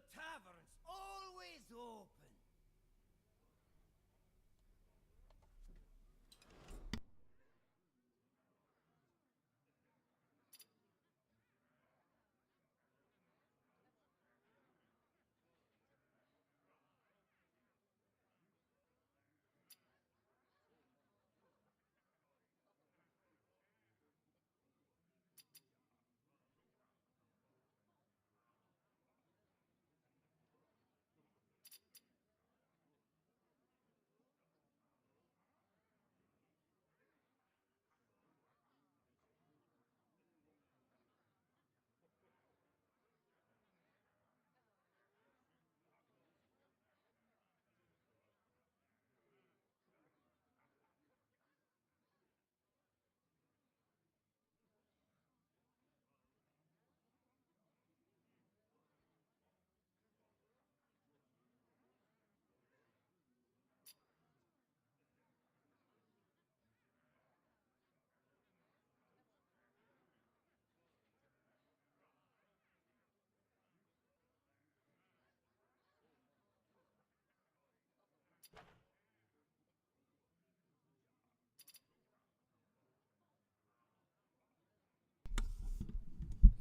The tavern's always open.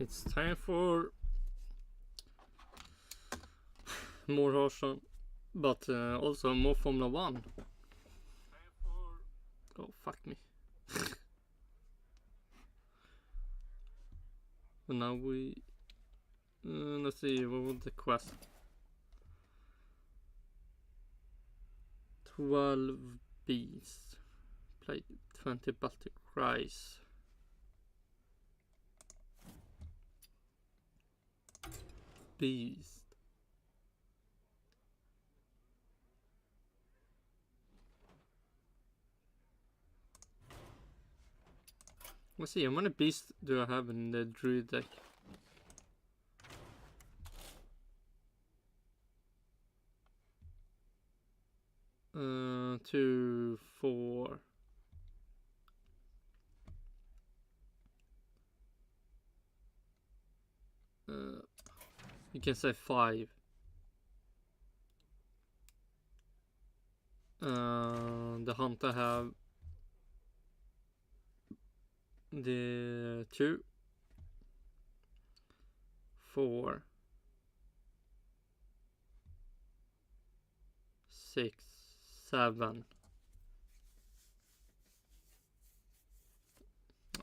It's time for more Haas, but also more Formula 1. Oh, fuck me. And now we... let's see, what was the quest? 12 bees. Play 20 Baltic rice. Beast. Let's see, how many beasts do I have in the druid deck? Two, four. You can say 5. The hunter have the 2, 4, 6, 7.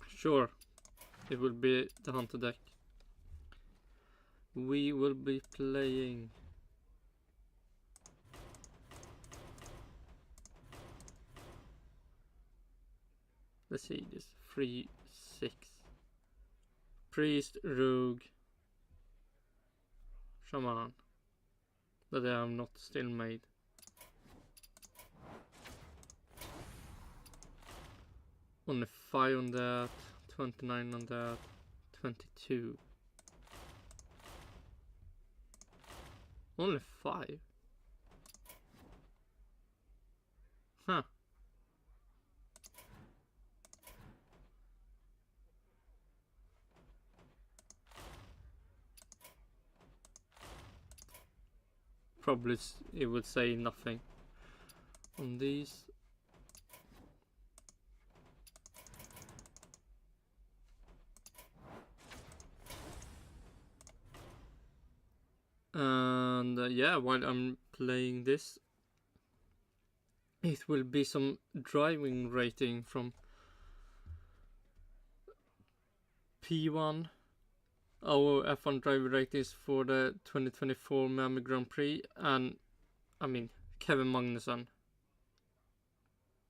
Sure, it will be the hunter deck. We will be playing let's see, this 3, 6 priest, rogue, shaman that I have not still made. Only 5 on that, 29 on that, 22. Only 5? Huh. Probably it would say nothing on these. And yeah, while I'm playing this, it will be some driving rating from P1. Our F1 driver ratings for the 2024 Miami Grand Prix, and I mean Kevin Magnussen.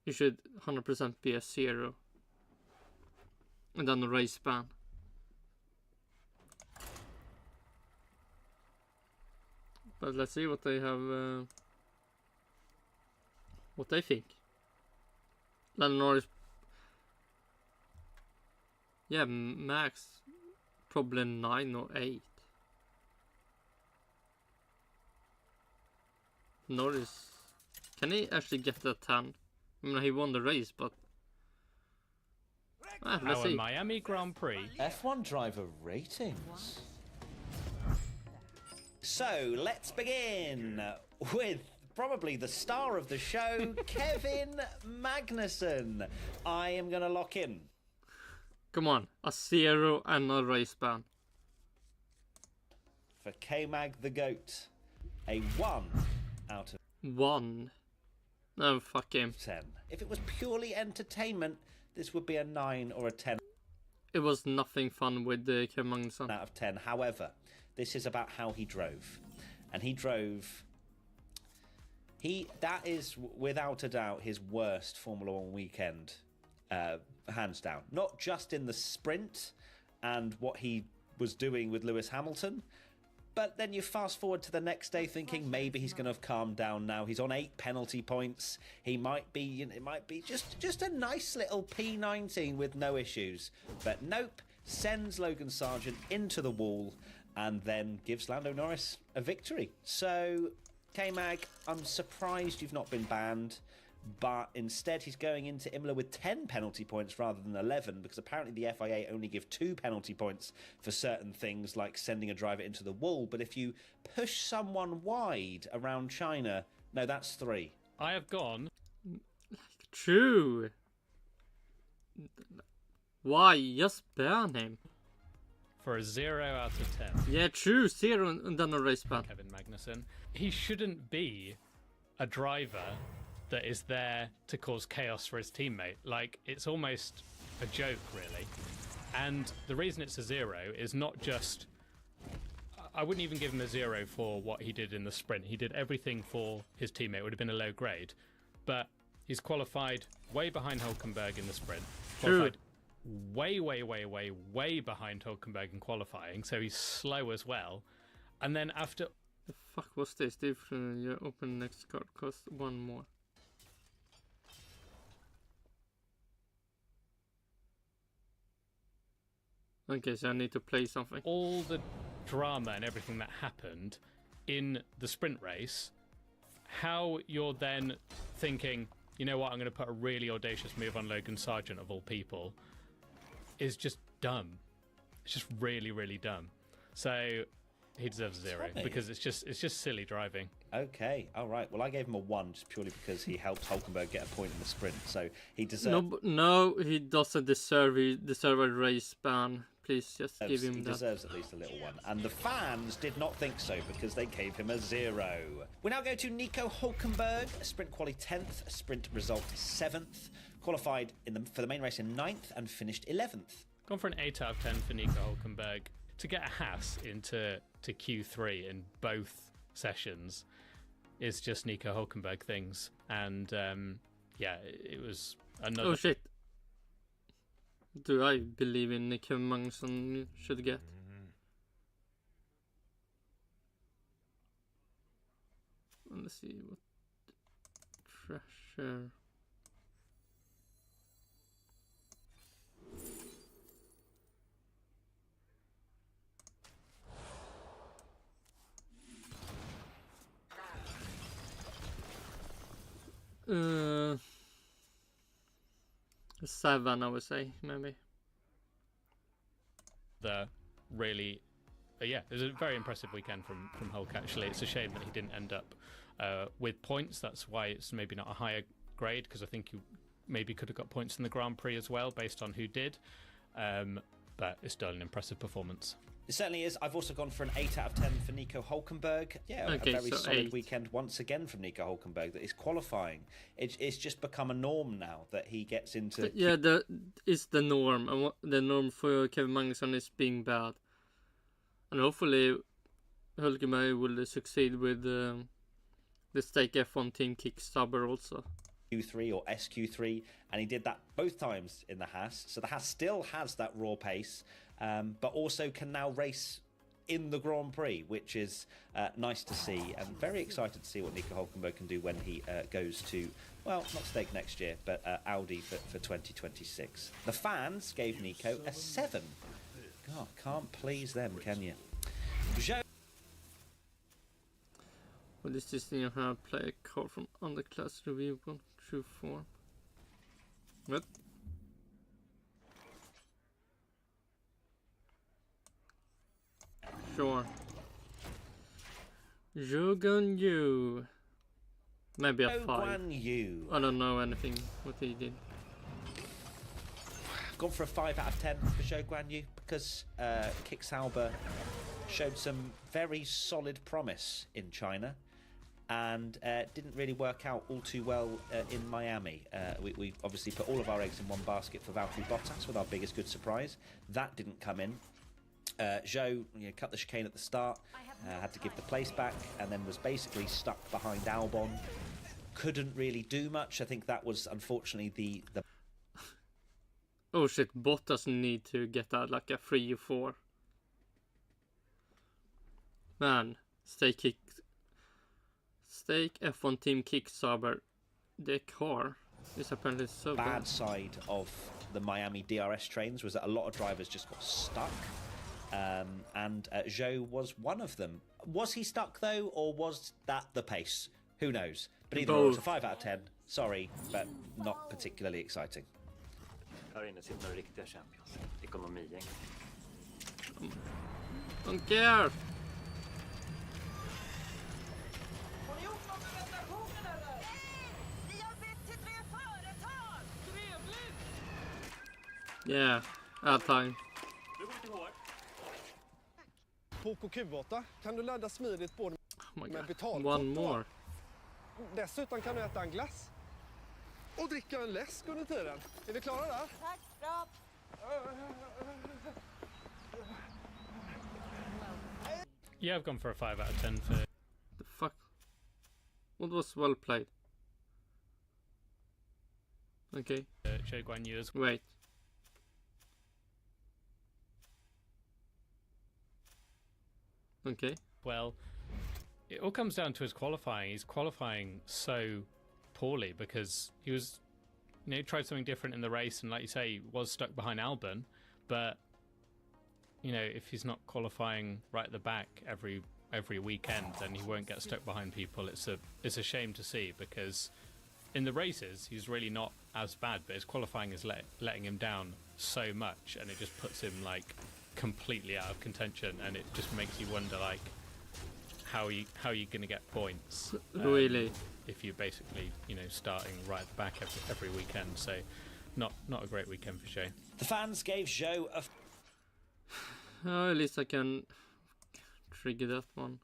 You should 100% be a 0. And then a race ban. But let's see what they have, what they think. Lando Norris, yeah, Max probably 9 or 8. Norris, can he actually get that 10? I mean, he won the race, but let's Our see. Miami Grand Prix. F1 driver ratings. So let's begin with probably the star of the show, Kevin Magnussen. I am going to lock in. Come on, a 0 and a race ban. For K-Mag the GOAT, a 1 out of 1. No, fuck him. 10. If it was purely entertainment, this would be a 9 or a 10 It was nothing fun with Kym Magnussen. out of 10. However, this is about how he drove. And he drove... That is, without a doubt, his worst Formula 1 weekend, hands down. Not just in the sprint and what he was doing with Lewis Hamilton, but then you fast forward to the next day thinking maybe he's going to have calmed down now. He's on 8 penalty points. He might be, it might be just a nice little P19 with no issues. But nope, sends Logan Sargent into the wall and then gives Lando Norris a victory. So, K-Mag, I'm surprised you've not been banned. But instead he's going into Imola with 10 penalty points rather than 11, because apparently the FIA only give 2 penalty points for certain things like sending a driver into the wall. But if you push someone wide around China, no, that's 3. I have gone. True. Why? Just ban him. For a 0 out of 10. Yeah, true. 0 and then a race ban. Kevin Magnussen. He shouldn't be a driver that is there to cause chaos for his teammate. Like, it's almost a joke, really. And the reason it's a 0 is not just... I wouldn't even give him a 0 for what he did in the sprint. He did everything for his teammate. It would have been a low grade. But he's qualified way behind Hulkenberg in the sprint. Qualified way behind Hulkenberg in qualifying. So he's slow as well. And then after... The fuck was this? Different. You open next card, cost 1 more. Okay, so I need to play something. All the drama and everything that happened in the sprint race, how you're then thinking, you know what, I'm going to put a really audacious move on Logan Sargent of all people, is just dumb. It's just really, really dumb. So he deserves a 0 because it's just silly driving. Okay, all right. Well, I gave him a 1 just purely because he helped Hulkenberg get a point in the sprint, so he deserves... No, he doesn't deserve a race ban. Please just give him that. He deserves at least a little 1. And the fans did not think so because they gave him a 0. We now go to Nico Hulkenberg, sprint quali 10th, sprint result 7th, qualified for the main race in 9th and finished 11th. Gone for an 8 out of 10 for Nico Hulkenberg. To get a Haas into Q3 in both sessions is just Nico Hulkenberg things. And yeah, it was another... Oh shit. Do I believe in Kym Magnussen should get? Let's see what treasure. Uh, 7, I would say, maybe. The really, yeah, it was a very impressive weekend from Hulk, actually. It's a shame that he didn't end up with points. That's why it's maybe not a higher grade, because I think you maybe could have got points in the Grand Prix as well, based on who did. But it's still an impressive performance. It certainly is. I've also gone for an 8 out of 10 for Nico Hulkenberg. Yeah, okay, a very so solid 8. weekend once again from Nico Hulkenberg. That is qualifying. It's just become a norm now that he gets into... Yeah, it's the norm. And the norm for Kevin Magnussen is being bad. And hopefully Hulkenberg will succeed with the Stake F1 team Kickstarter also. Q3 or SQ3, and he did that both times in the Haas. So the Haas still has that raw pace, but also can now race in the Grand Prix, which is nice to see, and very excited to see what Nico Hulkenberg can do when he goes to, well, not Stake next year, but Audi for 2026. The fans gave Nico a 7. God, can't please them, can you? What is this thing you have? Play a card from underclass review on true form. What? Sure. Zhou Guan Yu. Maybe a 5. Guan Yu. I don't know anything what he did. I've gone for a 5 out of 10 for Zhou Guan Yu because Kick Sauber showed some very solid promise in China and didn't really work out all too well in Miami. We obviously put all of our eggs in one basket for Valtteri Bottas with our biggest good surprise. That didn't come in. Zhou cut the chicane at the start, had to give the place back, and then was basically stuck behind Albon. Couldn't really do much. I think that was unfortunately the Oh shit, Bottas need to get out like a 3 or 4. Man, Stake F1 team Kick Sauber. The car is apparently so bad side of the Miami DRS trains was that a lot of drivers just got stuck. And Zhou was one of them. Was he stuck though, or was that the pace? Who knows? But either way, it's a 5 out of 10. Sorry, but not particularly exciting. Don't care. Yeah, all time. På Q8 kan du ladda smidigt både Oh my med god, betalkort one more. Dessutom kan du äta en glass och dricka en läsk under tiden. Är vi klara där? Tack, bra. Yeah, I've gone for a 5 out of 10 for The fuck? What was well played? Okay, Zhou Guan Yu as wait. Okay. well. It all comes down to his qualifying. He's qualifying so poorly because he was, tried something different in the race, and like you say, he was stuck behind Albon. But if he's not qualifying right at the back every weekend, then he won't get stuck behind people. It's a shame to see because in the races he's really not as bad, but his qualifying is letting him down so much, and it just puts him like completely out of contention, and it just makes you wonder like how you going to get points Really? if you're basically starting right at the back every weekend. So not a great weekend for Zhou. The fans gave Zhou a Oh, at least I can trigger that one.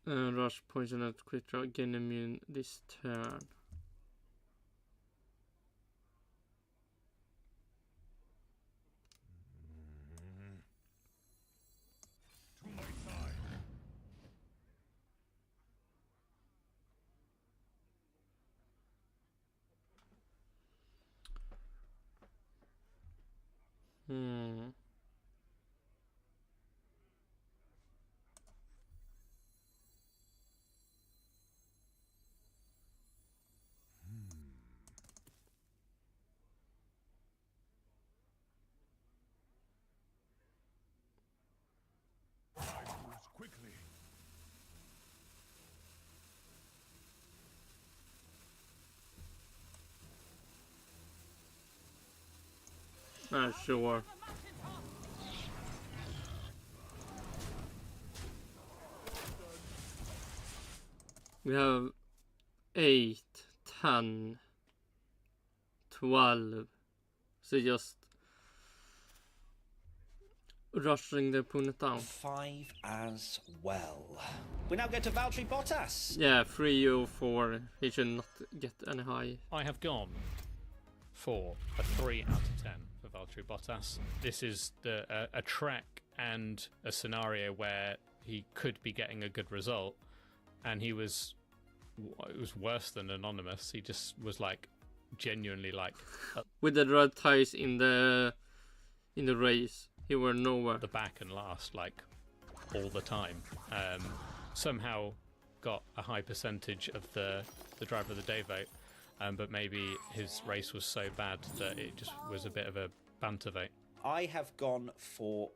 Rush poison at quick draw, gain immune this turn. Sure. We have 8, 10, 12. So just rushing the opponent down. 5 as well. We now go to Valtteri Bottas. Yeah, 3 or 4. He should not get any high. I have gone for a 3 out of 10 for Valtteri Bottas. This is a track and a scenario where he could be getting a good result, and it was worse than anonymous. He just was like genuinely like With the red ties in the race, he were nowhere. the back and last like all the time. Somehow got a high percentage of the driver of the day vote. But maybe his race was so bad that it just was a bit of a banter vote. I'd gone for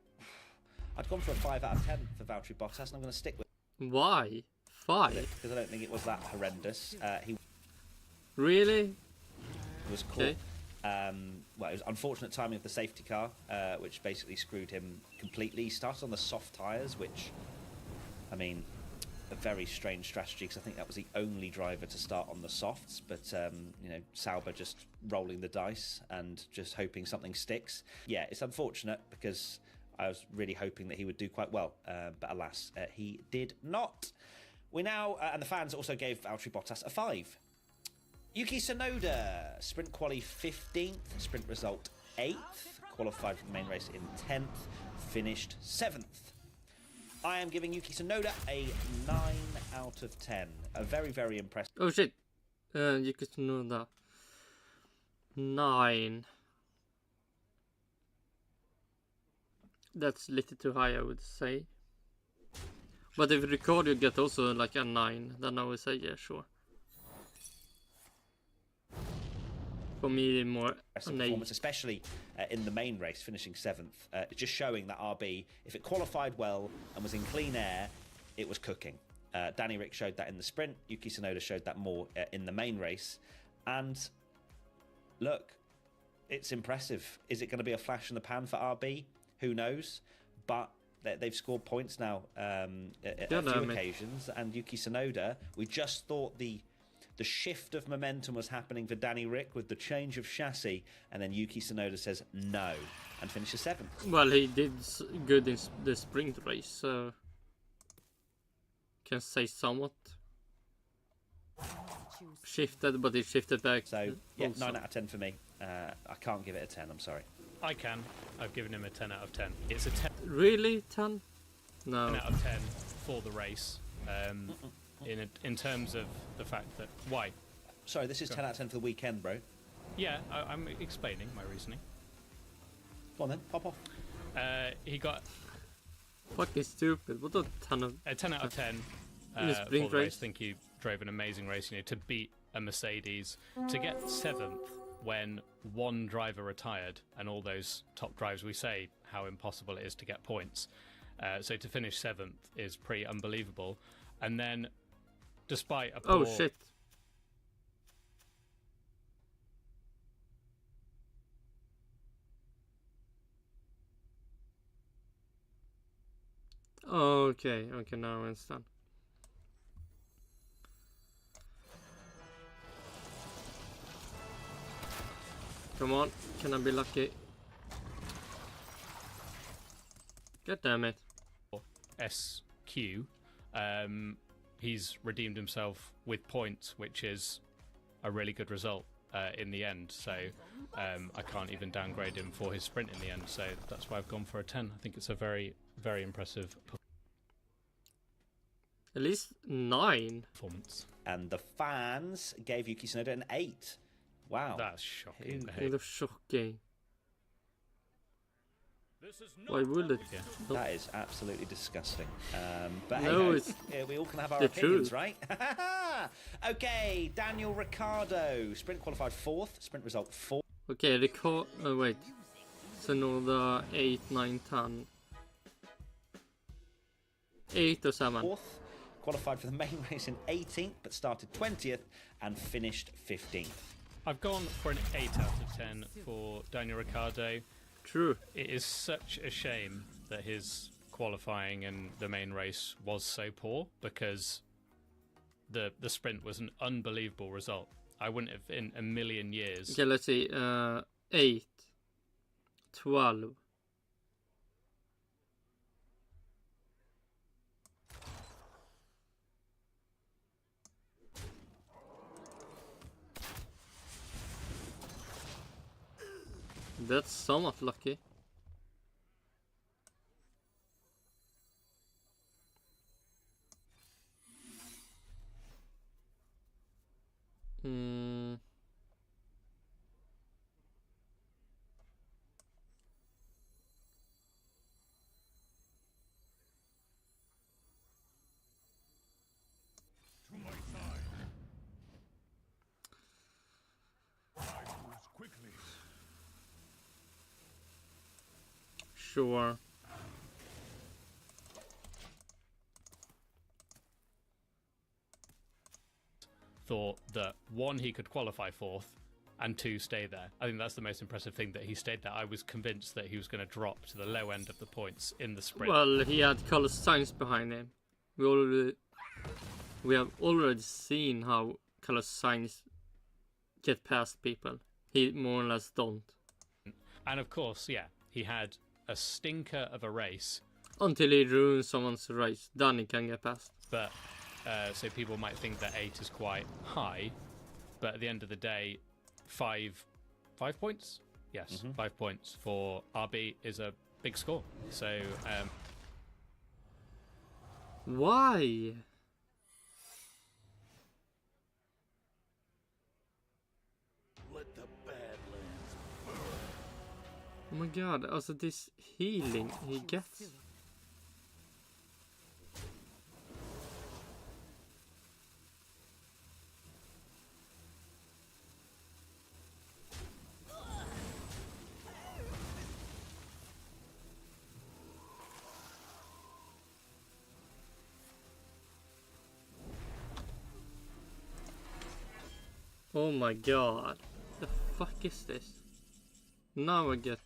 a 5 out of 10 for Valtteri Bottas, and I'm going to stick with Why? 5? it because I don't think it was that horrendous. He Really? was caught Okay. Well, it was unfortunate timing of the safety car, which basically screwed him completely. He started on the soft tyres, which, I mean, a very strange strategy because I think that was the only driver to start on the softs. But, you know, Sauber just rolling the dice and just hoping something sticks. Yeah, it's unfortunate because I was really hoping that he would do quite well. But alas, he did not. We now, and the fans also gave Valtteri Bottas a 5. Yuki Tsunoda, sprint quali 15th, sprint result 8th, qualified for the main race in 10th, finished 7th. I am giving Yuki Tsunoda a 9 out of 10. A very, very impressive. Oh shit. Yuki Tsunoda. 9. That's a little too high, I would say. But if Ricardo get also like a 9, then I would say yeah, sure. For me, more performance, especially in the main race, finishing 7th. Just showing that RB, if it qualified well and was in clean air, it was cooking. Danny Rick showed that in the sprint. Yuki Tsunoda showed that more in the main race. And look, it's impressive. Is it going to be a flash in the pan for RB? Who knows? But they've scored points now at a few occasions. And Yuki Tsunoda, we just thought the shift of momentum was happening for Danny Rick with the change of chassis, and then Yuki Tsunoda says no and finishes 7th. Well, he did good in the sprint race, so can say somewhat shifted, but he shifted back. So yeah, also. 9 out of 10 for me. I can't give it a 10. I'm sorry. I can. I've given him a 10 out of 10. It's a 10. Really 10? No. 10 out of 10 for the race. In terms of the fact that why? Sorry, this is 10 out of 10 for the weekend, bro. Yeah, I'm explaining my reasoning. Go on then, pop off. He got fucking stupid. What a 10 of a 10 out of 10 for the race. I think he drove an amazing race. You know, to beat a Mercedes, to get 7th when one driver retired, and all those top drivers, we say how impossible it is to get points. So to finish 7th is pretty unbelievable. And then, despite a poor... Oh, shit. Okay, now I understand. Come on, can I be lucky? God damn it. SQ, he's redeemed himself with points, which is a really good result in the end. So I can't even downgrade him for his sprint in the end. So that's why I've gone for a 10. I think it's a very, very impressive At least 9 performance. And the fans gave Yuki Tsunoda an 8. Wow. That's shocking. That's shocking. Why would it? Yeah. That is absolutely disgusting. But No, hey, we all can have our the opinions, truth. right? Okay, Daniel Ricciardo, sprint qualified 4th, sprint result 4th. Okay, record. Oh, wait. Tsunoda 8, 9, 10. 8 or 7. 4th, qualified for the main race in 18th, but started 20th and finished 15th. I've gone for an 8 out of 10 for Daniel Ricciardo. True. It is such a shame that his qualifying and the main race was so poor, because the sprint was an unbelievable result. I wouldn't have in a million years. Okay, let's see. 8, 12. That's somewhat lucky. Sure. Thought that one, he could qualify 4th, and 2 stay there. I think that's the most impressive thing, that he stayed there. I was convinced that he was going to drop to the low end of the points in the sprint. Well, he had Carlos Sainz behind him. We have already seen how Carlos Sainz get past people. He more or less don't. And of course, yeah, he had a stinker of a race. Until he ruins someone's race, then he can get past. But so people might think that 8 is quite high, but at the end of the day, 5 points? Yes, 5 points for RB is a big score. So why? Let the Badlands burn. Oh my god, also this healing he gets. Oh my god, the fuck is this? Now I get...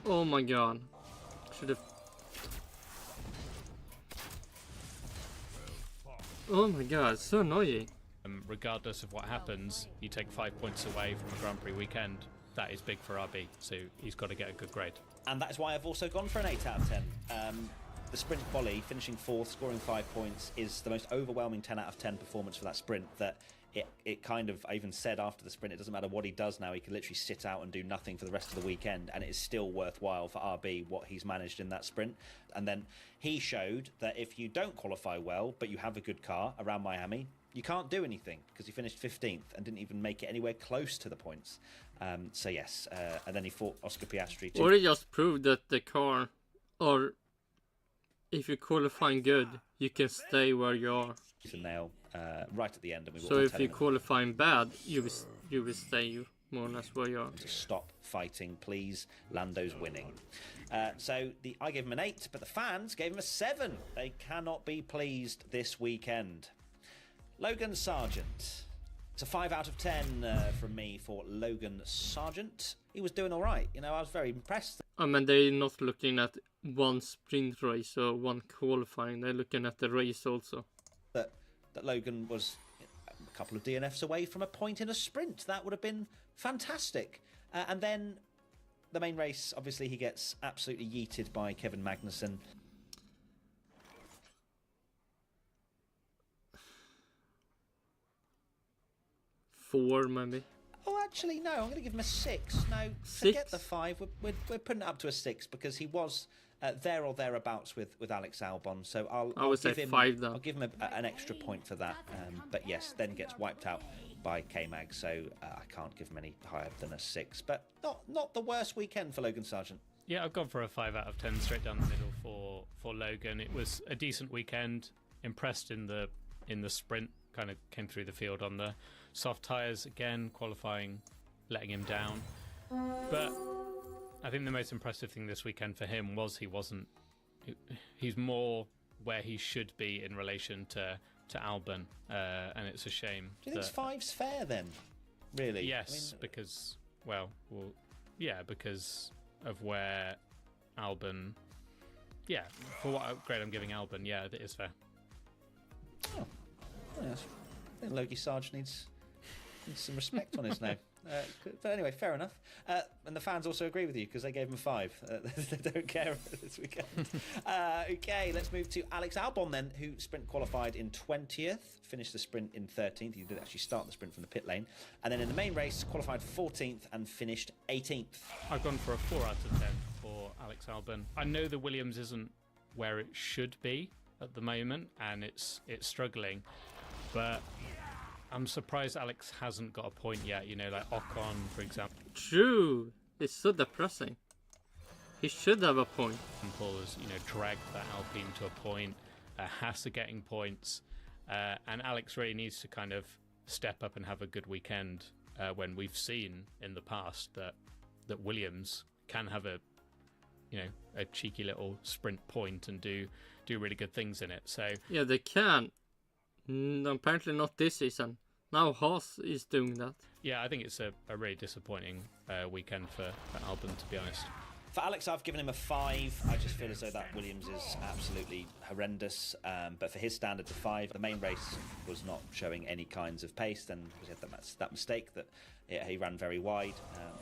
Oh my god, should've... Oh my god, it's so annoying. Regardless of what happens, you take 5 points away from a Grand Prix weekend. That is big for RB, so he's got to get a good grade. And that is why I've also gone for an 8 out of 10. The sprint quali, finishing 4th, scoring 5 points, is the most overwhelming 10 out of 10 performance for that sprint. That it kind of, I even said after the sprint, it doesn't matter what he does now, he can literally sit out and do nothing for the rest of the weekend, and it is still worthwhile for RB what he's managed in that sprint. And then he showed that if you don't qualify well, but you have a good car around Miami, you can't do anything, because he finished 15th and didn't even make it anywhere close to the points. So yes, and then he fought Oscar Piastri too. Or he just proved that the car, or if you're qualifying good, you can stay where you are. It's a nail right at the end. And we So if you're qualifying bad, you will stay more or less where you are. to stop fighting, please. Lando's winning. So I gave him an 8, but the fans gave him a 7. They cannot be pleased this weekend. Logan Sargent. It's a 5 out of 10 from me for Logan Sargent. He was doing all right. You know, I was very impressed. I mean, they're not looking at one sprint race or one qualifying. They're looking at the race also. That Logan was a couple of DNFs away from a point in a sprint. That would have been fantastic. And then the main race, obviously, he gets absolutely yeeted by Kevin Magnussen. 4 maybe. Oh, actually, no. I'm going to give him a 6. No, forget the 5. We're putting it up to a 6 because he was there or thereabouts with Alex Albon. So I would say 5 then. I'll give him an extra point for that. But yes, then gets wiped out by K-Mag. So I can't give him any higher than a 6. But not the worst weekend for Logan Sargent. Yeah, I've gone for a 5 out of 10 straight down the middle for Logan. It was a decent weekend. Impressed in the sprint. Kind of came through the field on the soft tyres again, qualifying, letting him down. But I think the most impressive thing this weekend for him was he's more where he should be in relation to Albon, and it's a shame. Do you think 5's fair then? Really? Yes, because because of where Albon. Yeah, for what grade I'm giving Albon, yeah, it is fair. Oh, yes. I think Logie Sarge needs some respect on his name. But anyway, fair enough. And the fans also agree with you because they gave him a 5. They don't care this weekend. Okay, let's move to Alex Albon then, who sprint qualified in 20th, finished the sprint in 13th. He did actually start the sprint from the pit lane. And then in the main race, qualified 14th and finished 18th. I've gone for a 4 out of 10 for Alex Albon. I know the Williams isn't where it should be at the moment, and it's struggling. But I'm surprised Alex hasn't got a point yet, you know, like Ocon, for example. True. It's so depressing. He should have a point. Paul has, dragged that Alpine to a point. Haas are getting points. And Alex really needs to kind of step up and have a good weekend when we've seen in the past that Williams can have a a cheeky little sprint point and do really good things in it. So Yeah, they can. Apparently not this season. Now Haas is doing that. yeah, I think it's a really disappointing weekend for Albon, to be honest. For Alex, I've given him a 5. I just feel as though that Williams is absolutely horrendous. But for his standard to 5, the main race was not showing any kinds of pace. Then he had that mistake that he ran very wide.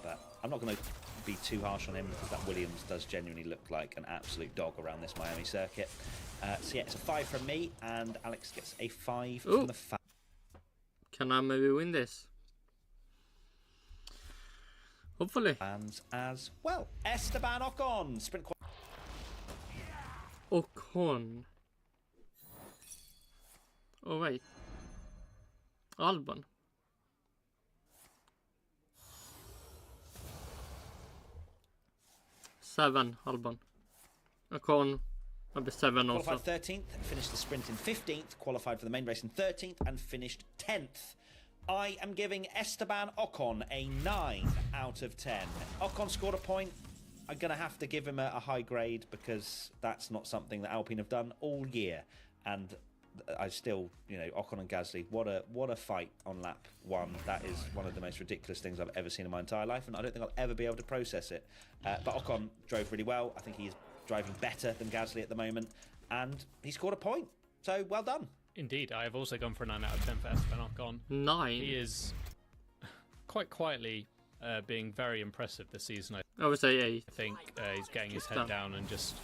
But I'm not going to be too harsh on him because that Williams does genuinely look like an absolute dog around this Miami circuit. So yeah, it's a 5 from me, and Alex gets a 5 Ooh. from the fan. Can I maybe win this? Hopefully. Fans as well. Esteban Ocon, sprint. Ocon. Oh wait. Albon. Seven, Albon. Ocon, maybe 7 also. Qualified 13th, finished the sprint in 15th, qualified for the main race in 13th, and finished 10th. I am giving Esteban Ocon a 9 out of 10. Ocon scored a point. I'm going to have to give him a high grade because that's not something that Alpine have done all year. And I still, Ocon and Gasly, what a fight on lap 1. That is one of the most ridiculous things I've ever seen in my entire life, and I don't think I'll ever be able to process it. But Ocon drove really well. I think he's driving better than Gasly at the moment, and he scored a point. So well done. Indeed, I have also gone for a 9 out of 10 for Esteban Ocon. 9? He is quite quietly being very impressive this season. I would say 8. I think he's getting his head down and just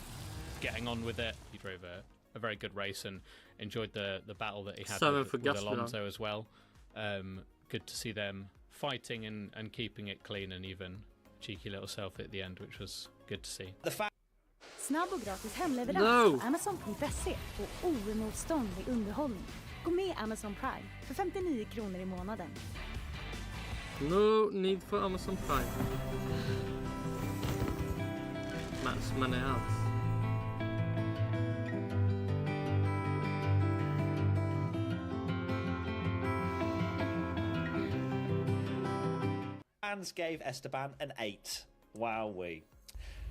getting on with it. He drove a very good race and enjoyed the battle that he had 7 with for Gasly, Alonso as well. Good to see them fighting and keeping it clean, and even cheeky little selfie at the end, which was good to see. Snabb och gratis hemleverans No. på Amazon.se och oemotståndlig underhållning. Gå med Amazon Prime för 59 kronor i månaden. No need for Amazon Prime. Men som man är alls. Fans gave Esteban an 8. Wowee.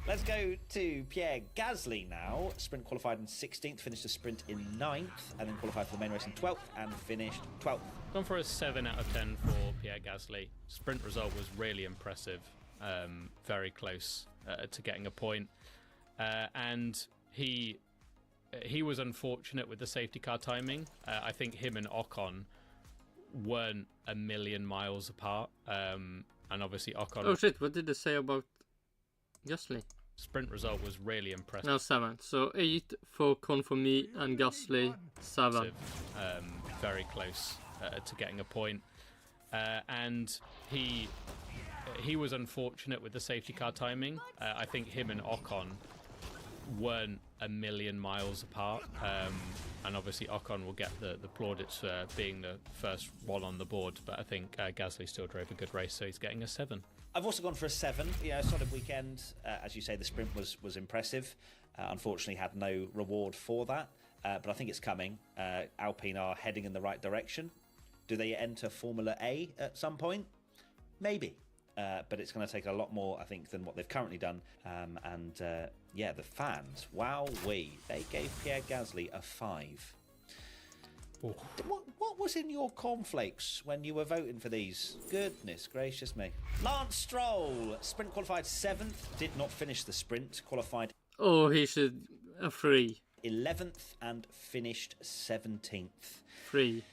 Let's go to Pierre Gasly now. Sprint qualified in 16th, finished a sprint in 9th, and then qualified for the main race in 12th and finished 12th. Gone for a 7 out of 10 for Pierre Gasly. Sprint result was really impressive, very close to getting a point, and he was unfortunate with the safety car timing. I think him and Ocon weren't a million miles apart, and obviously Ocon. Oh shit, what did they say about Gasly? Sprint result was really impressive. No, 7. So 8 for Ocon for me and Gasly 7. Very close to getting a point, and he was unfortunate with the safety car timing. I think him and Ocon weren't a million miles apart, and obviously Ocon will get the plaudits for being the first one on the board, but I think Gasly still drove a good race, so he's getting a 7. I've also gone for a 7. A solid weekend. As you say, the sprint was impressive. Unfortunately, had no reward for that. But I think it's coming. Alpine are heading in the right direction. Do they enter Formula A at some point? Maybe. But it's going to take a lot more, I think, than what they've currently done. The fans, wowee. They gave Pierre Gasly a 5. What was in your cornflakes when you were voting for these? Goodness gracious me. Lance Stroll, sprint qualified 7th, did not finish the sprint, qualified Oh, he should a 3. 11th and finished 17th. 3.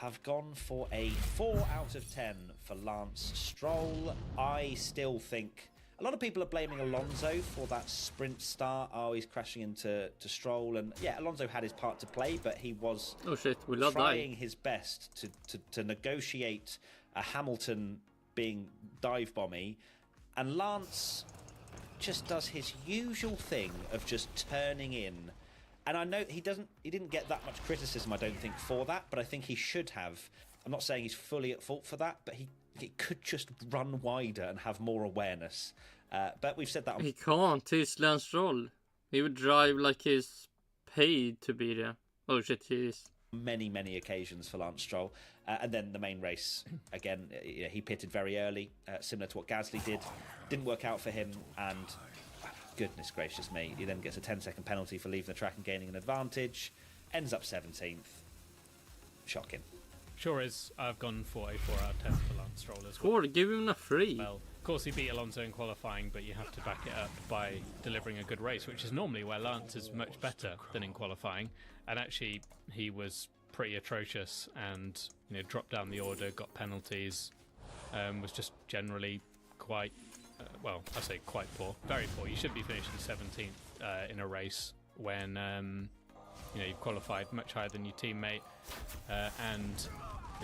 I've gone for a 4 out of 10 for Lance Stroll. I still think a lot of people are blaming Alonso for that sprint start. Oh, he's crashing into Stroll. And yeah, Alonso had his part to play, but he was trying his best to negotiate a Hamilton being dive bomby. And Lance just does his usual thing of just turning in. And I know he didn't get that much criticism, I don't think, for that, but I think he should have. I'm not saying he's fully at fault for that, but he could just run wider and have more awareness. But we've said that. He can't. He's Lance Stroll. He would drive like he's paid to be there. Oh shit, he is. many occasions for Lance Stroll. And then the main race, again, he pitted very early, similar to what Gasly did. Didn't work out for him, and goodness gracious me, he then gets a 10-second penalty for leaving the track and gaining an advantage. Ends up 17th. Shocking. Sure is. I've gone for a 4 out of 10 for Lance Stroll as well. Or give him a 3. Well, of course he beat Alonso in qualifying, but you have to back it up by delivering a good race, which is normally where Lance is much better than in qualifying. And actually, he was pretty atrocious and dropped down the order, got penalties, was just generally quite, well, I say quite poor, very poor. You should be finishing 17th in a race when you've qualified much higher than your teammate, and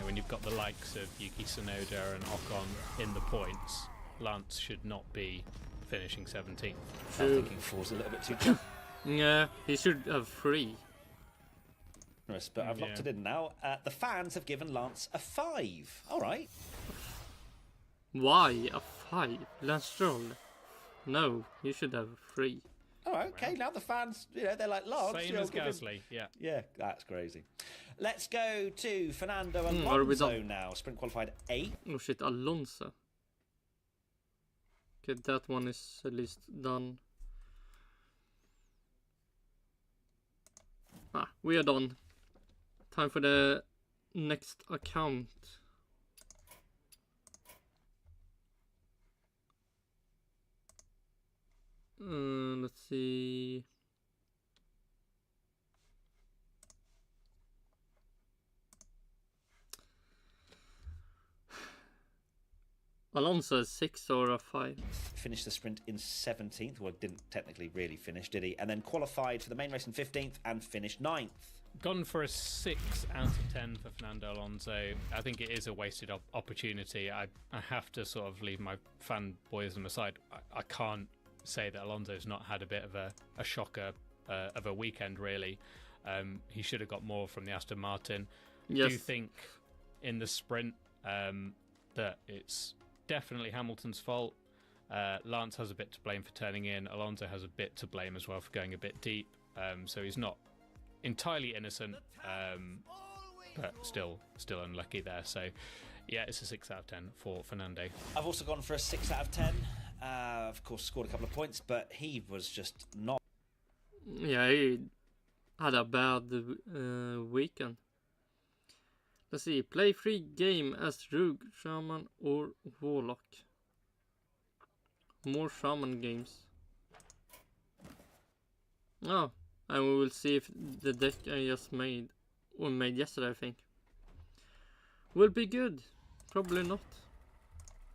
when you've got the likes of Yuki Tsunoda and Ocon in the points, Lance should not be finishing 17th. I'm thinking 4's a little bit too tough. Yeah, he should have 3. But I've locked it in now. The fans have given Lance a 5. All right. Why a 5? Lance Stroll? No, you should have 3. All right, okay. Now the fans, they're like, Lance. Same as Gasly, yeah. Yeah, that's crazy. Let's go to Fernando Alonso now. Sprint qualified 8. Oh shit, Alonso. Okay, that one is at least done. We are done. Time for the next account. Let's see. Alonso 6 or a 5? Finished the sprint in 17th. Well, didn't technically really finish, did he? And then qualified for the main race in 15th and finished 9th. Gone for a 6 out of 10 for Fernando Alonso. I think it is a wasted opportunity. I have to sort of leave my fanboyism aside. I can't say that Alonso's not had a bit of a shocker of a weekend, really. He should have got more from the Aston Martin. Yes. Do you think in the sprint that it's definitely Hamilton's fault? Lance has a bit to blame for turning in. Alonso has a bit to blame as well for going a bit deep. So he's not entirely innocent, but still unlucky there. So yeah, it's a 6 out of 10 for Fernando. I've also gone for a 6 out of 10. Of course, scored a couple of points, but he was just not. Yeah, he had a bad weekend. Let's see. Play free game as Rogue, Shaman or Warlock. More Shaman games. Oh, and we will see if the deck I just made, or made yesterday, I think, will be good. Probably not.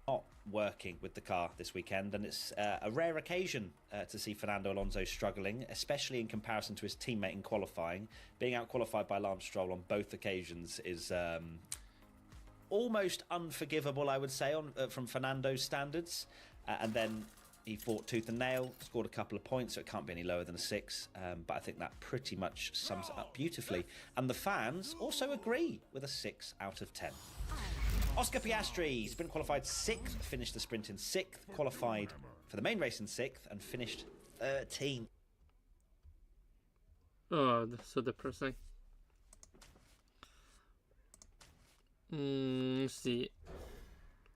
Not working with the car this weekend, and it's a rare occasion to see Fernando Alonso struggling, especially in comparison to his teammate in qualifying. Being out-qualified by Lance Stroll on both occasions is almost unforgivable, I would say, from Fernando's standards. And then he fought tooth and nail, scored a couple of points, so it can't be any lower than a 6. But I think that pretty much sums it up beautifully. And the fans also agree with a 6 out of 10. Oscar Piastri, sprint qualified 6th, finished the sprint in 6th, qualified for the main race in 6th, and finished 13th. Oh, that's so depressing. Let's see.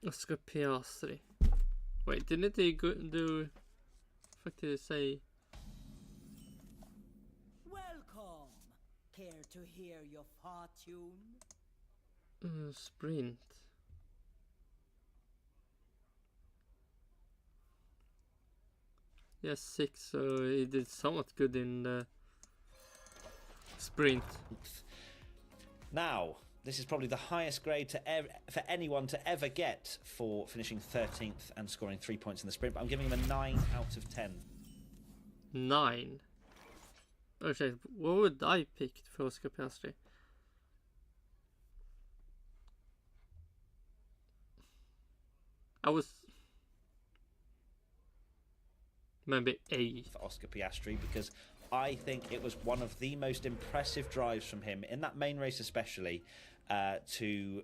Oscar Piastri. Wait, didn't he do... What did he say? Welcome. Care to hear your fortune? Sprint. Yes, 6, so he did somewhat good in the sprint. Now, this is probably the highest grade for anyone to ever get for finishing 13th and scoring 3 points in the sprint, but I'm giving him a 9 out of 10. 9? Okay, what would I pick for Oscar Piastri? I was... maybe 8. For Oscar Piastri, because I think it was one of the most impressive drives from him, in that main race especially, to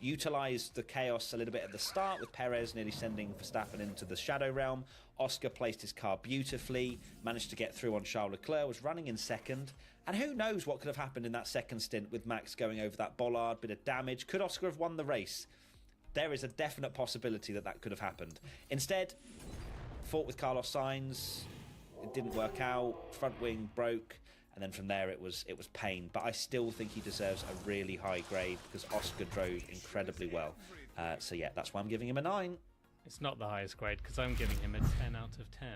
utilised the chaos a little bit at the start, with Perez nearly sending Verstappen into the shadow realm. Oscar placed his car beautifully, managed to get through on Charles Leclerc, was running in second. And who knows what could have happened in that second stint with Max going over that bollard, bit of damage. Could Oscar have won the race? There is a definite possibility that that could have happened. Instead, fought with Carlos Sainz. It didn't work out. Front wing broke. And then from there, it was pain. But I still think he deserves a really high grade because Oscar drove incredibly well. So yeah, that's why I'm giving him a 9. It's not the highest grade because I'm giving him a 10 out of 10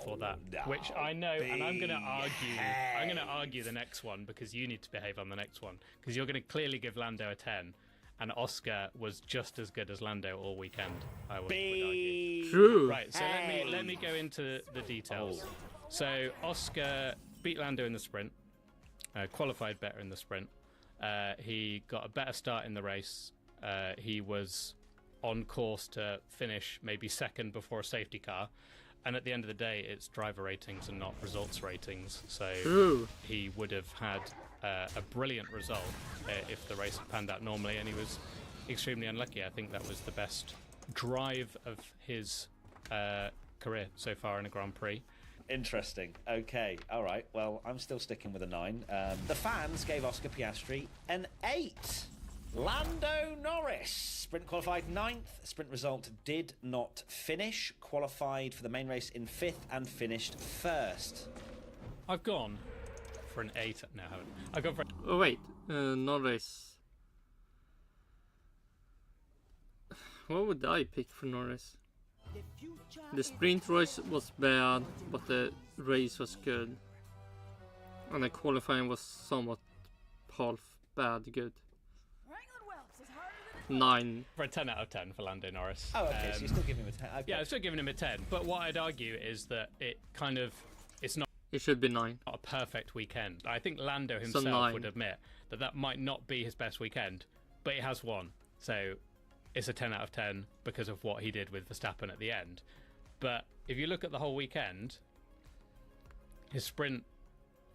for that. no, Which I know, and I'm going to argue the next one because you need to behave on the next one because you're going to clearly give Lando a 10. And Oscar was just as good as Lando all weekend, I would argue. True. Right, so let me go into the details. So Oscar beat Lando in the sprint, qualified better in the sprint. He got a better start in the race. He was on course to finish maybe second before a safety car. And at the end of the day, it's driver ratings and not results ratings. So True. he would have had a brilliant result if the race had panned out normally, and he was extremely unlucky. I think that was the best drive of his career so far in a Grand Prix. Interesting. Okay. All right. Well, I'm still sticking with a 9. The fans gave Oscar Piastri an 8. Lando Norris, sprint qualified 9th. Sprint result did not finish. Qualified for the main race in 5th and finished 1st. I've gone for an 8. No, I haven't. I've gone for Oh wait, Norris. What would I pick for Norris? The sprint race was bad, but the race was good. And the qualifying was somewhat half bad good. 9. a 10 out of 10 for Lando Norris. Oh, okay. So you're still giving him a 10. Okay. Yeah, I'm still giving him a 10. But what I'd argue is that it's not It should be 9. a perfect weekend. I think Lando So himself 9. would admit that might not be his best weekend, but he has won. So it's a 10 out of 10 because of what he did with Verstappen at the end. But if you look at the whole weekend, his sprint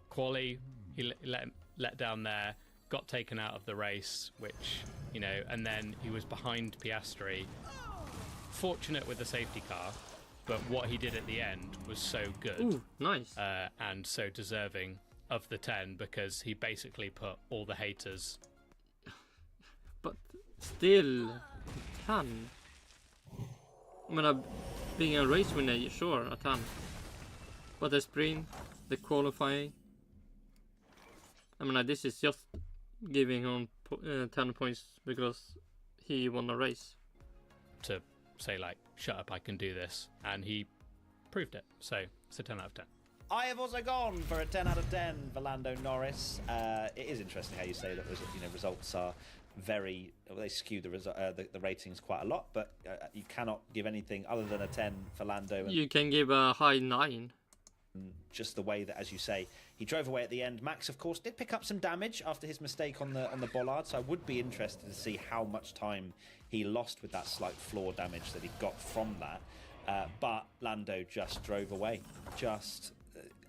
quali, he let down there, got taken out of the race, which, and then he was behind Piastri. Fortunate with the safety car, but what he did at the end was so good. Ooh, nice. And so deserving of the 10 because he basically put all the haters. But still, 10. I mean, being a race winner, sure, a 10. But the sprint, the qualifying, I mean, this is just giving him 10 points because he won a race. To say, shut up, I can do this. And he proved it. So it's a 10 out of 10. I have also gone for a 10 out of 10 for Lando Norris. It is interesting how you say that results are they skew the ratings quite a lot, but you cannot give anything other than a 10 for Lando. You can give a high 9. Just the way that, as you say, he drove away at the end. Max, of course, did pick up some damage after his mistake on the bollard, so I would be interested to see how much time he lost with that slight floor damage that he got from that. But Lando just drove away. Just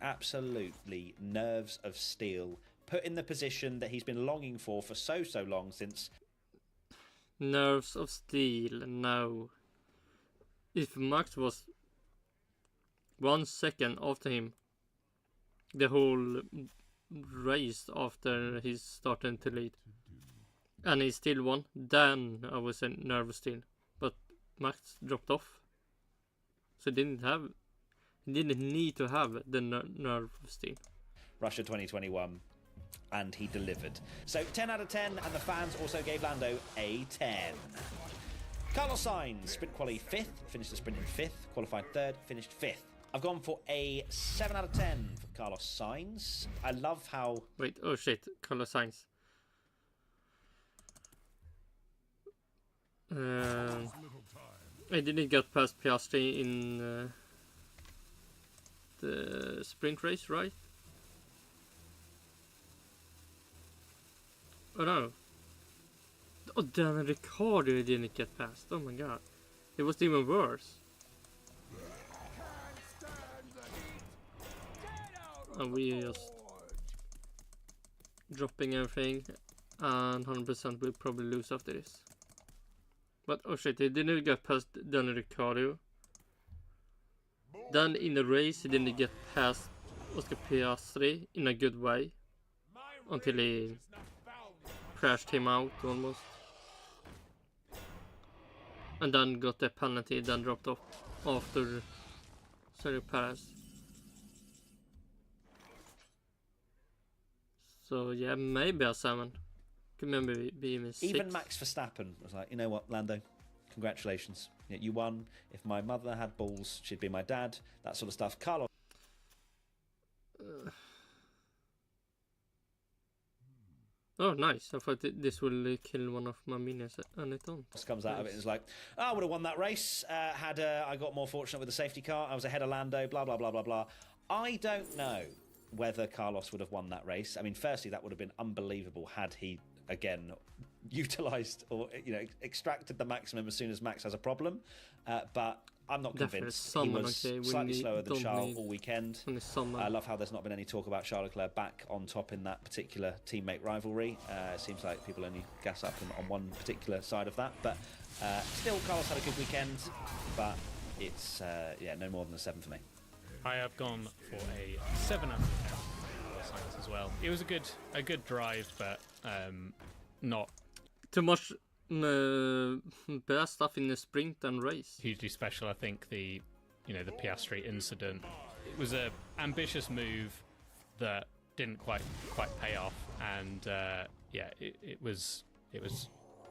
absolutely nerves of steel. Put in the position that he's been longing for so long since... Nerves of steel, no. If Max was 1 second after him, the whole race after he's starting to lead, and he still won, then I was nervous still. But Max dropped off, so he didn't need to have the nerve of steel. Russia 2021, and he delivered. So 10 out of 10, and the fans also gave Lando a 10. Carlos Sainz, sprint quali 5th, finished the sprint in 5th, qualified 3rd, finished 5th. I've gone for a 7 out of 10 for Carlos Sainz. I love how... Wait, oh shit, Carlos Sainz. I didn't get past Piastri in the sprint race, right? Oh no. Oh, Dan Ricciardo didn't get past. Oh my god. It was even worse. And we just dropping everything. and 100% will probably lose after this. But oh shit, he didn't get past Daniel Ricciardo. Then in the race he didn't get past Oscar Piastri in a good way until he crashed him out almost. And then got the penalty, then dropped off after Sergio Perez. So yeah, maybe a 7. Could maybe be even 6. Even Max Verstappen was like, you know what, Lando, congratulations. You won. If my mother had balls, she'd be my dad. That sort of stuff. Carlos. Oh, nice. I thought this will kill one of my minions, and it don't. Comes out of it and is like, oh, I would have won that race. I got more fortunate with the safety car. I was ahead of Lando, blah, blah, blah, blah, blah. I don't know whether Carlos would have won that race. I mean, firstly, that would have been unbelievable had he, again, utilised or, extracted the maximum as soon as Max has a problem. But I'm not convinced. He was slightly slower than Charles all weekend. I love how there's not been any talk about Charles Leclerc back on top in that particular teammate rivalry. It seems like people only gas up on one particular side of that. But still, Carlos had a good weekend. But it's, no more than a 7 for me. I have gone for a 7 out of 10 as well. It was a good drive, but not too much bad stuff in the sprint and race. Hugely special. I think the Piastri incident. It was a ambitious move that didn't quite pay off, and it was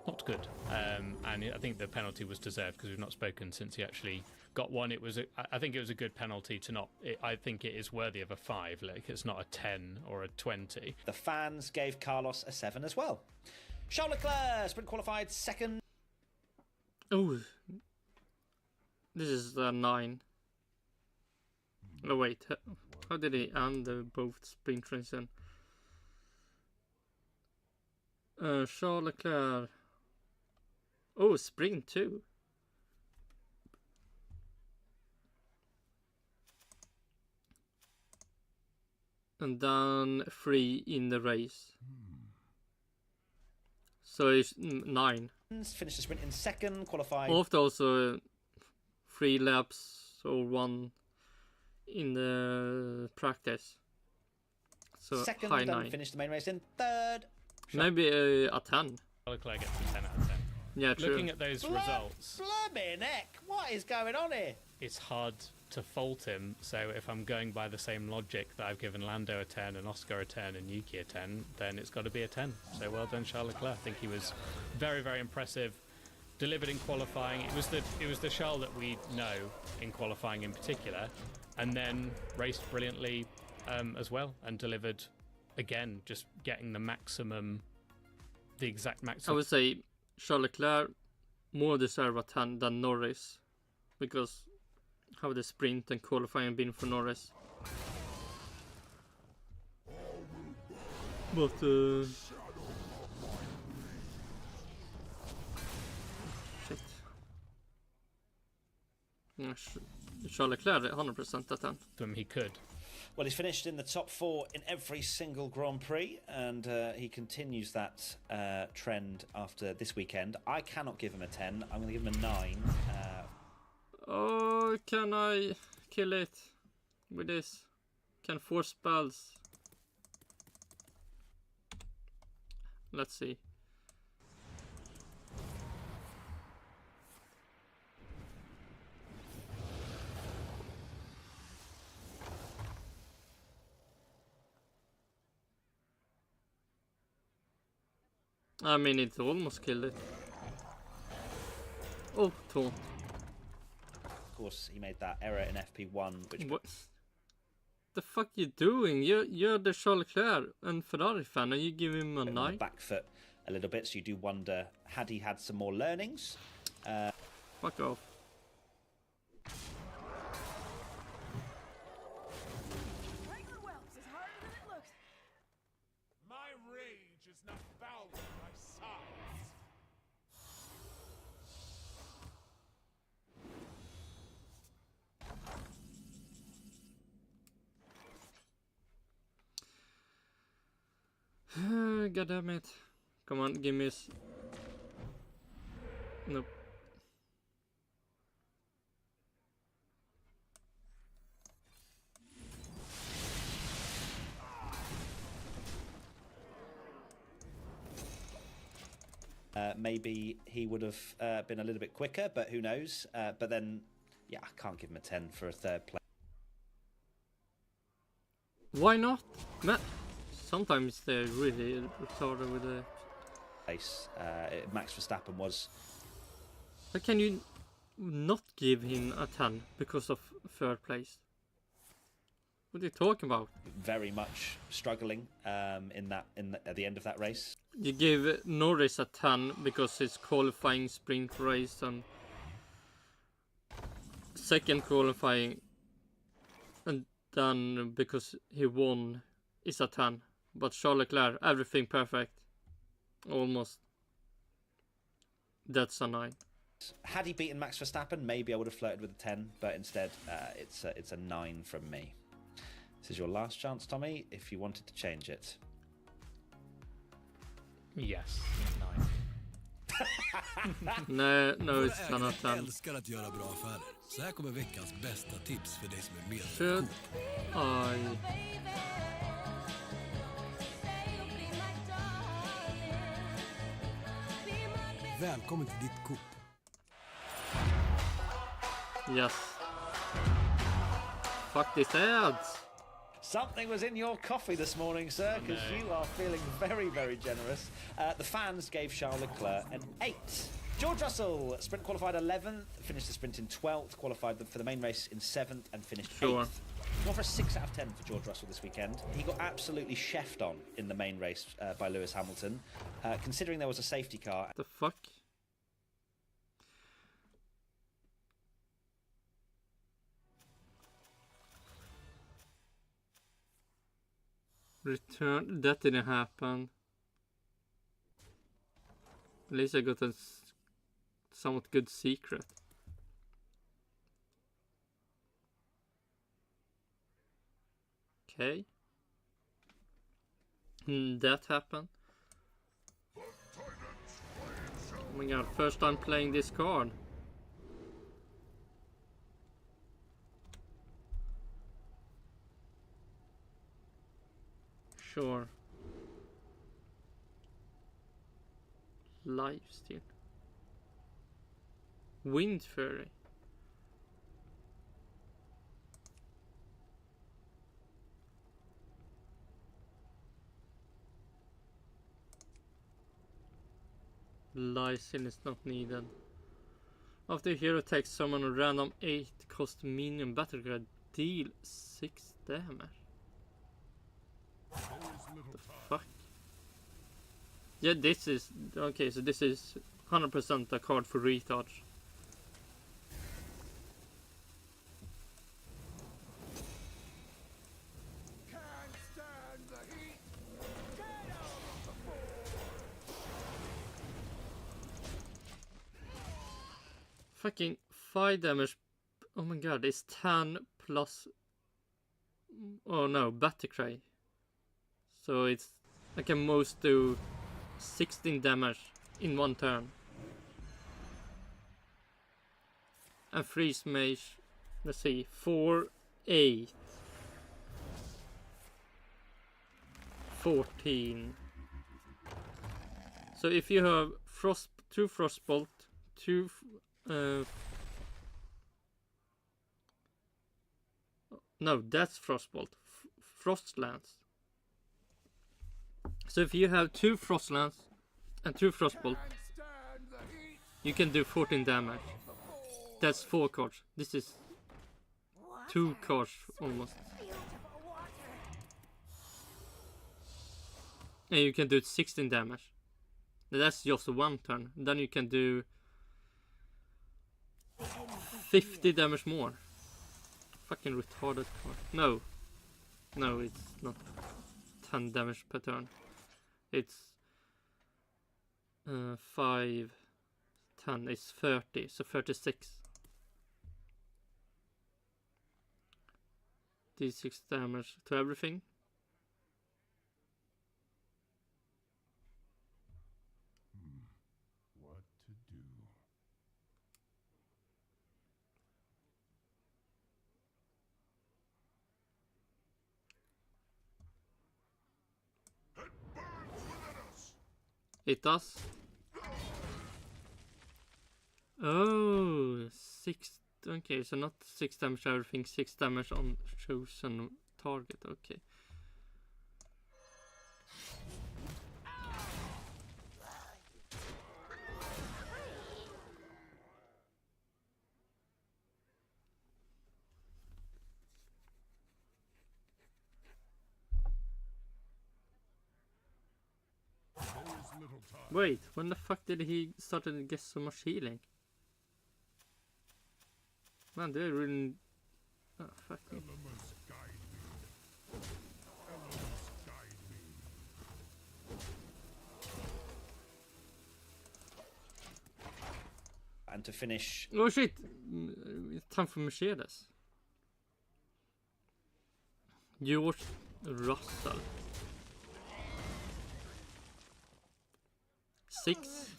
not good. And I think the penalty was deserved because we've not spoken since he actually got one. I think it was a good penalty to not. I think it is worthy of a 5. Like, it's not a 10 or a 20. The fans gave Carlos a 7 as well. Charles Leclerc, sprint qualified second. Oh, this is a 9. Oh wait, how did he end both sprint races then? Charles Leclerc. Oh, sprint too. And then 3 in the race. So it's 9. Finished the sprint in second, qualified. After also 3 laps or 1 in the practice. So second, high then 9. finished the main race in third. Maybe a 10. Leclerc gets a 10 out of 10. Yeah, true. Looking at those results, Blimey neck, what is going on here? It's hard to fault him. So if I'm going by the same logic that I've given Lando a 10 and Oscar a 10 and Yuki a 10, then it's got to be a 10. So well done, Charles Leclerc. I think he was very, very impressive. Delivered in qualifying. It was the Charles that we know in qualifying in particular, and then raced brilliantly as well, and delivered again, just getting the exact maximum. I would say Charles Leclerc more deserve a 10 than Norris, because how the sprint and qualifying been for Norris. But shit. Charles Leclerc 100% at 10. He could. Well, he's finished in the top 4 in every single Grand Prix, and he continues that trend after this weekend. I cannot give him a 10. I'm going to give him a 9. Oh, can I kill it with this? Can 4 spells? Let's see. I mean, it almost killed it. Oh, taunt. Of course, he made that error in FP1, which... What the fuck you doing? You're the Charles Leclerc and Ferrari fan, and you give him a 9? Back foot a little bit, so you do wonder, had he had some more learnings? Fuck off. My rage is not bound by size. God damn it. Come on, give me nope. Maybe he would have been a little bit quicker, but who knows? But then, yeah, I can't give him a 10 for a third place. Why not? Sometimes they're really retarded with the... Max Verstappen was... How can you not give him a 10 because of third place? What are you talking about? Very much struggling at the end of that race. You give Norris a 10 because his qualifying sprint race and second qualifying, and then because he won is a 10. But Charles Leclerc, everything perfect. Almost. That's a 9. Had he beaten Max Verstappen, maybe I would have flirted with a 10, but instead it's a 9 from me. This is your last chance, Tommy, if you wanted to change it. Yes, 9. No, it's not a 10. Älskar att göra bra affärer. Så här kommer veckans bästa tips för dig som är med. Should I... Välkommen till ditt Coop. Yes. Fuck these ads. Something was in your coffee this morning, sir, because you are feeling very, very generous. The fans gave Charles Leclerc an 8. George Russell, sprint qualified 11th, finished the sprint in 12th, qualified for the main race in 7th, and finished 8th. Gone for a 6 out of 10 for George Russell this weekend. He got absolutely chefed on in the main race by Lewis Hamilton, considering there was a safety car. The fuck? Return. That didn't happen. At least I got a somewhat good secret. Okay. That happened. Oh my god, first time playing this card. Sure. Live still. Wind Fury. Lysin is not needed. After a hero takes someone a random 8 cost minion battle card, deal 6 damage. The fuck? Yeah, this is okay, so this is 100% a card for retards. Can't stand the heat. Fucking 5 damage. Oh my god, it's 10 plus. Oh no, battle cry. So it's I can most do 16 damage in one turn. And freeze mage, let's see, 4, 8, 14. So if you have two frostbolt, 2 no, that's frostbolt, frostlance. So if you have 2 frostlance and 2 frostbolt, you can do 14 damage. That's 4 cards. This is 2 cards almost. And you can do 16 damage. That's just 1 turn. Then you can do 50 damage more. Fucking retarded card. No, it's not 10 damage per turn. It's 5, 10, it's 30, so 36. D6 damage to everything. It does. Oh, 6. Okay, so not 6 damage everything, 6 damage on chosen target. Okay. Wait, when the fuck did he start to get so much healing? Man, they really... Oh, fuck me. Elements guide me. Elements guide me. And to finish, Oh shit! It's time for Mercedes. George Russell. 6.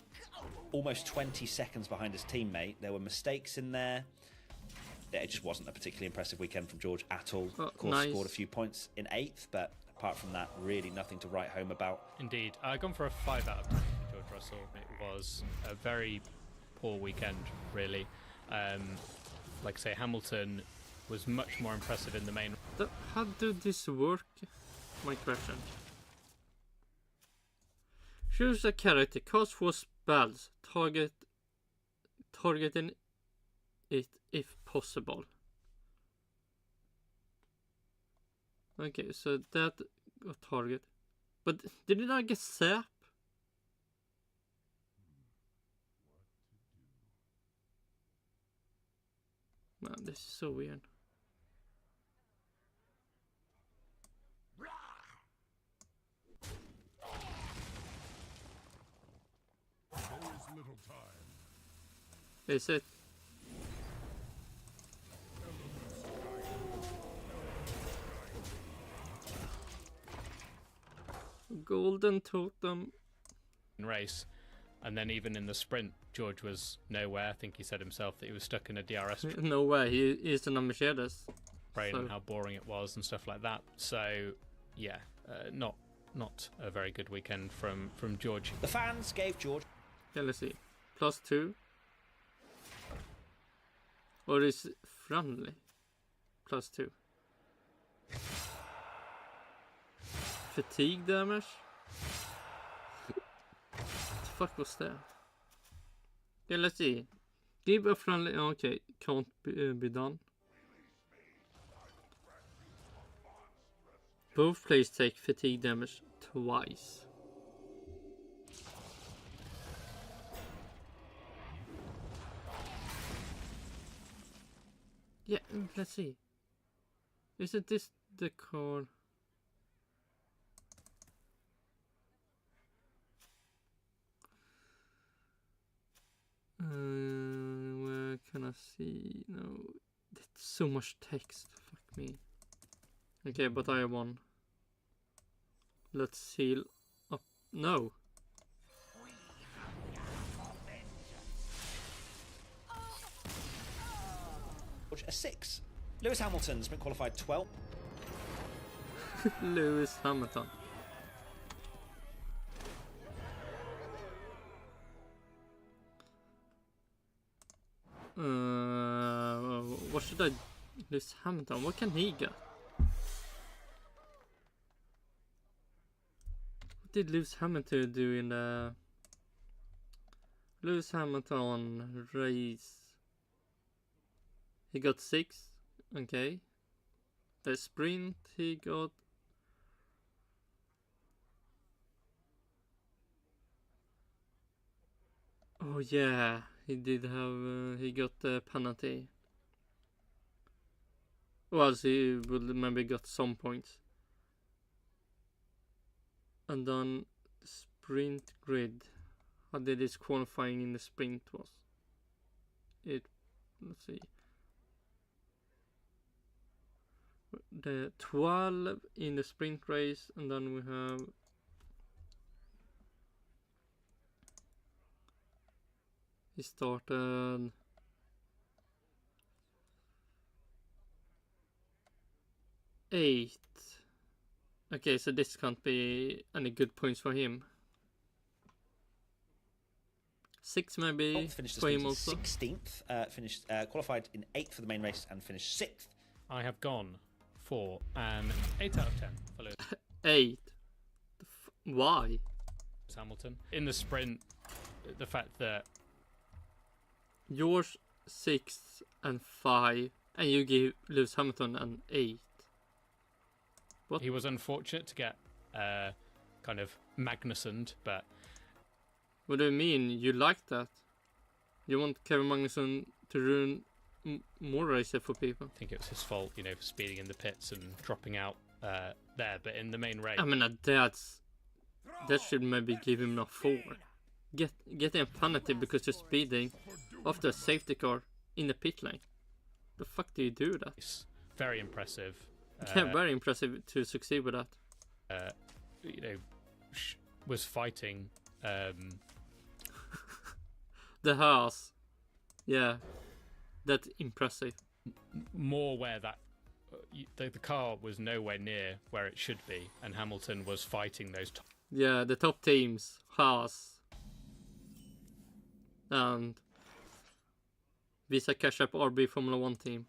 almost 20 seconds behind his teammate. There were mistakes in there. It just wasn't a particularly impressive weekend from George at all. Oh, of course, nice. scored a few points in 8th, but apart from that, really nothing to write home about. Indeed. I've gone for a 5 out of 10 for George Russell. It was a very poor weekend, really. Like I say, Hamilton was much more impressive in the main. How did this work? My question. Choose a character, cast 4 spells, targeting it if possible. Okay, so that got target. But didn't I get sap? Man, this is so weird. There is little time. Is it? Golden totem. Race, and then even in the sprint, George was nowhere. I think he said himself that he was stuck in a DRS No way, he is in a Mercedes. train So- and how boring it was and stuff like that. So yeah, not a very good weekend from George. The fans gave George Yeah, let's see. +2. Or is it friendly? +2. Fatigue damage? What the fuck was that? Yeah, let's see. Give a friendly... Okay, can't be done. Both players take fatigue damage twice. Yeah, let's see. Isn't this the card? Where can I see? No, that's so much text. Fuck me. Okay, but I won. Let's seal up. No. a 6. Lewis Hamilton's been qualified 12th. Lewis Hamilton. What should I... Lewis Hamilton, what can he get? What did Lewis Hamilton do in the... Lewis Hamilton race... He got 6, okay. The sprint he got... Oh yeah, he did have, he got the penalty. Well, he would maybe got some points. And then sprint grid. How did his qualifying in the sprint was? It, let's see. The 12 in the sprint race, and then we have he started 8. Okay, so this can't be any good points for him. 6 maybe Finished the for him sprint also. 16th, finished qualified in 8th for the main race and finished 6th. I have gone for an 8 out of 10 for Lewis 8. Why? Hamilton. In the sprint, the fact that Yours 6 and 5, and you give Lewis Hamilton an 8. What? he was unfortunate to get kind of Magnussened, but What do you mean? You like that? You want Kevin Magnussen to ruin more races for people? I think it was his fault, you know, for speeding in the pits and dropping out there. But in the main race, I mean, that should maybe give him a 4. Get a penalty because you're speeding after a safety car in the pit lane. The fuck do you do that? it's very impressive. Yeah, very impressive to succeed with that. You know, was fighting. The Haas. Yeah. That's impressive. More where that the car was nowhere near where it should be, and Hamilton was fighting those Yeah, the top teams. Haas. And Visa Cash App RB Formula 1 team.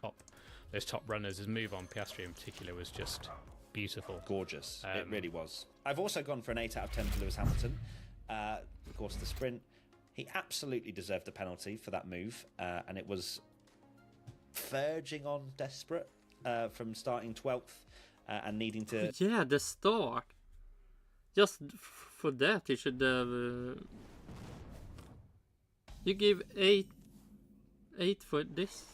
top runners. His move on Piastri in particular was just beautiful. Gorgeous. It really was. I've also gone for an 8 out of 10 for Lewis Hamilton. Of course, the sprint. He absolutely deserved the penalty for that move, and it was verging on desperate from starting 12th and needing to... Yeah, the start. Just for that, you should have... You give 8 for this,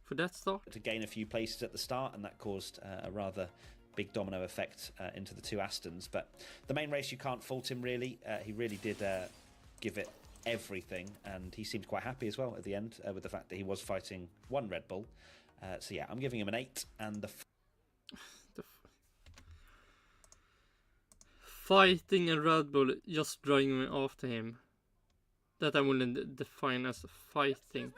for that start. to gain a few places at the start, and that caused a rather big domino effect into the two Astons. But the main race, you can't fault him really. He really did give it everything, and he seemed quite happy as well at the end with the fact that he was fighting one Red Bull. So yeah, I'm giving him an 8, and Fighting a Red Bull just driving after him. That I wouldn't define as fighting.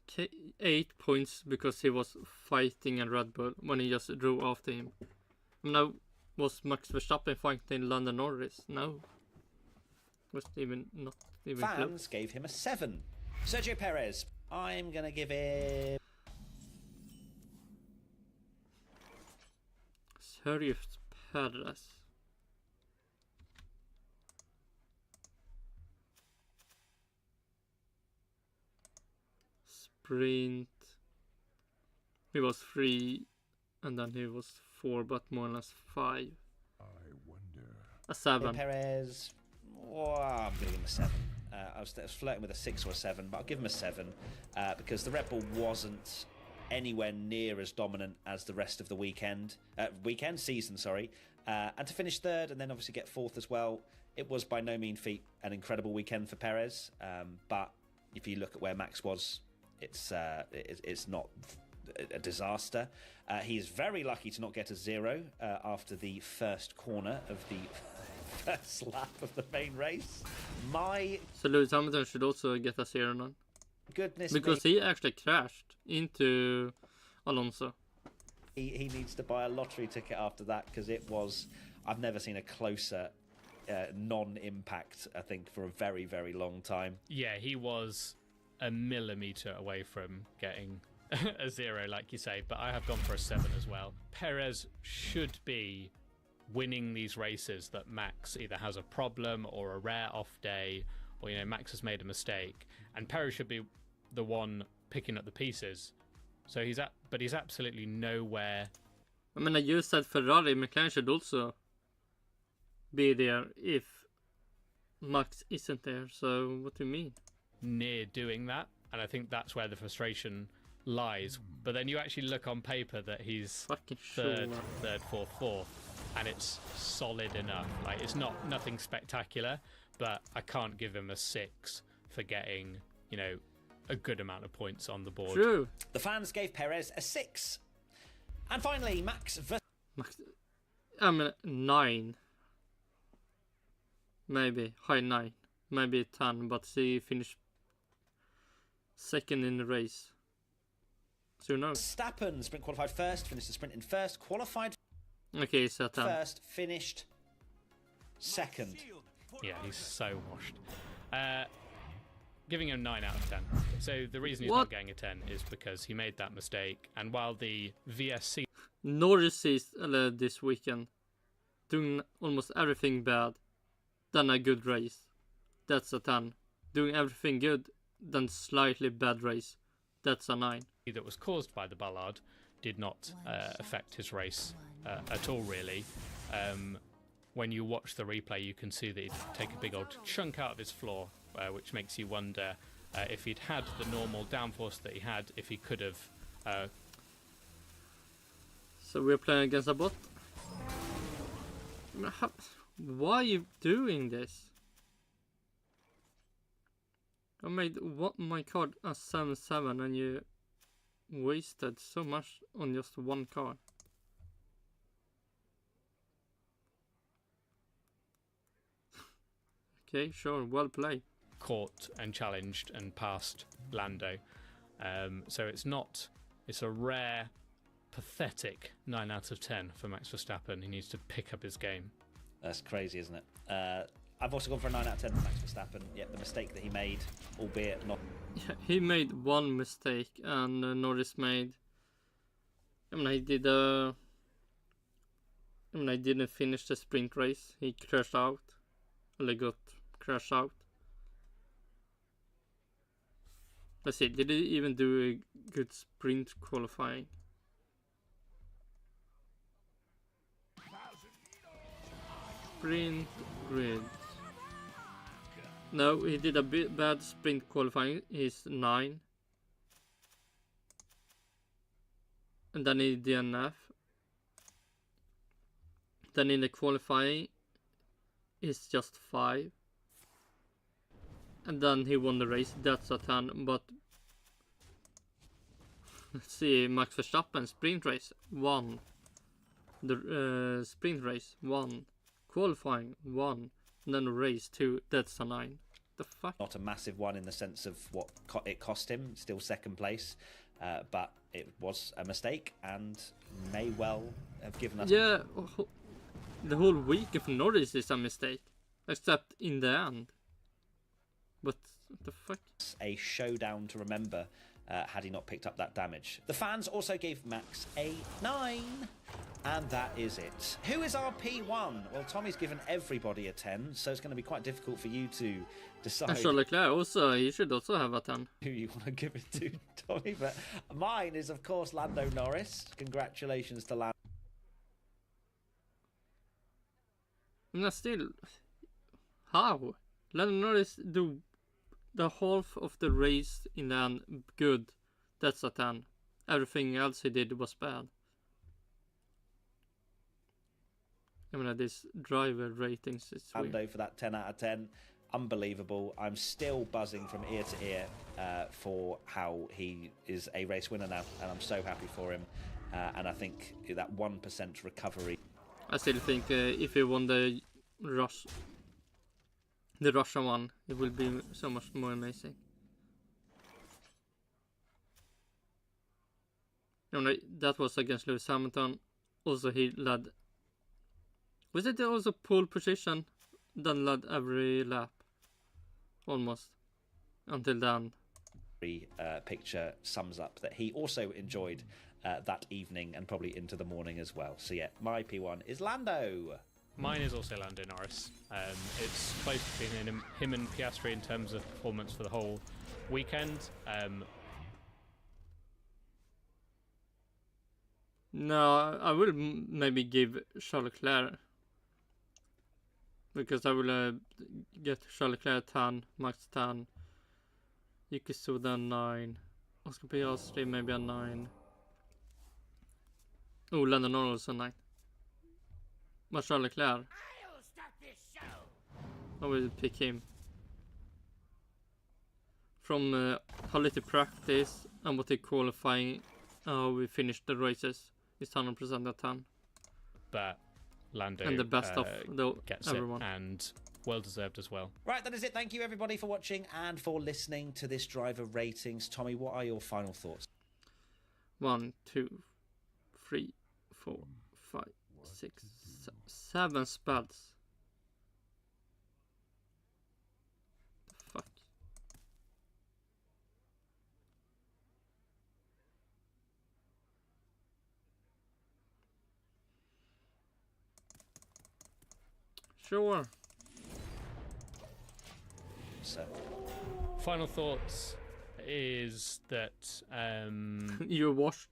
Okay, 8 points because he was fighting a Red Bull when he just drove after him. Now, was Max Verstappen fighting Lando Norris? No. Was not even fans close. gave him a 7. Sergio Perez, I'm going to give him... Sergio Perez. Sprint. He was 3, and then he was 4, but more or less 5. I wonder. A 7. Perez, I'm giving him a 7. I was flirting with a 6 or a 7, but I'll give him a 7 because the Red Bull wasn't anywhere near as dominant as the rest of the season, and to finish 3rd and then obviously get 4th as well, it was by no mean feat an incredible weekend for Perez, but if you look at where Max was, it's not a disaster. He's very lucky to not get a 0 after the first corner of the first lap of the main race. So Lewis Hamilton should also get a 0 now. Goodness because me. he actually crashed into Alonso. He needs to buy a lottery ticket after that, because it was... I've never seen a closer non-impact, I think, for a very, very long time. Yeah, he was a millimetre away from getting a 0, like you say, but I have gone for a 7 as well. Perez should be winning these races that Max either has a problem or a rare off day, or, you know, Max has made a mistake, and Perez should be the one picking up the pieces. So he's absolutely nowhere. I mean, you said Ferrari, McLaren should also be there if Max isn't there. So what do you mean? Near doing that, and I think that's where the frustration lies. But then you actually look on paper that he's Fucking third, sure. fourth, and it's solid enough. Like, it's nothing spectacular, but I can't give him a 6 for getting, you know, a good amount of points on the board. True. The fans gave Perez a 6. And finally, Max, I mean, 9. Maybe high 9, maybe 10, but he finished second in the race. So who knows? Verstappen, sprint qualified first, finished the sprint in first, qualified Okay, it's a 10. first, finished second. Yeah, he's so washed. Giving him 9 out of 10. So the reason he's What? not getting a 10 is because he made that mistake, and while the VSC Norris is this weekend doing almost everything bad, then a good race. That's a 10. Doing everything good, then slightly bad race. That's a 9. that was caused by the Ballard did not affect his race at all, really. When you watch the replay, you can see that he'd take a big old chunk out of his floor, which makes you wonder if he'd had the normal downforce that he had, if he could have. So we're playing against a bot. Why are you doing this? I made my card a 7-7 and you wasted so much on just one card. Okay, sure, well played. Caught and challenged and passed Lando. So it's a rare, pathetic 9 out of 10 for Max Verstappen. He needs to pick up his game. That's crazy, isn't it? I've also gone for a 9 out of 10 for Max Verstappen. Yeah, the mistake that he made, albeit not. Yeah, he made one mistake and Norris made. I mean, he didn't finish the sprint race. He crashed out. Or got crashed out. Let's see, did he even do a good sprint qualifying? Sprint grid. No, he did a bit bad sprint qualifying. He's 9. And then he DNF. Then in the qualifying, it's just 5. And then he won the race. That's a 10. But let's see, Max Verstappen sprint race 1. The sprint race 1. Qualifying 1. And then race 2. That's a 9. The fuck? Not a massive one in the sense of what it cost him. Still second place. But it was a mistake and may well have given us. Yeah, the whole week of Norris is a mistake, except in the end. But what the fuck? A showdown to remember had he not picked up that damage. The fans also gave Max a 9, and that is it. Who is our P1? Well, Tommy's given everybody a 10, so it's going to be quite difficult for you to decide. And Charles Leclerc also, he should also have a 10. Who you want to give it to, Tommy. But mine is, of course, Lando Norris. Congratulations to Lando. And still, how? Lando Norris do the half of the race in the end good. That's a 10. Everything else he did was bad. I mean, this driver ratings is weird. Lando for that 10 out of 10. Unbelievable. I'm still buzzing from ear to ear for how he is a race winner now, and I'm so happy for him. And I think that 1% recovery. I still think if he won the Russian one, it will be so much more amazing. No, that was against Lewis Hamilton. Also, he led. Was it also pole position? Then led every lap, almost, until then. Picture sums up that he also enjoyed that evening and probably into the morning as well. So yeah, my P1 is Lando. Mine is also Lando Norris. It's close between him and Piastri in terms of performance for the whole weekend. No, I will maybe give Charles Leclerc, because I will get Charles Leclerc 10, Max 10, Yuki Tsunoda 9, Oscar Piastri maybe a 9. Oh, Lando Norris a 9. But Charles Leclerc, I will pick him. From how little practice and what they qualifying, how we finished the races, is 100% a 10. But Lando and the best of gets everyone. it, and well deserved as well. Right, that is it. Thank you everybody for watching and for listening to this driver ratings. Tommy, what are your final thoughts? 1, 2, 3, 4, 5, 6, 7 spells. Fuck. Sure. So, Final thoughts is that You're washed.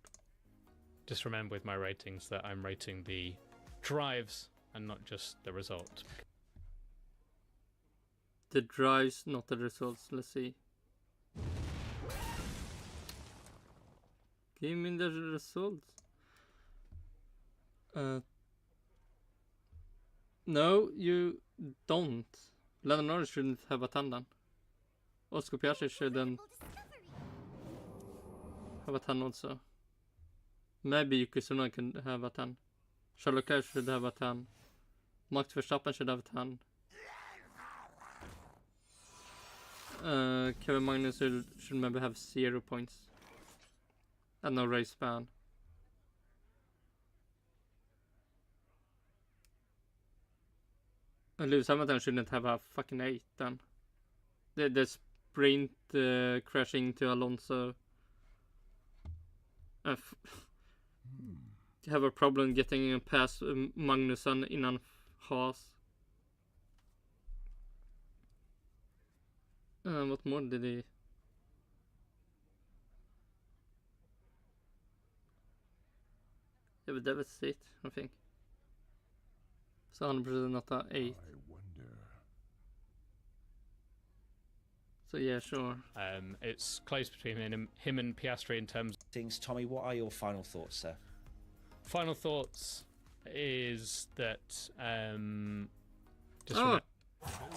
just remember with my ratings that I'm rating the drives and not just the result. The drives, not the results. Let's see. Give me the results. No, you don't. Lennon Norris shouldn't have a 10 then. Oscar Piastri shouldn't have a 10 also. Maybe Yuki Tsunoda can have a 10. Charles Leclerc should have a 10. Max Verstappen should have a 10. Kevin Magnussen should maybe have 0 points. And no race ban. Lewis Hamilton shouldn't have a fucking 8 then. The sprint crashing to Alonso. Have a problem getting past Magnussen innan Haas. What more did he? Yeah, but that was it, I think. So 100% not a 8. So yeah, sure. It's close between him and Piastri in terms. things, Tommy, what are your final thoughts, sir? Final thoughts is that just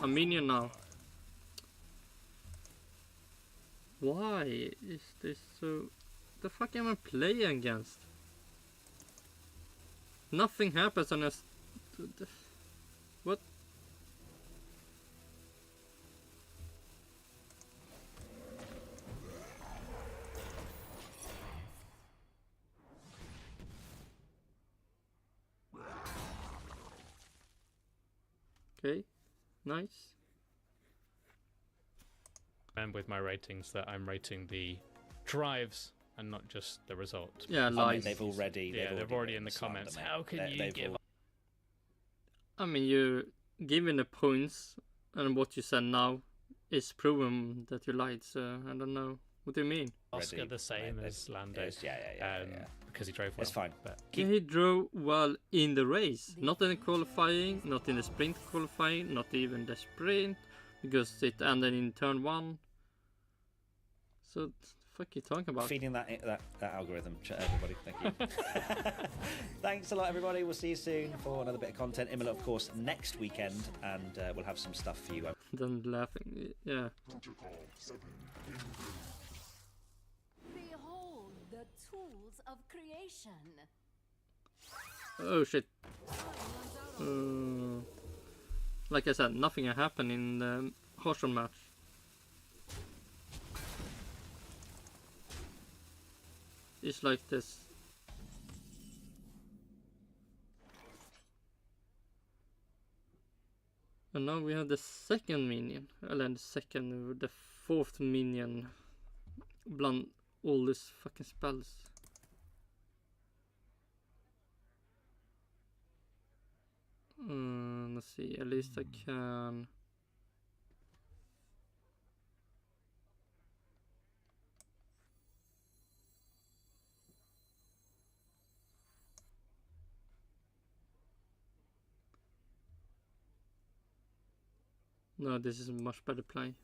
A minion now. Why is this so? The fuck am I playing against? Nothing happens unless. What? Okay, nice. and with my ratings that I'm rating the drives and not just the result. Yeah, I mean, lies. they've already In the comments. How can you give up? I mean, you given the points and what you said now is proven that you lied. So I don't know. What do you mean? Oscar the same as Lando. Yeah. Because he drove well. It's fine. But He drove well in the race, not in the qualifying, not in the sprint qualifying, not even the sprint, because it ended in turn 1. So, the fuck are you talking about? Feeding that algorithm, everybody. Thank you. Thanks a lot, everybody. We'll see you soon for another bit of content. Imola, of course, next weekend, and we'll have some stuff for you. Then laughing, yeah. Behold the tools of creation. Oh shit. Like I said, nothing happened in the horse match. It's like this. And now we have the second minion. Eller the fourth minion. Bland all these fucking spells. Let's see, at least I can. No, this is a much better play.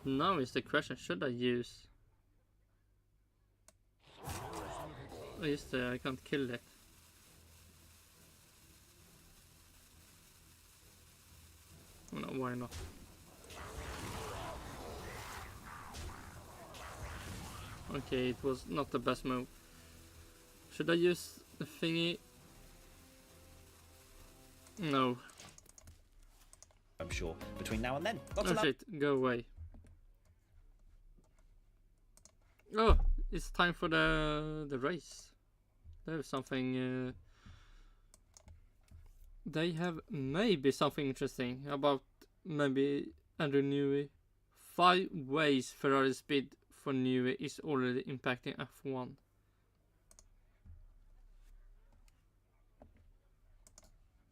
Now is the question, should I use? Oh, just I can't kill it. Oh, no, why not? Okay, it was not the best move. Should I use the thingy? No. I'm sure, between now and then. Lots Oh of shit, go away. Oh, it's time for the race. There's something... they have maybe something interesting about maybe Andrew Newey. 5 ways Ferrari speed for Newey is already impacting F1.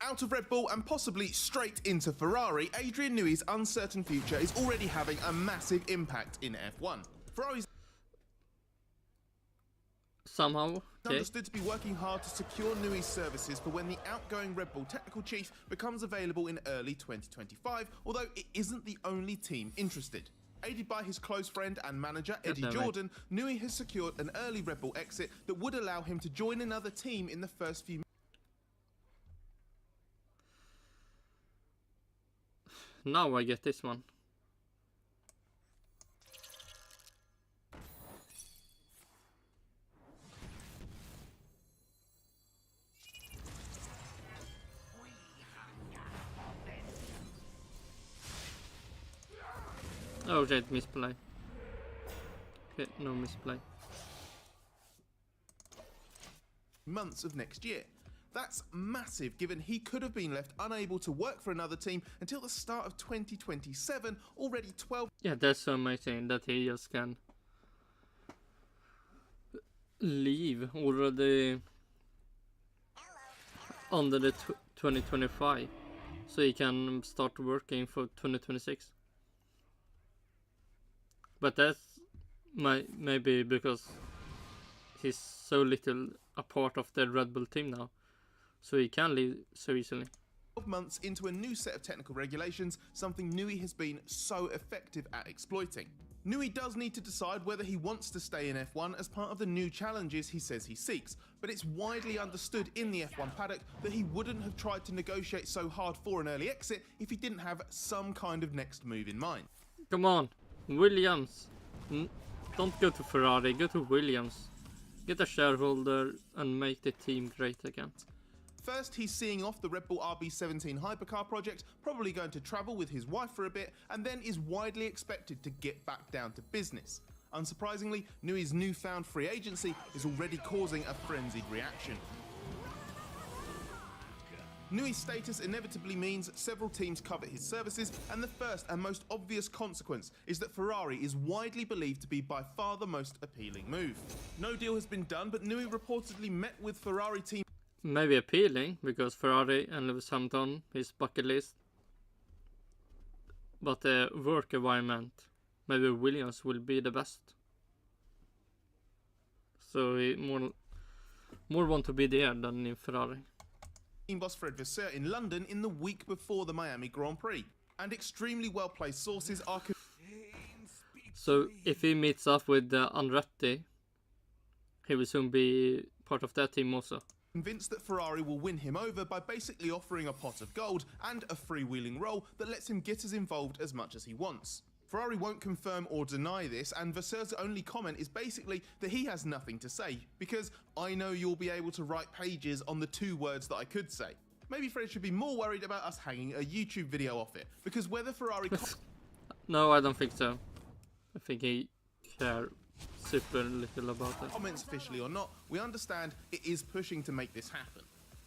Out of Red Bull and possibly straight into Ferrari, Adrian Newey's uncertain future is already having a massive impact in F1. Ferrari's Somehow, understood to be working hard to secure Newey's services for when the outgoing Red Bull technical chief becomes available in early 2025, although it isn't the only team interested. Aided by his close friend and manager Eddie Jordan, Newey has secured an early Red Bull exit that would allow him to join another team in the first few. Now I get this one. Oh shit, misplay. Okay, no misplay. Months of next year. That's massive, given he could have been left unable to work for another team until the start of 2027, already 12. Yeah, that's so amazing that he just can leave already under the 2025, so he can start working for 2026. But that's maybe because he's so little a part of the Red Bull team now, so he can leave so easily. 12 months into a new set of technical regulations, something Newey has been so effective at exploiting. Newey does need to decide whether he wants to stay in F1 as part of the new challenges he says he seeks, but it's widely understood in the F1 paddock that he wouldn't have tried to negotiate so hard for an early exit if he didn't have some kind of next move in mind. Come on, Williams. Don't go to Ferrari, go to Williams. Get a shareholder and make the team great again. First, he's seeing off the Red Bull RB17 hypercar project, probably going to travel with his wife for a bit, and then is widely expected to get back down to business. Unsurprisingly, Newey's newfound free agency is already causing a frenzied reaction. Newey's status inevitably means several teams covet his services, and the first and most obvious consequence is that Ferrari is widely believed to be by far the most appealing move. No deal has been done, but Newey reportedly met with Ferrari team. Maybe appealing, because Ferrari and Lewis Hamilton, his bucket list. But the work environment, maybe Williams will be the best. So he more want to be there than in Ferrari. Team boss Fred Vasseur in London in the week before the Miami Grand Prix, and extremely well-placed sources are. So if he meets up with Andretti, he will soon be part of that team also. Convinced that Ferrari will win him over by basically offering a pot of gold and a freewheeling role that lets him get as involved as much as he wants. Ferrari won't confirm or deny this, and Vasseur's only comment is basically that he has nothing to say, because I know you'll be able to write pages on the 2 words that I could say. Maybe Fred should be more worried about us hanging a YouTube video off it, because whether Ferrari... No, I don't think so. I think he cares super little about it. Comments officially or not, we understand it is pushing to make this happen.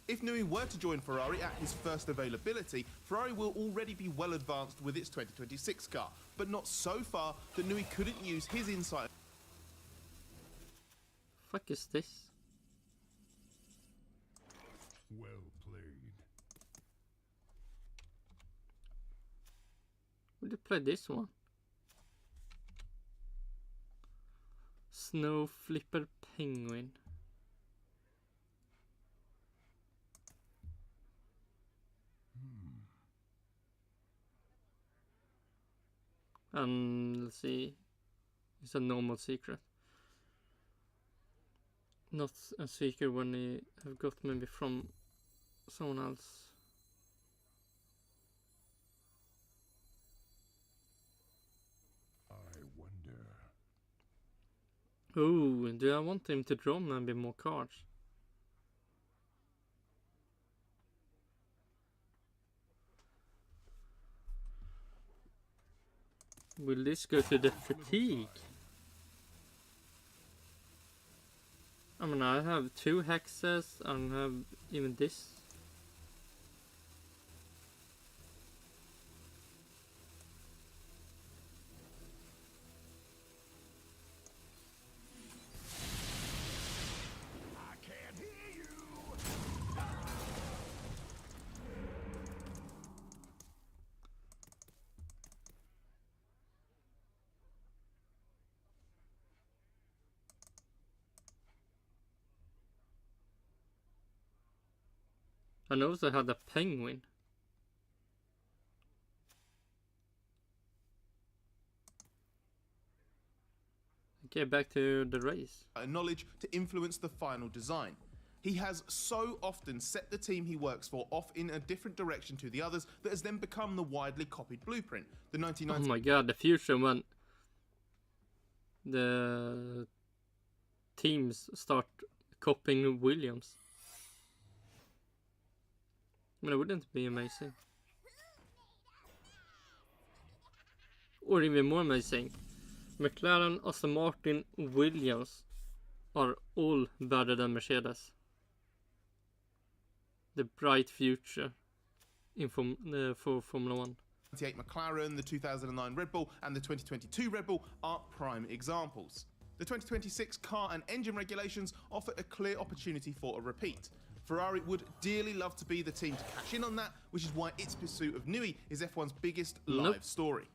If Newey were to join Ferrari at his first availability, Ferrari will already be well advanced with its 2026 car, but not so far that Newey couldn't use his insight. Fuck is this? Well played. Would you play this one? Snow Flipper Penguin. And let's see, it's a normal secret. Not a secret when he have got maybe from someone else. I wonder. Oh, do I want him to draw maybe more cards? Will this go to the fatigue? I mean, I have 2 hexes and have even this. And also had a penguin. Okay, back to the race. Knowledge to influence the final design. He has so often set the team he works for off in a different direction to the others that has then become the widely copied blueprint. The 1990s. Oh my god, the future when the teams start copying Williams. I mean, wouldn't it be amazing? Or even more amazing, McLaren, Aston Martin, Williams are all better than Mercedes. The bright future in for Formula 1. 1998 McLaren, the 2009 Red Bull and the 2022 Red Bull are prime examples. The 2026 car and engine regulations offer a clear opportunity for a repeat. Ferrari would dearly love to be the team to cash in on that, which is why its pursuit of Newey is F1's biggest live story.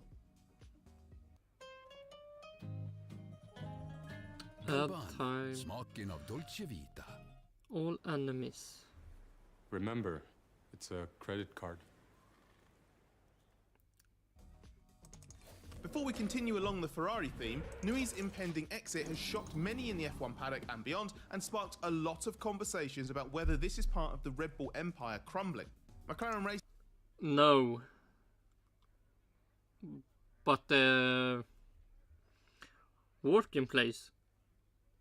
Time. Smaken av dolce vita. All enemies. Remember, it's a credit card. Before we continue along the Ferrari theme, Newey's impending exit has shocked many in the F1 paddock and beyond and sparked a lot of conversations about whether this is part of the Red Bull empire crumbling. McLaren race... No. But the working place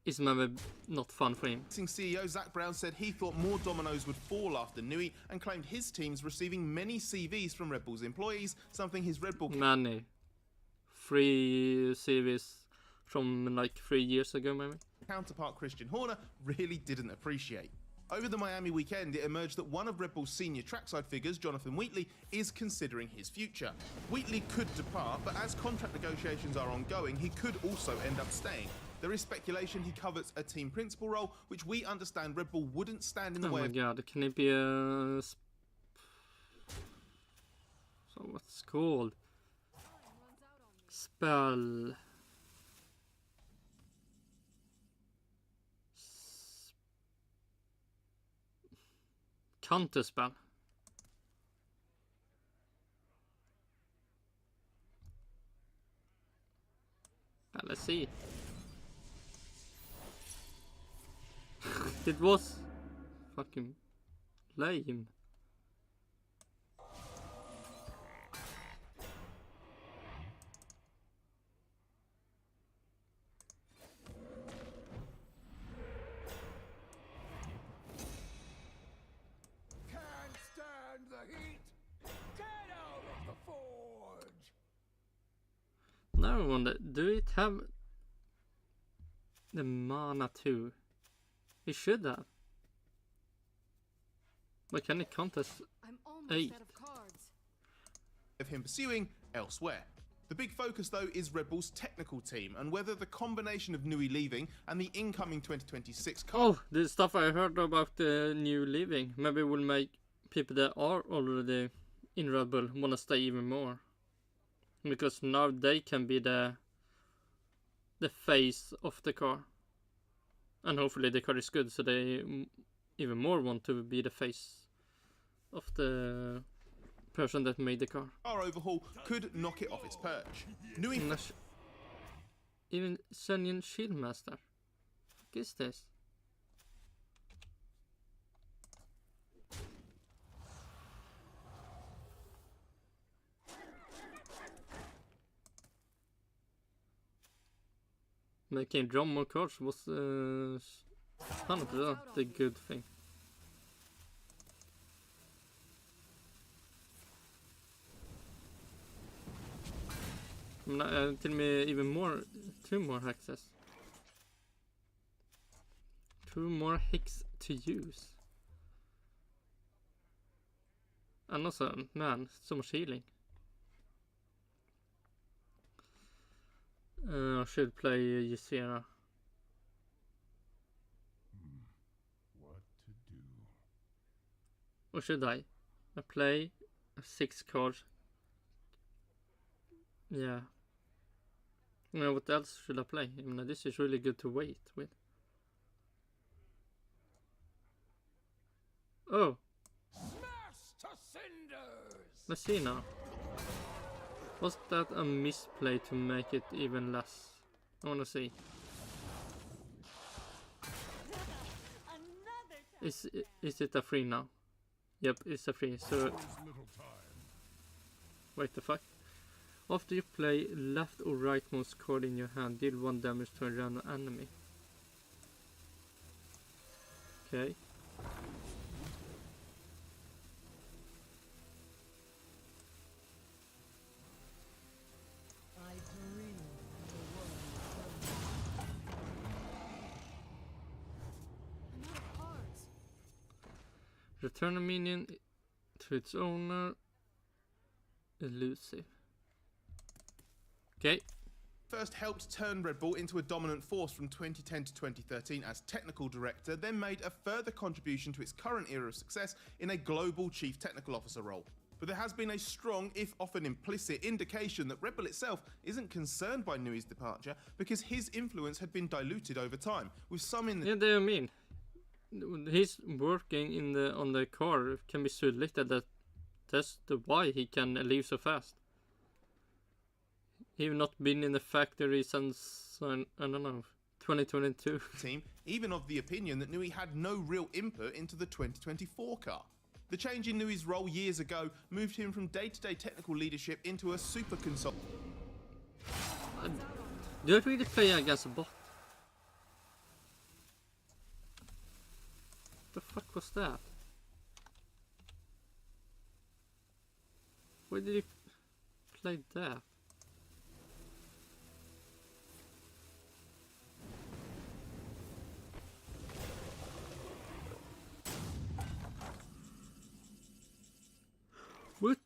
is maybe not fun for him. CEO Zach Brown said he thought more dominoes would fall after Newey and claimed his team's receiving many CVs from Red Bull's employees, something his Red Bull... Many. 3 CVs from like 3 years ago maybe. Counterpart Christian Horner really didn't appreciate. Over the Miami weekend, it emerged that one of Red Bull's senior trackside figures, Jonathan Wheatley, is considering his future. Wheatley could depart, but as contract negotiations are ongoing, he could also end up staying. There is speculation he covets a team principal role, which we understand Red Bull wouldn't stand in the way of... Oh my god, can it be a... So what's it called? Spell... Counterspell. Let's see. It was fucking lame. Can't stand the heat. Get out of the forge. Now I wonder, do it have the mana too? It should have. But can it contest 8? Of him pursuing elsewhere. The big focus though is Red Bull's technical team and whether the combination of Newey leaving and the incoming 2026 car... Oh, the stuff I heard about the new leaving maybe will make people that are already in Red Bull want to stay even more. Because now they can be the face of the car. And hopefully the car is good, so they even more want to be the face of the person that made the car. Our overhaul could knock it off its perch. Newey... Even Sunyan Shieldmaster. What is this? Making drum more cars was 100% the good thing. Till och med even more, 2 more hexes. 2 more hex to use. And also, man, so much healing. I should play Ysera. What to do? Or should I? I play a 6 card. Yeah. What else should I play? I mean, this is really good to wait with. Oh. Smash to cinders! Let's see now. Was that a misplay to make it even less? I wanna see. Is it a free now? Yep, it's a free. So wait, the fuck? After you play left or rightmost card in your hand, deal 1 damage to a random enemy. Okay. Return a minion to its owner. Elusive. Okay. First helped turn Red Bull into a dominant force from 2010 to 2013 as technical director, then made a further contribution to its current era of success in a global chief technical officer role. But there has been a strong, if often implicit, indication that Red Bull itself isn't concerned by Nui's departure because his influence had been diluted over time, with some in the... Yeah, they mean. He's working in on the car can be so little that that's the why he can leave so fast. He's not been in the factory since I don't know 2022. Team, even of the opinion that Nui had no real input into the 2024 car. The change in Nui's role years ago moved him from day-to-day technical leadership into a super consultant. Do I really play against a bot? The fuck was that? Why did he play that? What?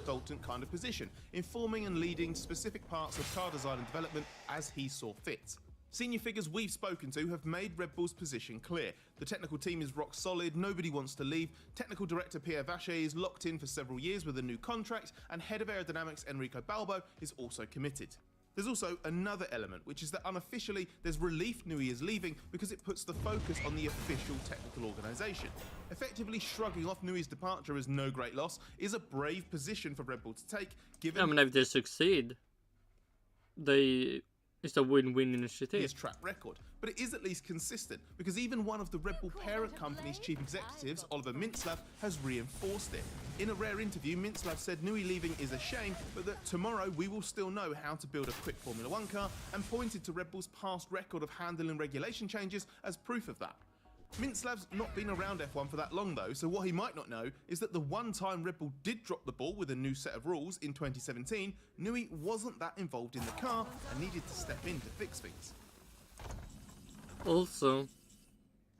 Consultant kind of position, informing and leading specific parts of car design and development as he saw fit. Senior figures we've spoken to have made Red Bull's position clear. The technical team is rock solid, nobody wants to leave. Technical director Pierre Vacher is locked in for several years with a new contract, and head of aerodynamics Enrico Balbo is also committed. There's also another element, which is that unofficially there's relief Nui is leaving because it puts the focus on the official technical organisation. Effectively shrugging off Nui's departure as no great loss is a brave position for Red Bull to take, given... I mean, if they succeed, it's a win-win initiative. His track record, but it is at least consistent because even one of the Red Bull parent company's chief executives, Oliver Mintzlaff, has reinforced it. In a rare interview, Mintzlaff said Nui leaving is a shame, but that tomorrow we will still know how to build a quick Formula 1 car, and pointed to Red Bull's past record of handling regulation changes as proof of that. Mintzlaff's not been around F1 for that long though, so what he might not know is that the one time Red Bull did drop the ball with a new set of rules in 2017, Nui wasn't that involved in the car and needed to step in to fix things. Also,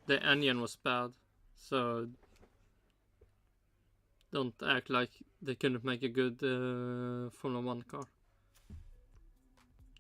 the engine was bad, so don't act like they couldn't make a good Formula 1 car.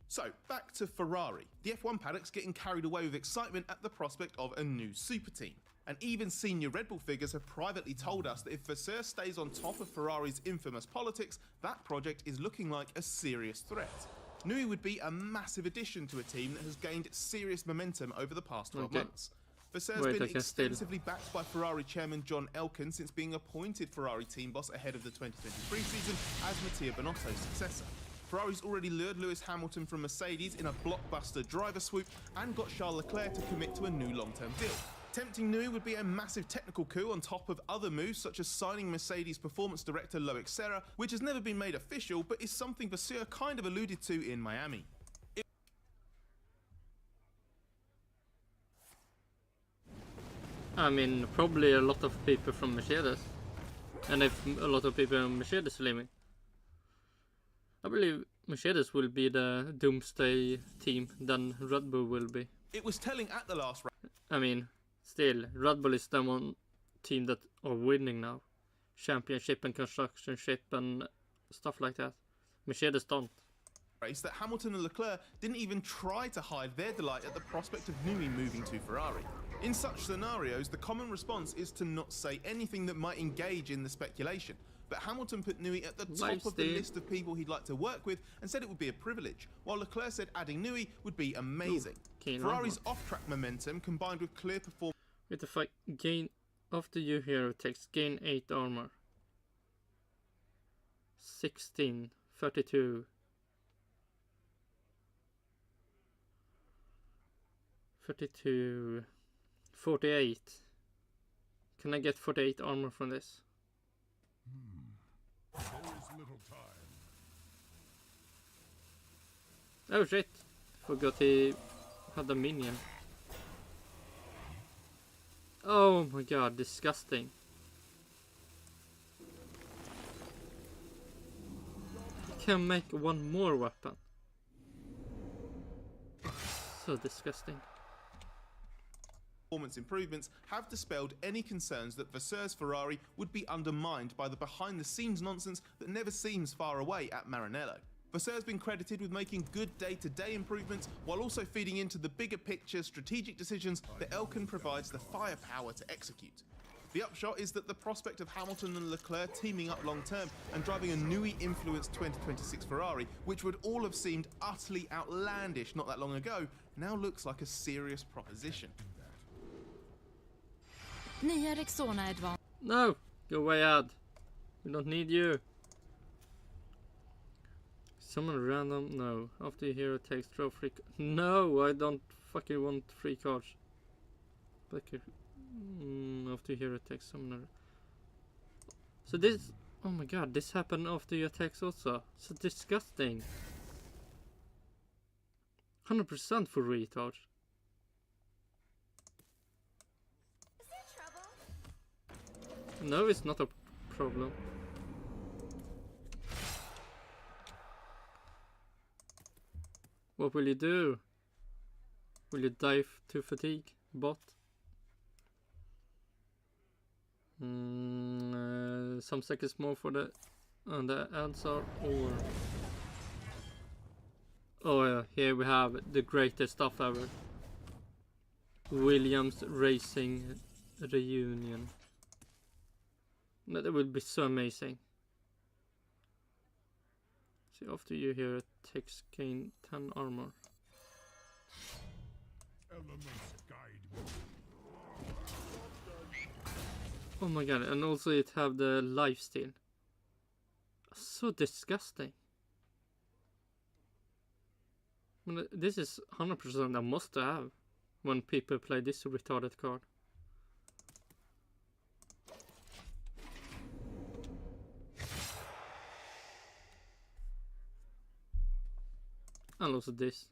So, back to Ferrari. The F1 paddock's getting carried away with excitement at the prospect of a new super team. And even senior Red Bull figures have privately told us that if Vasseur stays on top of Ferrari's infamous politics, that project is looking like a serious threat. Nui would be a massive addition to a team that has gained serious momentum over the past 12 months. Vasseur's been extensively backed by Ferrari chairman John Elkann since being appointed Ferrari team boss ahead of the 2023 season as Mattia Binotto's successor. Ferrari's already lured Lewis Hamilton from Mercedes in a blockbuster driver swoop and got Charles Leclerc to commit to a new long-term deal. Tempting Nui would be a massive technical coup on top of other moves such as signing Mercedes performance director Loic Serra, which has never been made official but is something Vasseur kind of alluded to in Miami. I mean, probably a lot of people from Mercedes. And if a lot of people from Mercedes leaving, I believe Mercedes will be the doomsday team, then Red Bull will be. It was telling at the last round. I mean, still, Red Bull is the one team that are winning now. Championship and constructionship and stuff like that. Mercedes don't. Race that Hamilton and Leclerc didn't even try to hide their delight at the prospect of Nui moving to Ferrari. In such scenarios, the common response is to not say anything that might engage in the speculation. But Hamilton put Nui at the top of the list of people he'd like to work with and said it would be a privilege, while Leclerc said adding Nui would be amazing. Ferrari's off-track momentum combined with clear performance. With the fight, gain after you hero takes gain 8 armor. 16, 32. 32, 48. Can I get 48 armor from this? There is little time. Oh shit! Forgot he had a minion. Oh my god, disgusting. I can make one more weapon. So disgusting. Performance improvements have dispelled any concerns that Vasseur's Ferrari would be undermined by the behind-the-scenes nonsense that never seems far away at Maranello. Vasseur's been credited with making good day-to-day improvements while also feeding into the bigger picture strategic decisions that Elkan provides the firepower to execute. The upshot is that the prospect of Hamilton and Leclerc teaming up long-term and driving a Nui-influenced 2026 Ferrari, which would all have seemed utterly outlandish not that long ago, now looks like a serious proposition. No! Go away, Ad. We don't need you. Someone random? No. After your hero takes throw free. No, I don't fucking want free cards. After your hero takes someone. So this. Oh my god, this happened after your attacks also. So disgusting. 100% for retards. No, it's not a problem. What will you do? Will you dive to fatigue, bot? Some seconds more for the answer, or oh yeah, here we have the greatest stuff ever. Williams Racing reunion. That would be so amazing. See, after you hear it takes gain 10 armor. Elements guide me. Oh my god, and also it have the lifesteal. So disgusting. I mean, this is 100% a must have when people play this retarded card. And also this.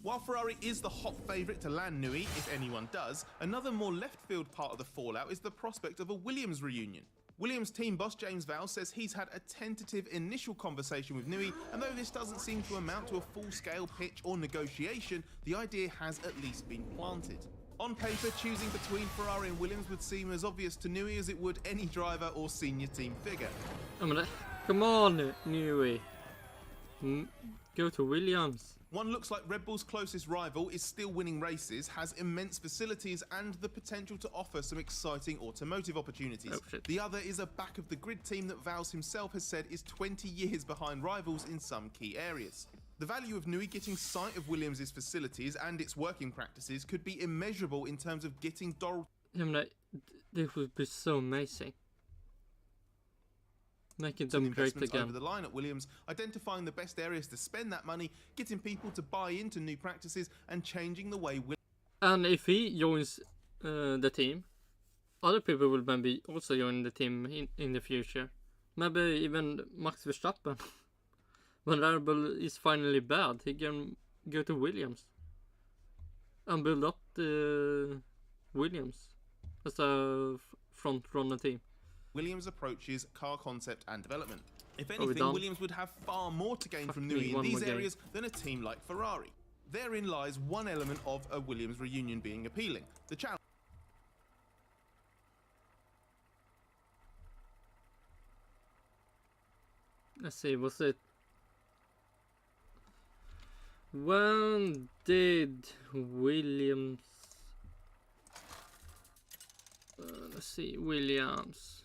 While Ferrari is the hot favourite to land Nui, if anyone does, another more left field part of the fallout is the prospect of a Williams reunion. Williams team boss James Vowles says he's had a tentative initial conversation with Nui, and though this doesn't seem to amount to a full-scale pitch or negotiation, the idea has at least been planted. On paper, choosing between Ferrari and Williams would seem as obvious to Nui as it would any driver or senior team figure. I mean, come on, Nui. Go to Williams. One looks like Red Bull's closest rival is still winning races, has immense facilities and the potential to offer some exciting automotive opportunities. Oh, the other is a back-of-the-grid team that Vowles himself has said is 20 years behind rivals in some key areas. The value of Nui getting sight of Williams' facilities and its working practices could be immeasurable in terms of getting I mean, this would be so amazing. Making them great investments again. over the line at Williams, identifying the best areas to spend that money, getting people to buy into new practices, and changing the way And if he joins the team, other people will maybe also join the team in the future. Maybe even Max Verstappen. When Red Bull is finally bad, he can go to Williams and build up the Williams as a front runner team. Williams approaches car concept and development. If we anything, done? Williams would have far more to gain Fuck from me, Newey in one these more game. areas than a team like Ferrari. Therein lies one element of a Williams reunion being appealing. The challenge. Let's see, was it? When did Williams? Let's see, Williams.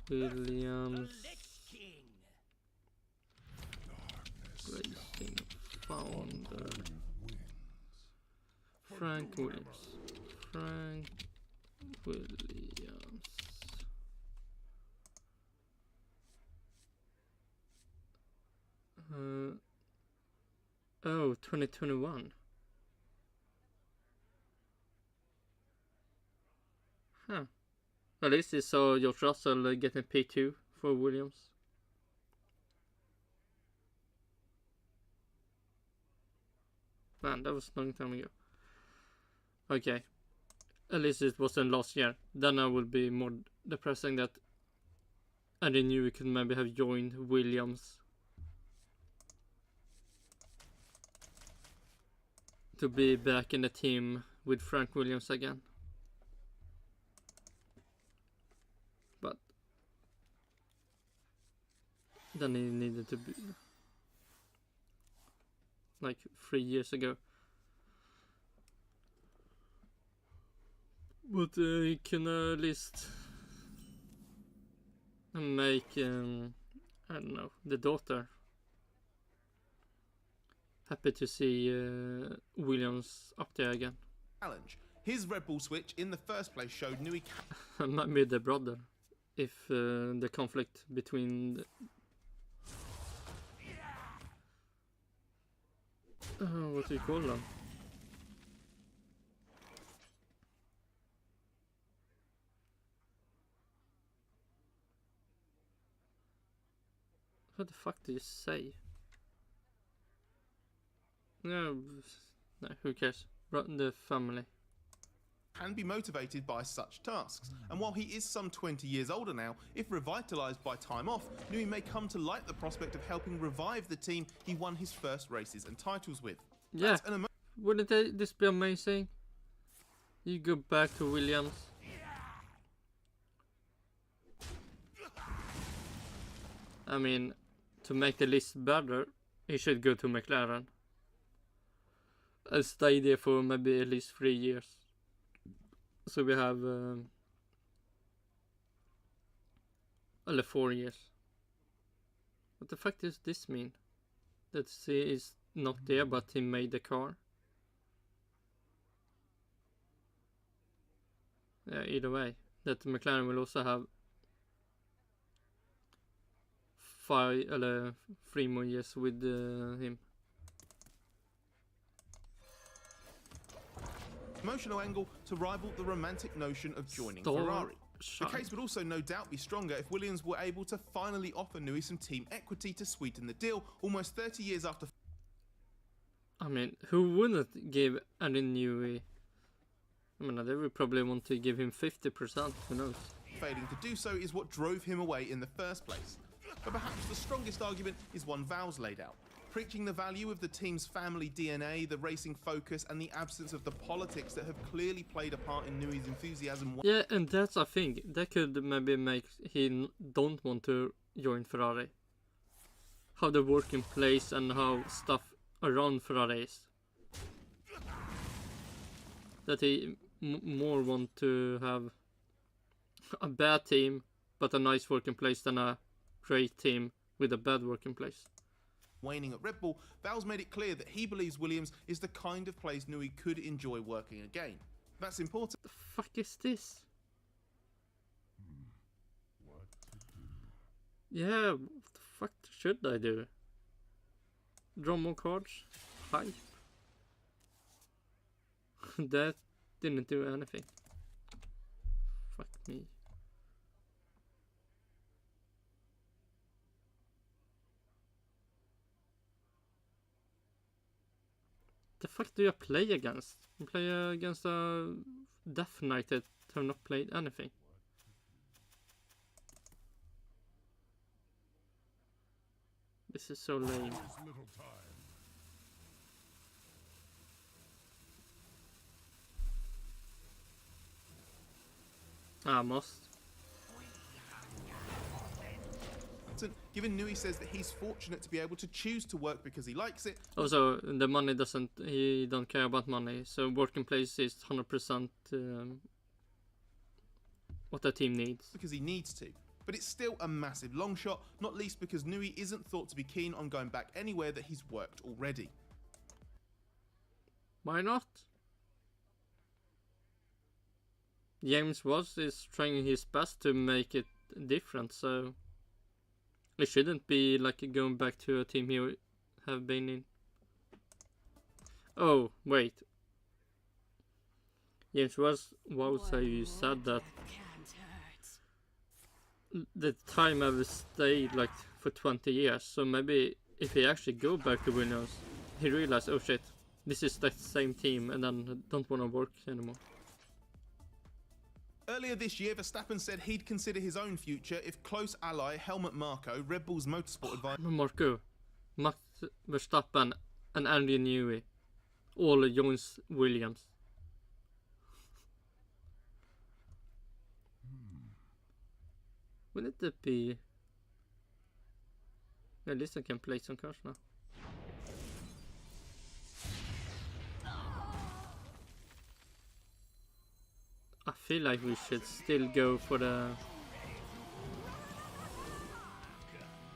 Racing founder. Frank Williams. Oh, 2021. Huh. At least it's saw George Russell getting P2 for Williams. Man, that was a long time ago. Okay. At least it wasn't last year. Then I would be more depressing that I didn't knew we could maybe have joined Williams. To be back in the team with Frank Williams again. But then he needed to be like 3 years ago. But he can at least make I don't know, the daughter happy to see Williams up there again. Challenge. His Red Bull switch in the first place showed Newey. Maybe the brother, if the conflict between what do you call them? What the fuck do you say? No, who cares? The family. Can be motivated by such tasks, and while he is some 20 years older now, if revitalised by time off, Newey may come to like the prospect of helping revive the team he won his first races and titles with. Yeah, wouldn't this be amazing? You go back to Williams. I mean, to make the list better, he should go to McLaren. And stay there for maybe at least 3 years. So we have 4 years. What the fuck does this mean? That he is not there, but he made the car. Yeah, either way, that McLaren will also have 3 more years with him. Emotional angle to rival the romantic notion of joining Ferrari. The case would also no doubt be stronger if Williams were able to finally offer Newey some team equity to sweeten the deal almost 30 years after. I mean, who wouldn't give Aidan Newey? I mean, they would probably want to give him 50%, who knows? Failing to do so is what drove him away in the first place. But perhaps the strongest argument is one Val's laid out, preaching the value of the team's family DNA, the racing focus, and the absence of the politics that have clearly played a part in Newey's enthusiasm. Yeah, and that's, I think, that could maybe make him don't want to join Ferrari. How the working place and how stuff around Ferrari is. That he more want to have a bad team, but a nice working place than a great team with a bad working place. Waning at Red Bull, Val's made it clear that he believes Williams is the kind of place Newey could enjoy working again. That's important. The fuck is this? Yeah, what the fuck should I do? Draw more cards? Hype? That didn't do anything. Fuck me. The fuck do you play against? You play against a Death Knight that have not played anything. This is so lame. Must. Given Nui says that he's fortunate to be able to choose to work because he likes it. Also, the money doesn't, he don't care about money, so working place is 100% what the team needs. Because he needs to. But it's still a massive long shot, not least because Nui isn't thought to be keen on going back anywhere that he's worked already. Why not? James is trying his best to make it different, so it shouldn't be like going back to a team he have been in. Oh, wait. James wow, so you said that the time I've stayed like for 20 years, so maybe if he actually go back to Windows, he realized, oh shit, this is that same team, and then don't want to work anymore. Earlier this year, Verstappen said he'd consider his own future if close ally Helmut Marko, Red Bull's motorsport advisor... Marko, Max Verstappen and Andy Newey all joins Williams. Wouldn't it be... At least I can play some cards now. I feel like we should still go for the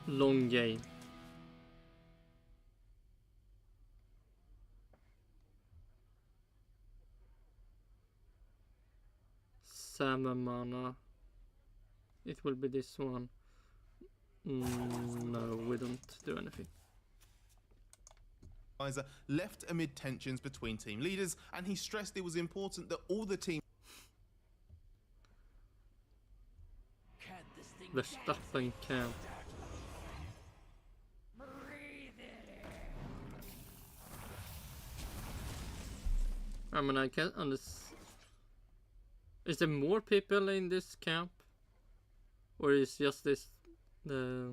long game. Salmon mana. It will be this one. No, we don't do anything. Left amid tensions between team leaders, and he stressed it was important that all the team... Verstappen can. I mean, I can't understand. Is there more people in this camp? Or is just this the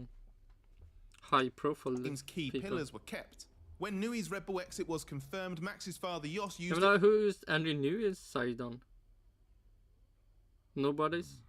high profile team's key people? Pillars were kept. When Nui's Red Bull exit was confirmed, Max's father Jos used who's Andrew Newey's side on? Nobody's?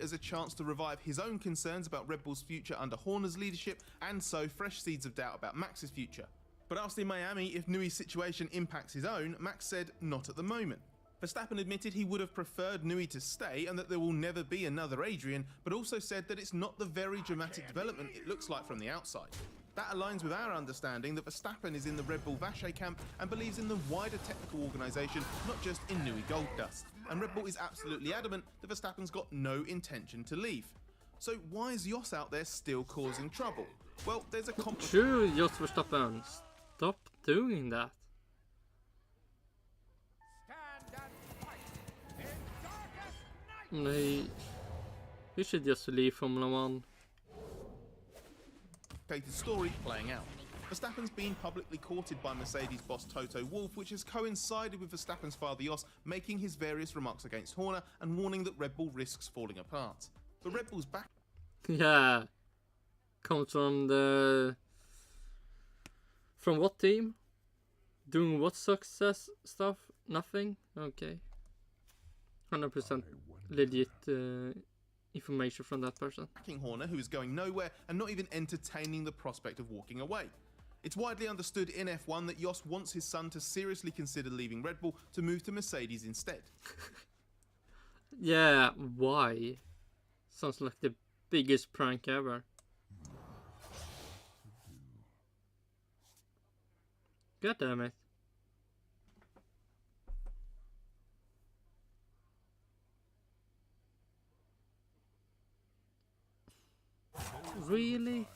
as a chance to revive his own concerns about Red Bull's future under Horner's leadership and sow fresh seeds of doubt about Max's future. But asked in Miami if Nui's situation impacts his own, Max said not at the moment. Verstappen admitted he would have preferred Nui to stay and that there will never be another Adrian, but also said that it's not the very dramatic development it looks like from the outside. That aligns with our understanding that Verstappen is in the Red Bull Vache camp and believes in the wider technical organisation, not just in Nui Gold Dust. And Red Bull is absolutely adamant that Verstappen's got no intention to leave. So why is Jos out there still causing trouble? Well, there's a True, Jos Verstappen. Stop doing that. He should just leave Formula 1. Story playing out. Verstappen's been publicly courted by Mercedes boss Toto Wolff, which has coincided with Verstappen's father Jos making his various remarks against Horner and warning that Red Bull risks falling apart. But Red Bull's back. Yeah. Comes from the... From what team? Doing what success stuff? Nothing? Okay. 100% legit information from that person. Backing Horner, who is going nowhere and not even entertaining the prospect of walking away. It's widely understood in F1 that Jos wants his son to seriously consider leaving Red Bull to move to Mercedes instead. Yeah, why? Sounds like the biggest prank ever. God damn it. Really?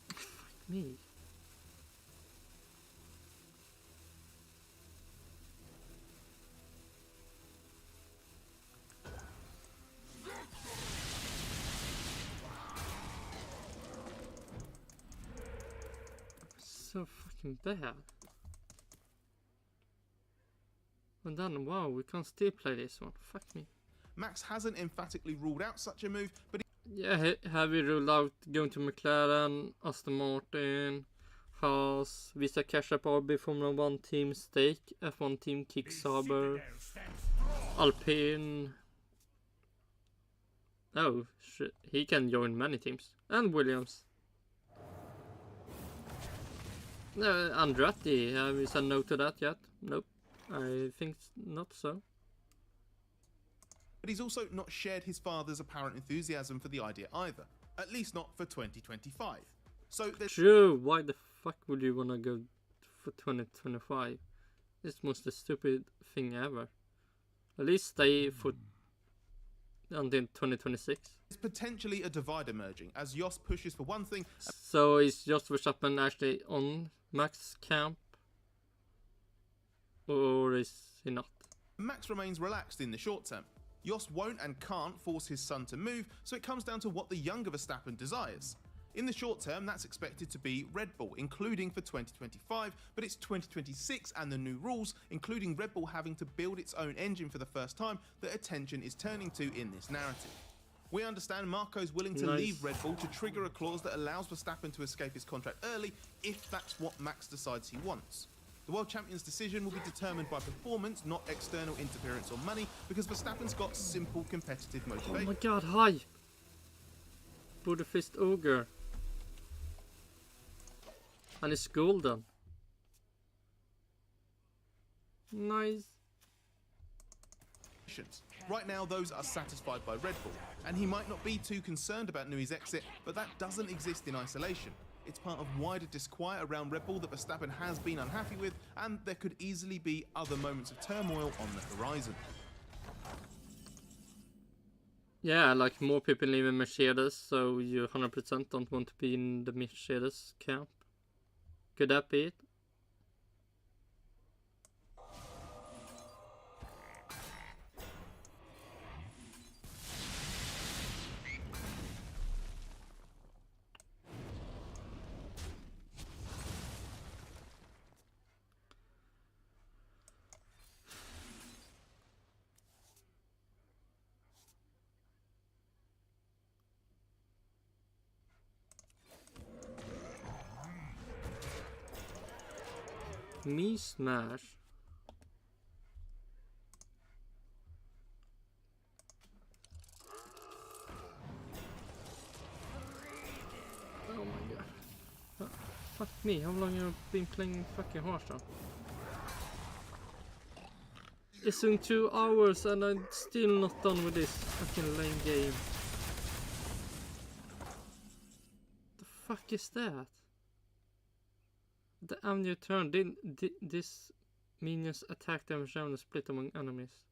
Fuck me. So fucking bad. And then, wow, we can still play this one. Fuck me. Max hasn't emphatically ruled out such a move, but Yeah, have we ruled out going to McLaren, Aston Martin, Haas, Visa Cash App RB Formula 1 team Stake, F1 team Kick Saber, Alpine. Oh, shit. He can join many teams. And Williams. Andretti, have we said no to that yet? Nope. I think not so. But he's also not shared his father's apparent enthusiasm for the idea either. At least not for 2025. So there's... True, why the fuck would you wanna go for 2025? It's most the stupid thing ever. At least stay for until 2026. There's potentially a divide emerging as Jos pushes for one thing. So is Jos Verstappen actually on Max camp? Or is he not? Max remains relaxed in the short term. Jos won't and can't force his son to move, so it comes down to what the younger Verstappen desires. In the short term, that's expected to be Red Bull, including for 2025, but it's 2026 and the new rules, including Red Bull having to build its own engine for the first time, that attention is turning to in this narrative. We understand Marco's willing to leave Red Bull to trigger a clause that allows Verstappen to escape his contract early if that's what Max decides he wants. The World Champion's decision will be determined by performance, not external interference or money, because Verstappen's got simple competitive motivation. Oh my god, hi! Budapest Ogre. And it's golden. Nice. Right now, those are satisfied by Red Bull, and he might not be too concerned about Nui's exit, but that doesn't exist in isolation. It's part of wider disquiet around Red Bull that Verstappen has been unhappy with, and there could easily be other moments of turmoil on the horizon. Yeah, like more people leaving Mercedes, so you 100% don't want to be in the Mercedes camp. Could that be it? Me smash. Oh my god. Fuck me, how long have you been playing fucking Hearthstone? It's in 2 hours and I'm still not done with this fucking lame game. The fuck is that? The end of your turn, this minions attack damage and split among enemies.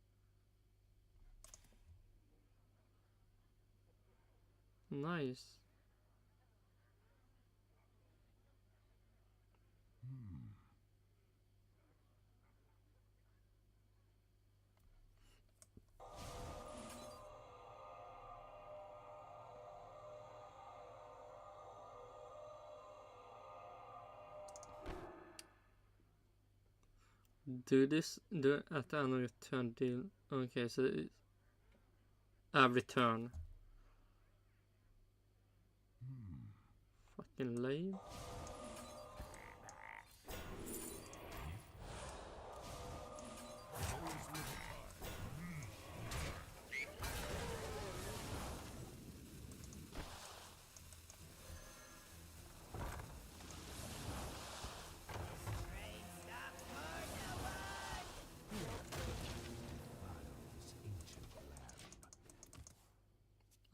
Nice. Do this at the end of your turn deal. Okay, so it's every turn. Fucking lame.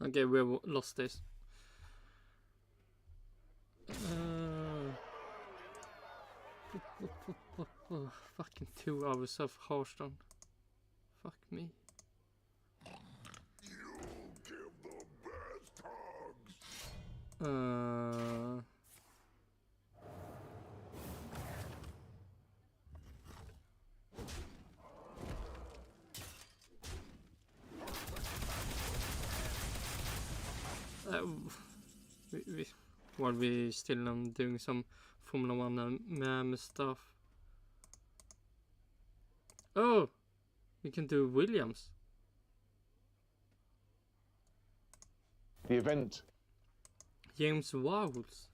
Okay, we have lost this. Fucking 2 hours of Hearthstone. me. While we still doing some Formula 1 and meme stuff. Oh, we can do Williams. The event. James Wowles.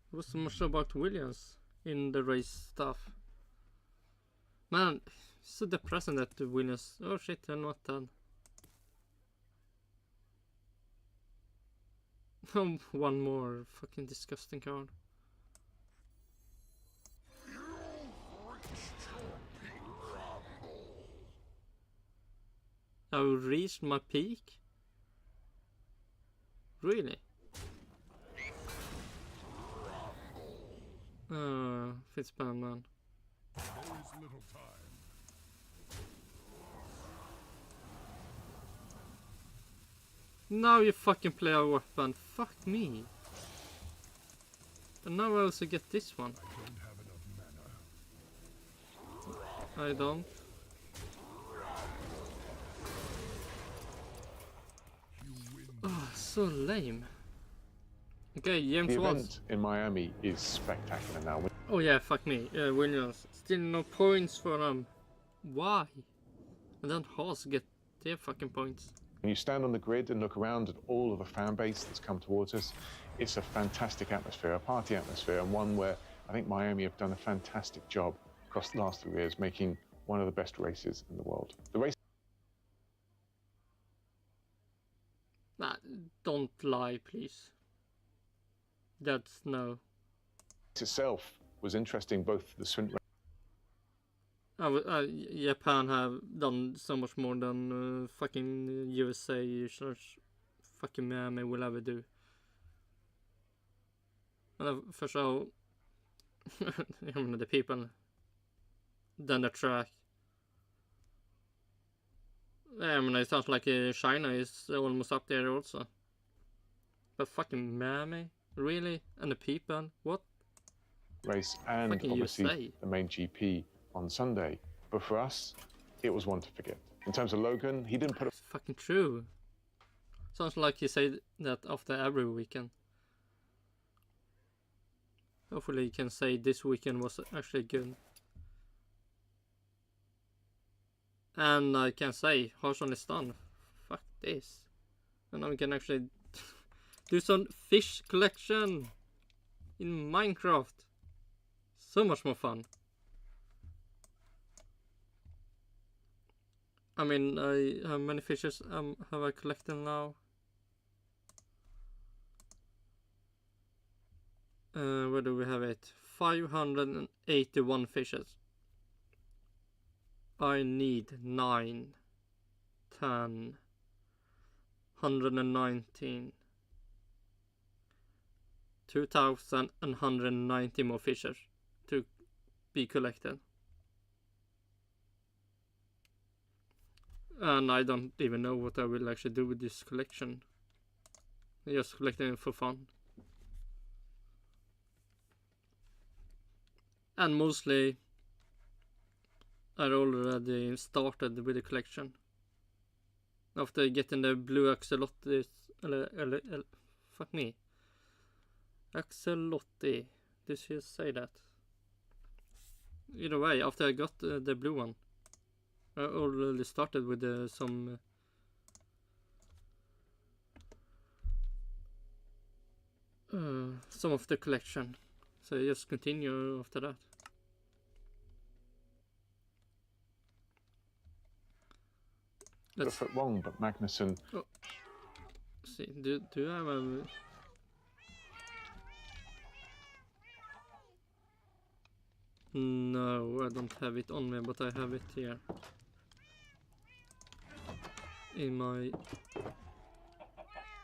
There was so much about Williams in the race stuff. Man, it's so depressing that the Williams. Oh shit, they're not done. One more fucking disgusting card. I reached my peak? Really? Fitzpan, man. Little time. Now you fucking play our weapon. Fuck me. And now I also get this one. I don't. Oh, so lame. Okay, James The Watts. event in Miami is spectacular now. Oh yeah, fuck me. Williams. Still no points for them. Why? And then Haas get their fucking points. When you stand on the grid and look around at all of the fan base that's come towards us, it's a fantastic atmosphere, a party atmosphere, and one where I think Miami have done a fantastic job across the last 3 years, making one of the best races in the world. The race. Nah, don't lie, please. That's no. Itself was interesting, both the sprint. Japan have done so much more than fucking USA / fucking Miami will ever do. First of all, I mean, the people, then the track. I mean, it sounds like China is almost up there also. But fucking Miami? Really? And the people? What? Race and fucking obviously USA. the main GP on Sunday. But for us, it was one to forget. In terms of Logan, he didn't put It's fucking true. Sounds like you say that after every weekend. Hopefully you can say this weekend was actually good. And I can say, Harson is done. Fuck this. And now we can actually do some fish collection in Minecraft. So much more fun. I mean, how many fishes have I collected now? Where do we have it? 581 fishes. I need 9, 10, 119, 2,190 more fishes to be collected. And I don't even know what I will actually do with this collection. I'm just collecting it for fun. And mostly I already started with the collection. After getting the blue axolotls, fuck me. Axolotti, did you say that? Either way, after I got the blue one, I already started with some of the collection. So I just continue after that. a foot wrong, but Magnussen. Oh. See, do I have a... No, I don't have it on me, but I have it here. In my...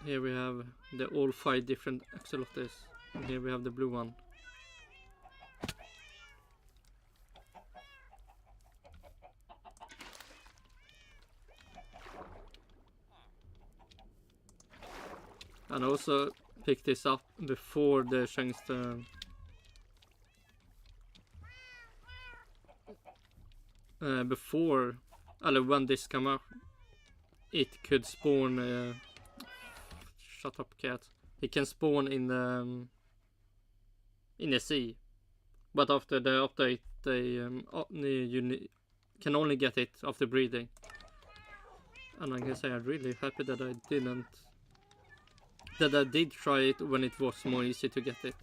Here we have the all 5 different axolotls. And here we have the blue one. And also picked this up before they changed the when this came up, it could spawn. Shut up, cat. It can spawn in the sea, but after the update, you can only get it after breeding. And I can say I'm really happy that I did try it when it was more easy to get it.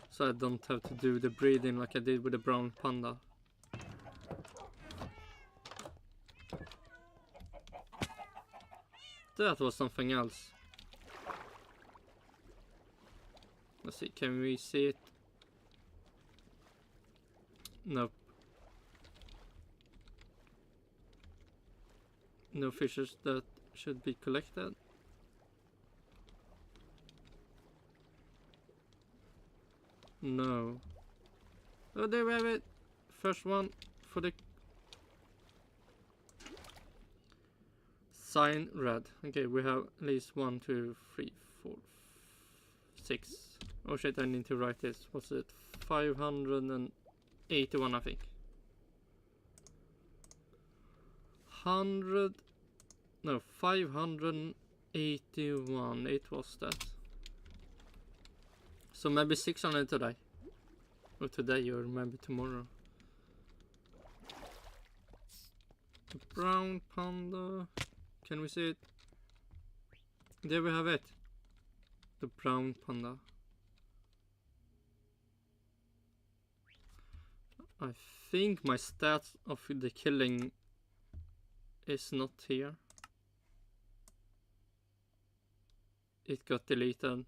So I don't have to do the breeding like I did with the brown panda. That was something else. Let's see, can we see it? Nope. No fishes that should be collected. No. Oh, there we have it. First one for the sign red. Okay, we have at least 1, 2, 3, 4, 6. Oh shit, I need to write this. What's it? 581, I think. 581. It was that. So maybe 600 today. Or today, or maybe tomorrow. The brown panda. Can we see it? There we have it. The brown panda. I think my stats of the killing is not here. It got deleted.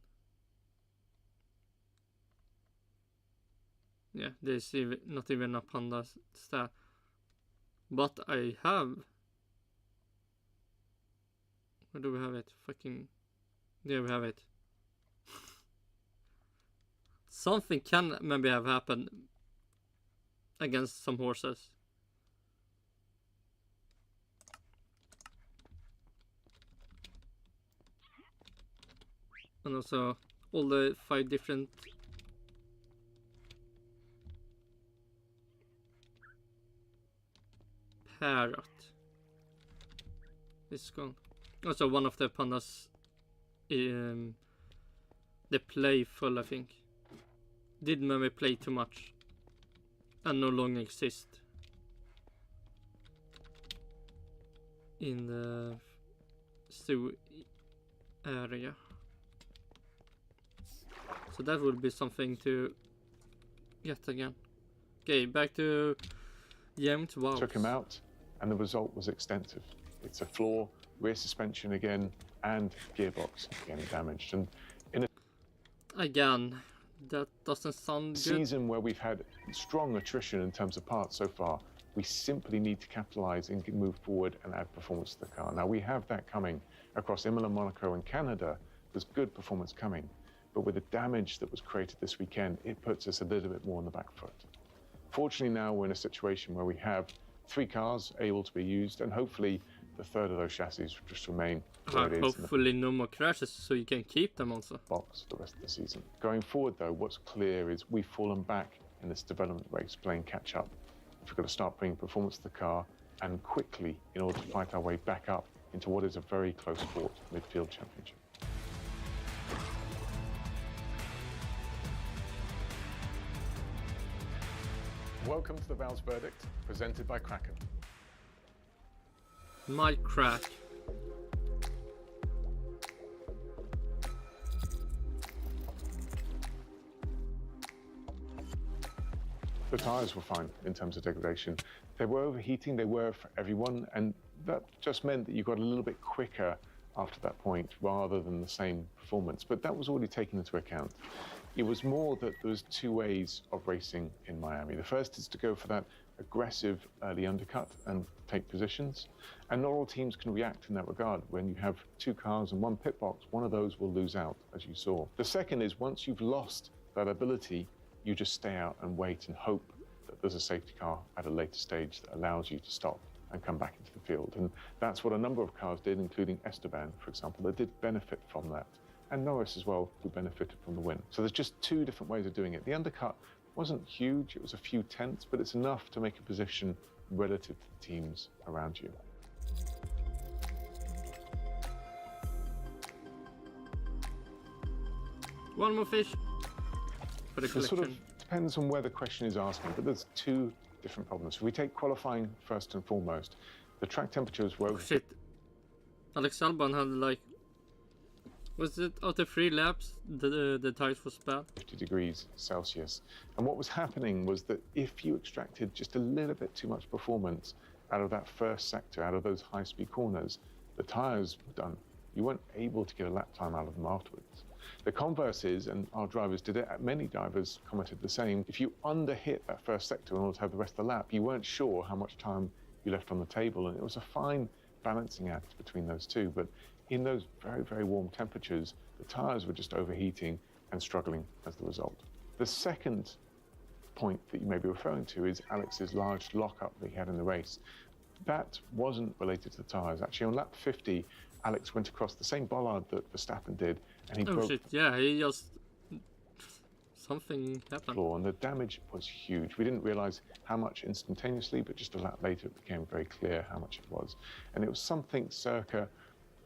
Yeah, there's not even a panda stat. But I have. Where do we have it? Fucking. There we have it. Something can maybe have happened against some horses. And also all the 5 different parrot is gone. Also one of the pandas, the playful, I think, did maybe play too much and no longer exist in the zoo area. So that would be something to get again. Okay, back to James. Wow. Took him out, and the result was extensive. It's a floor, rear suspension again, and gearbox getting damaged. And in a again, that doesn't sound good. Season where we've had strong attrition in terms of parts so far, we simply need to capitalize and move forward and add performance to the car. Now we have that coming across Imola, Monaco, and Canada. There's good performance coming. But with the damage that was created this weekend, it puts us a little bit more on the back foot. Fortunately, now we're in a situation where we have 3 cars able to be used, and hopefully the third of those chassis will just remain where it is. Hopefully no more crashes, so you can keep them also. Box for the rest of the season. Going forward, though, what's clear is we've fallen back in this development race, playing catch up. We've got to start bringing performance to the car, and quickly, in order to fight our way back up into what is a very close fought midfield championship. Welcome to the Val's Verdict, presented by Kraken. My crack. The tyres were fine in terms of degradation. They were overheating, they were for everyone, and that just meant that you got a little bit quicker after that point rather than the same performance. But that was already taken into account. It was more that there was 2 ways of racing in Miami. The first is to go for that aggressive early undercut and take positions. And not all teams can react in that regard. When you have 2 cars and 1 pit box, one of those will lose out, as you saw. The second is once you've lost that ability, you just stay out and wait and hope that there's a safety car at a later stage that allows you to stop and come back into the field. And that's what a number of cars did, including Esteban, for example, that did benefit from that. And Norris as well, who benefited from the win. So there's just two different ways of doing it. The undercut wasn't huge, it was a few tenths, but it's enough to make a position relative to the teams around you. One more fish for the It collection. sort of depends on where the question is asking, but there's two different problems. If we take qualifying first and foremost, the track temperatures were... Oh shit. Alex Albon had like... Was it after 3 laps the tires was bad? 50 degrees Celsius. And what was happening was that if you extracted just a little bit too much performance out of that first sector, out of those high-speed corners, the tires were done. You weren't able to get a lap time out of them afterwards. The converse is, and our drivers did it, many drivers commented the same, if you underhit that first sector in order to have the rest of the lap, you weren't sure how much time you left on the table, and it was a fine balancing act between those two. But in those very, very warm temperatures, the tires were just overheating and struggling as the result. The second point that you may be referring to is Alex's large lockup that he had in the race. That wasn't related to the tires. Actually, on lap 50, Alex went across the same bollard that Verstappen did, and he broke... shit, yeah, he just... Something happened. Floor, and the damage was huge. We didn't realize how much instantaneously, but just a lap later it became very clear how much it was. And it was something circa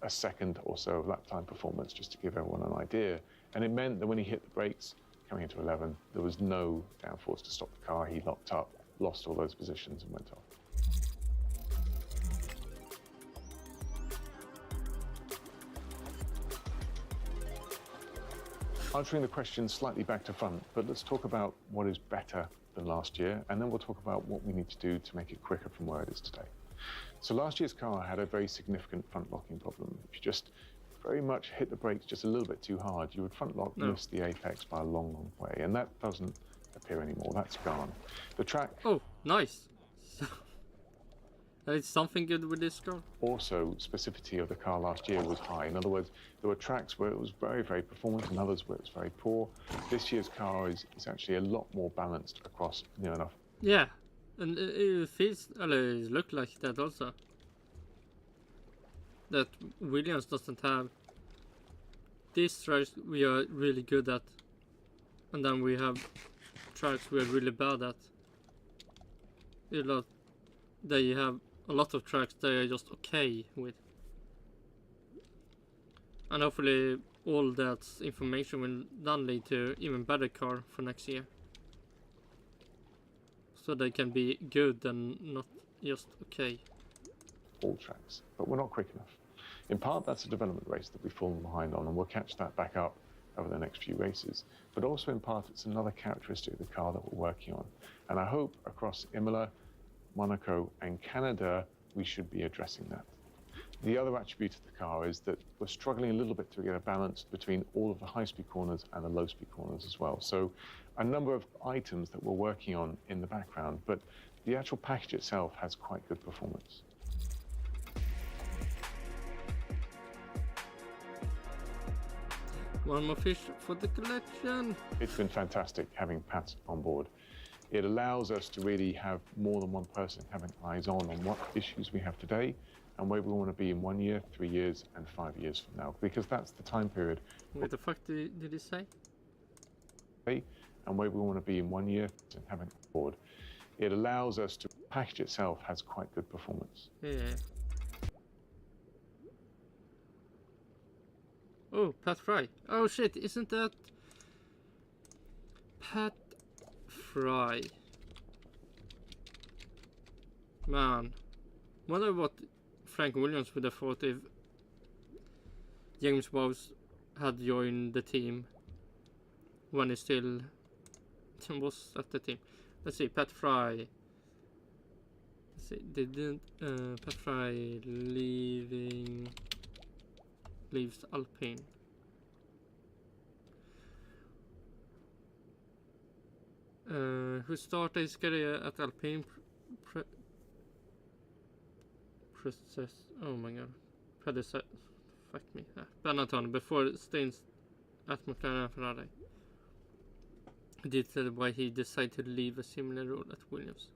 a second or so of lap time performance, just to give everyone an idea. And it meant that when he hit the brakes, coming into 11, there was no downforce to stop the car. He locked up, lost all those positions and went off. Answering the question slightly back to front, but let's talk about what is better than last year, and then we'll talk about what we need to do to make it quicker from where it is today. So last year's car had a very significant front locking problem. If you just very much hit the brakes just a little bit too hard, you would front lock, miss the apex by a long, long way, and that doesn't appear anymore. That's gone. The track... Oh, nice. There is something good with this car. Also, specificity of the car last year was high. In other words, there were tracks where it was very, very performant and others where it was very poor. This year's car is actually a lot more balanced across near enough. Yeah, and it feels, or it looks like that also. That Williams doesn't have. These tracks we are really good at. And then we have tracks we are really bad at. They have a lot of tracks they are just okay with. And hopefully all that information will then lead to even better car for next year. So they can be good and not just okay. All tracks, but we're not quick enough. In part, that's a development race that we've fallen behind on, and we'll catch that back up over the next few races. But also in part, it's another characteristic of the car that we're working on. And I hope across Imola, Monaco and Canada, we should be addressing that. The other attribute of the car is that we're struggling a little bit to get a balance between all of the high-speed corners and the low-speed corners as well. So a number of items that we're working on in the background, but the actual package itself has quite good performance. One more fish for the collection. It's been fantastic having Pat on board. It allows us to really have more than one person having eyes on what issues we have today and where we want to be in 1 year, 3 years, and 5 years from now, because that's the time period. What the fuck did he say? And where we want to be in 1 year and having on board. It allows us to, the package itself has quite good performance. Yeah. Oh, Pat Fry. Oh shit, isn't that Pat Fry? Man, wonder what Frank Williams would have thought if James Bowes had joined the team when he still was at the team. Let's see, Pat Fry. Let's see, didn't Pat Fry leaves Alpine. Who started his career at Alpine oh my god. Predecessor. Fuck me. Benetton before stints at McLaren and Ferrari. Detailed why he decided to leave a similar role at Williams.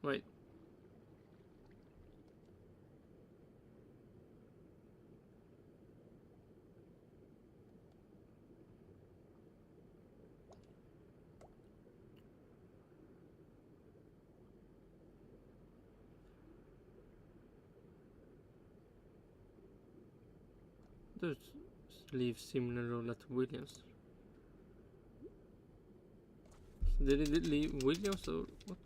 Wait. Does leave similar role at Williams. So did it leave Williams or what?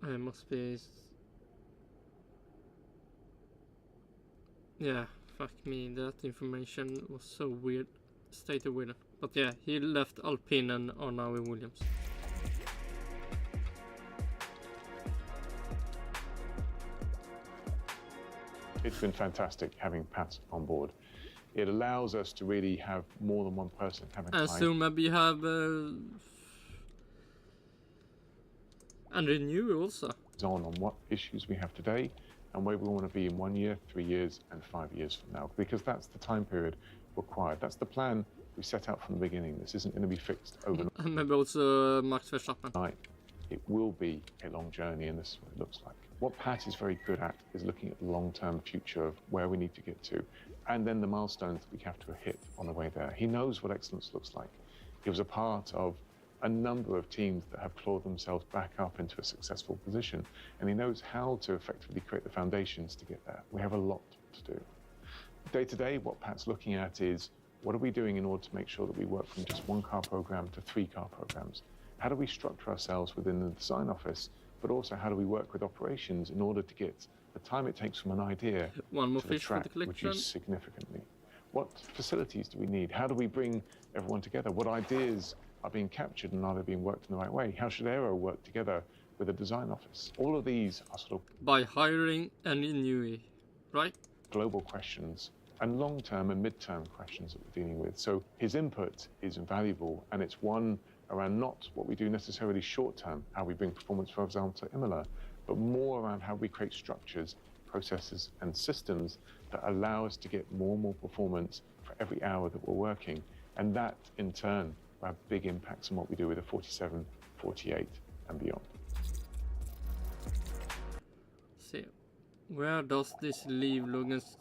It must be. Yeah, fuck me, that information was so weird. Stated weird. But yeah, he left Alpine and are now in Williams. It's been fantastic having Pat on board. It allows us to really have more than one person having time. And soon maybe you have Andrew New also. On what issues we have today and where we want to be in 1 year, 3 years and 5 years from now, because that's the time period required. That's the plan we set out from the beginning. This isn't going to be fixed overnight. And maybe also Max Verstappen. It will be a long journey, and this is what it looks like. What Pat is very good at is looking at the long-term future of where we need to get to, and then the milestones that we have to hit on the way there. He knows what excellence looks like. He was a part of a number of teams that have clawed themselves back up into a successful position, and he knows how to effectively create the foundations to get there. We have a lot to do. Day to day, what Pat's looking at is, what are we doing in order to make sure that we work from just 1 car program to 3 car programs? How do we structure ourselves within the design office, but also how do we work with operations in order to get the time it takes from an idea to the track reduced significantly? What facilities do we need? How do we bring everyone together? What ideas are being captured and are they being worked in the right way? How should Aero work together with a design office? All of these are sort of by hiring any new, right? Global questions and long-term and mid-term questions that we're dealing with. So his input is invaluable, and it's one around not what we do necessarily short-term, how we bring performance, for example, to Imola, but more around how we create structures, processes, and systems that allow us to get more and more performance for every hour that we're working. And that, in turn, will have big impacts on what we do with the 47, 48, and beyond. See, where does this leave Logan's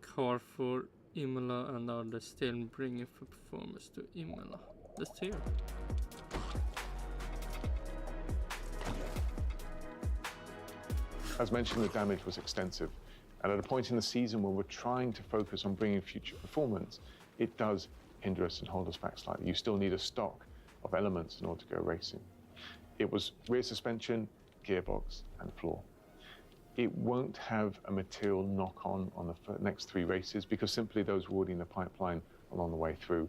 car for Imola, and are they still bringing for performance to Imola? Let's hear. As mentioned, the damage was extensive, and at a point in the season when we're trying to focus on bringing future performance, it does hinder us and hold us back slightly. You still need a stock of elements in order to go racing. It was rear suspension, gearbox, and floor. It won't have a material knock-on on the next 3 races because simply those were already in the pipeline along the way through.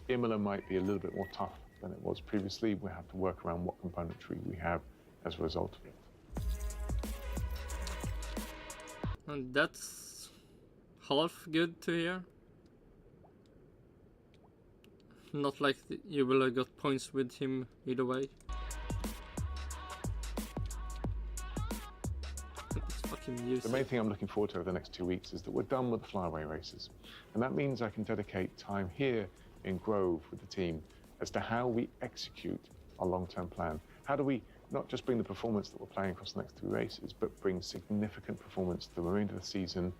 Imola might be a little bit more tough than it was previously. We have to work around what componentry we have as a result of it. And that's half good to hear. Not like you will have got points with him either way. The main thing I'm looking forward to over the next 2 weeks is that we're done with the flyaway races. And that means I can dedicate time here in Grove with the team as to how we execute our long-term plan. How do we not just bring the performance that we're playing across the next 3 races, but bring significant performance to the remainder of the season,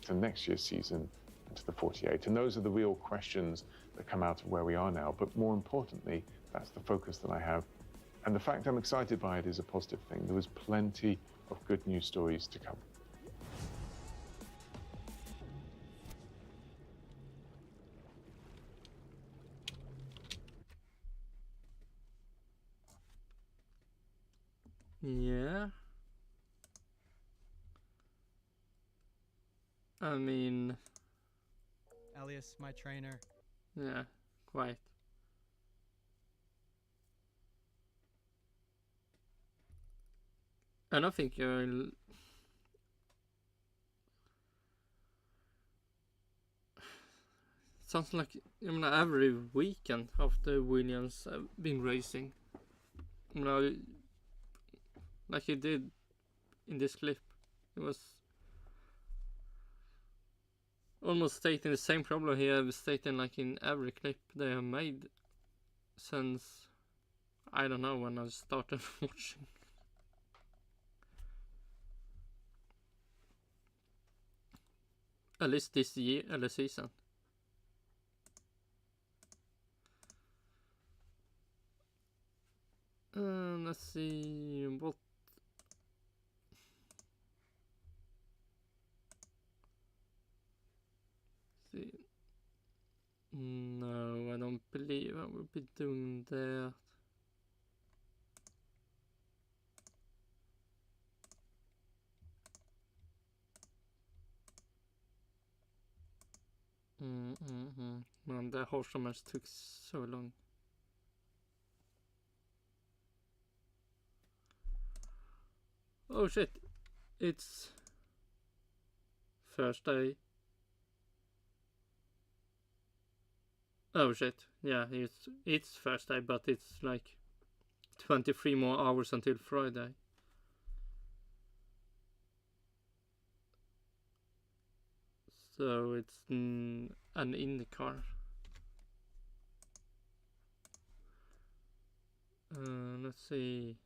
to next year's season, and to the 48. And those are the real questions that come out of where we are now. But more importantly, that's the focus that I have. And the fact I'm excited by it is a positive thing. There is plenty of good news stories to come. Yeah. I mean... Elias, my trainer. Yeah, quite. I don't think you're... Sounds like, I mean, every weekend after Williams have been racing. You know, like he did in this clip. It was almost stating the same problem he has stated like in every clip they have made since, I don't know, when I started watching. At least this year, eller season. Let's see what. See. No, I don't believe I will be doing that. Man, the horse match took so long. Oh shit, it's Thursday. Oh shit, yeah, it's Thursday, but it's like 23 more hours until Friday. So it's an IndyCar. Let's see.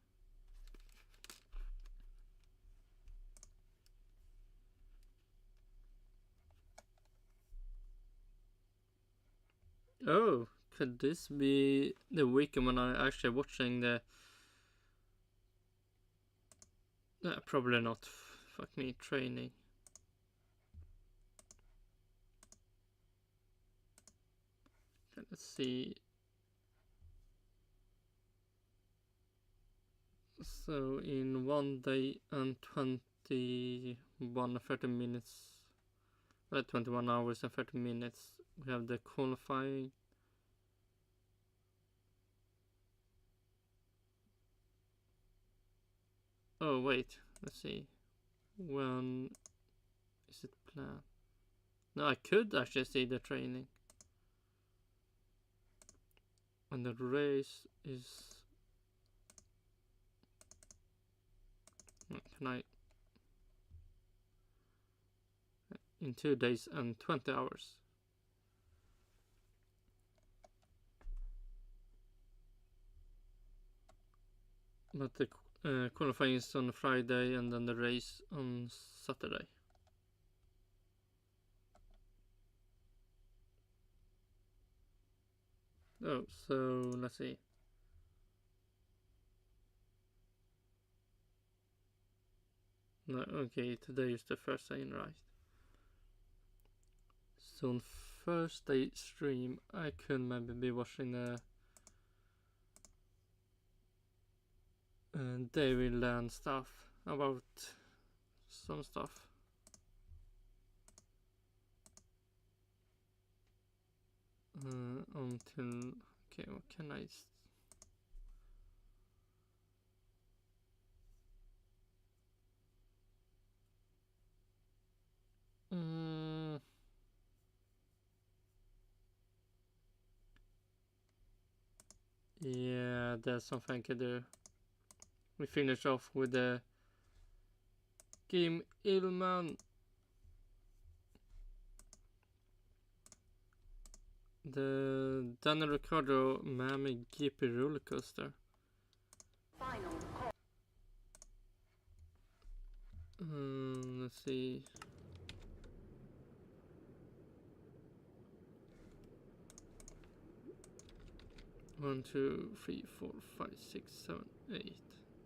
Oh, could this be the weekend when I'm actually watching the... probably not. Fuck me, training. Let's see. So in 1 day and 30 minutes, 21 hours and 30 minutes, we have the qualifying. Oh wait, let's see. When is it planned? No, I could actually see the training. And the race is... Can I... In 2 days and 20 hours. But the qualifying is on Friday and then the race on Saturday. Oh, so let's see. No, okay, today is the first day, right? So on first day stream, I could maybe be watching the David Land stuff about some stuff. Until, okay, what can I yeah, there's something I could do. We finish off with the Kym Illman. The Daniel Ricciardo Miami GP roller coaster. Final call. Let's see. One, 2, 3, 4, 5, 6, 7, 8,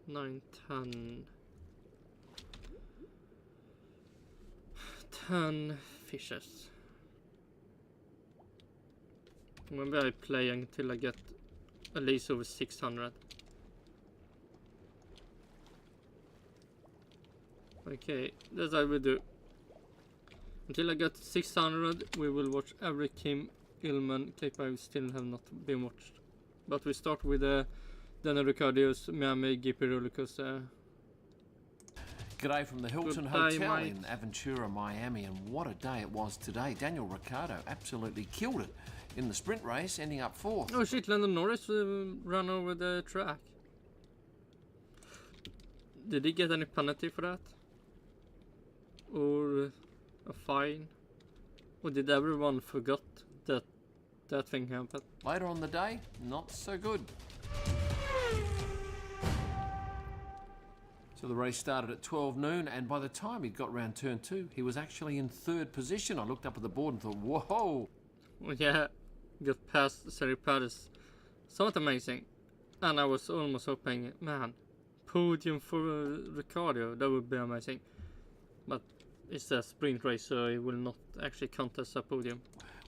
9, 10. 10 fishes. Maybe I play until I get at least over 600. Okay, that's what I will do. Until I get 600, we will watch every Kym Illman clip I still have not been watched. But we start with Daniel Ricciardo's Miami GP roller coaster. G'day from the Hilton Hotel in Aventura, Miami, and what a day it was today. Daniel Ricciardo absolutely killed it in the sprint race, ending up 4th. Oh shit, Lando Norris ran over the track. Did he get any penalty for that? Or a fine? Or did everyone forgot that thing happened? Later on the day, not so good. So the race started at 12 noon, and by the time he'd got round turn 2, he was actually in 3rd position. I looked up at the board and thought, whoa! Well, yeah, got past Sergio Perez. Somewhat amazing. And I was almost hoping, man, podium for Ricciardo, that would be amazing. But it's a sprint race, so he will not actually contest a podium.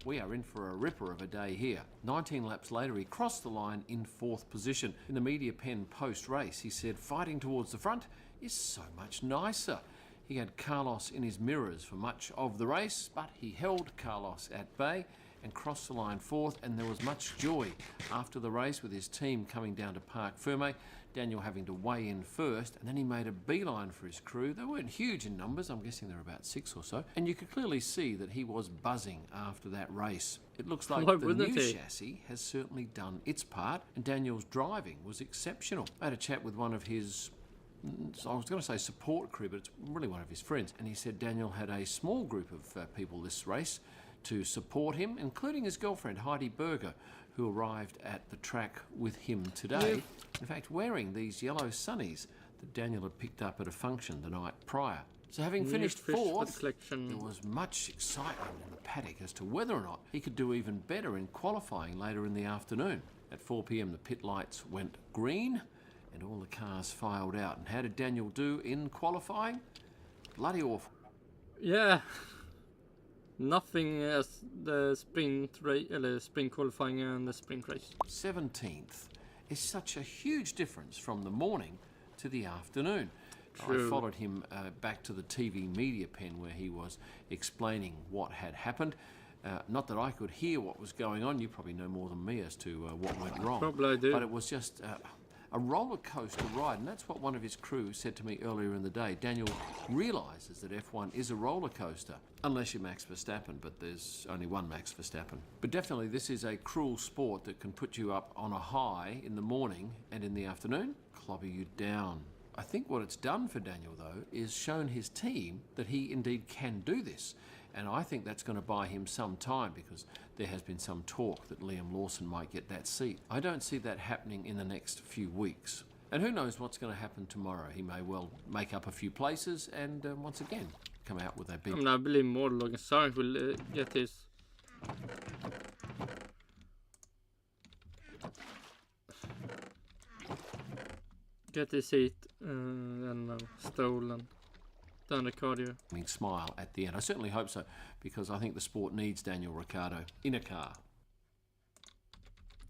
We are in for a ripper of a day here. 19 laps later, he crossed the line in 4th position. In the media pen post-race, he said fighting towards the front is so much nicer. He had Carlos in his mirrors for much of the race, but he held Carlos at bay and crossed the line 4th, and there was much joy after the race with his team coming down to Parc Ferme, Daniel having to weigh in first, and then he made a beeline for his crew. They weren't huge in numbers, I'm guessing there were about 6 or so, and you could clearly see that he was buzzing after that race. It looks like the new chassis has certainly done its part, and Daniel's driving was exceptional. I had a chat with one of his, I was going to say support crew, but it's really one of his friends, and he said Daniel had a small group of people this race to support him, including his girlfriend Heidi Berger, who arrived at the track with him today. In fact, wearing these yellow sunnies that Daniel had picked up at a function the night prior. So having finished 4th, there was much excitement in the paddock as to whether or not he could do even better in qualifying later in the afternoon. At 4 p.m, the pit lights went green and all the cars filed out. And how did Daniel do in qualifying? Bloody awful. Yeah. Nothing as the sprint qualifying and the sprint race. 17th is such a huge difference from the morning to the afternoon. True. I followed him back to the TV media pen where he was explaining what had happened. Not that I could hear what was going on. You probably know more than me as to what went wrong. Probably I do. But it was just a roller coaster ride, and that's what one of his crew said to me earlier in the day. Daniel realises that F1 is a roller coaster, unless you're Max Verstappen, but there's only one Max Verstappen. But definitely this is a cruel sport that can put you up on a high in the morning and in the afternoon, clobber you down. I think what it's done for Daniel, though, is shown his team that he indeed can do this. And I think that's going to buy him some time, because there has been some talk that Liam Lawson might get that seat. I don't see that happening in the next few weeks. And who knows what's going to happen tomorrow. He may well make up a few places and once again come out with a big... I believe more Logan Sargent will get his... Get his seat and stolen. Done Ricciardo. Smile at the end. I certainly hope so, because I think the sport needs Daniel Ricciardo in a car.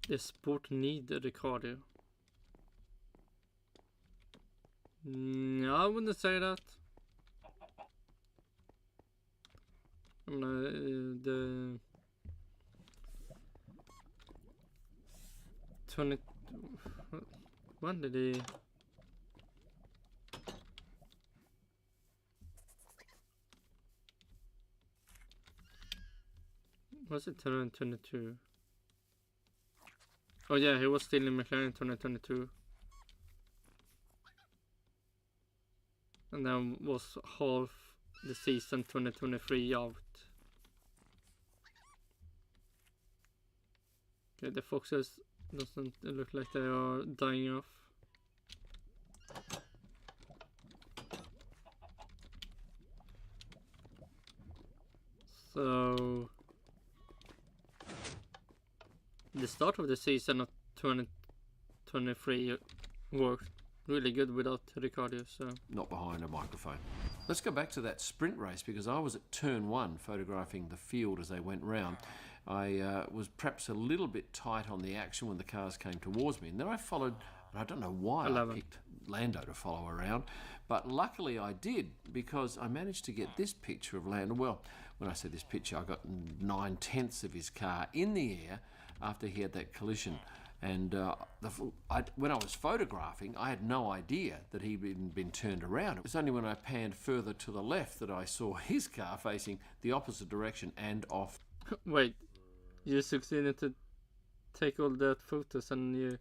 The sport needs Ricciardo. No, I wouldn't say that. The 20. When did he? Was it 2022? Oh yeah, he was still in McLaren 2022. And then was half the season 2023 out. Okay, the Foxes doesn't look like they are dying off. So the start of the season of 2023 worked really good without Ricciardo, so... Not behind a microphone. Let's go back to that sprint race, because I was at turn 1 photographing the field as they went round. I was perhaps a little bit tight on the action when the cars came towards me, and then I followed, and I don't know why 11. I picked Lando to follow around, but luckily I did, because I managed to get this picture of Lando. Well, when I say this picture, I got 9/10 of his car in the air after he had that collision. And when I was photographing, I had no idea that he'd been turned around. It was only when I panned further to the left that I saw his car facing the opposite direction and off. Wait, you succeeded to take all that photos and you...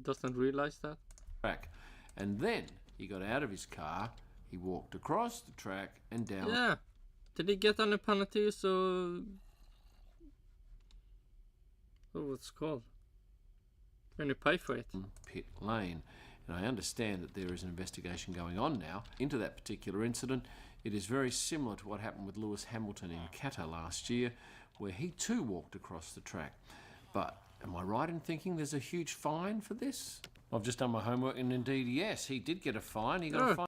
doesn't realize that? Back. And then he got out of his car He walked across the track and down. Yeah. Did he get any penalties or... what's it called? When you pay for it? Pit lane. And I understand that there is an investigation going on now into that particular incident. It is very similar to what happened with Lewis Hamilton in Qatar last year, where he too walked across the track. But am I right in thinking there's a huge fine for this? I've just done my homework, and indeed, yes, he did get a fine. He got a fine.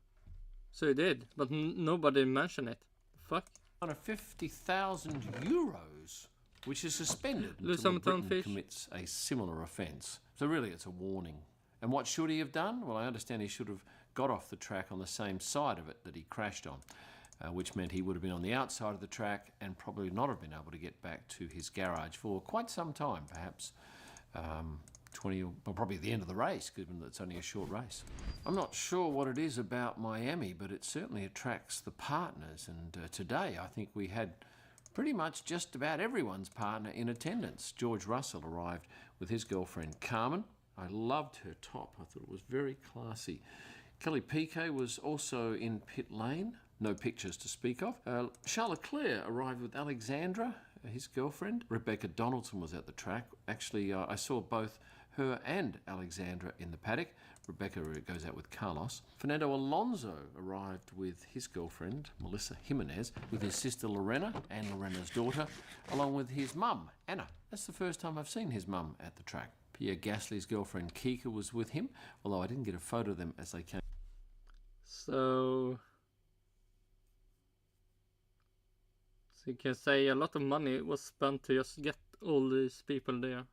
So he did, but nobody mentioned it. Fuck. On a 50,000 euros, which is suspended Lewis until Hamilton Britain fish. commits a similar offence. So really, it's a warning. And what should he have done? Well, I understand he should have got off the track on the same side of it that he crashed on, which meant he would have been on the outside of the track and probably not have been able to get back to his garage for quite some time, perhaps 20, or probably at the end of the race, given that it's only a short race. I'm not sure what it is about Miami, but it certainly attracts the partners. And today, I think we had pretty much just about everyone's partner in attendance. George Russell arrived with his girlfriend, Carmen. I loved her top. I thought it was very classy. Kelly Piquet was also in pit lane. No pictures to speak of. Charles Leclerc arrived with Alexandra, his girlfriend. Rebecca Donaldson was at the track. Actually, I saw both her and Alexandra in the paddock. Rebecca goes out with Carlos. Fernando Alonso arrived with his girlfriend, Melissa Jimenez, with his sister Lorena and Lorena's daughter, along with his mum, Anna. That's the first time I've seen his mum at the track. Pierre Gasly's girlfriend Kika was with him, although I didn't get a photo of them as they came. So you can say a lot of money was spent to just get all these people there.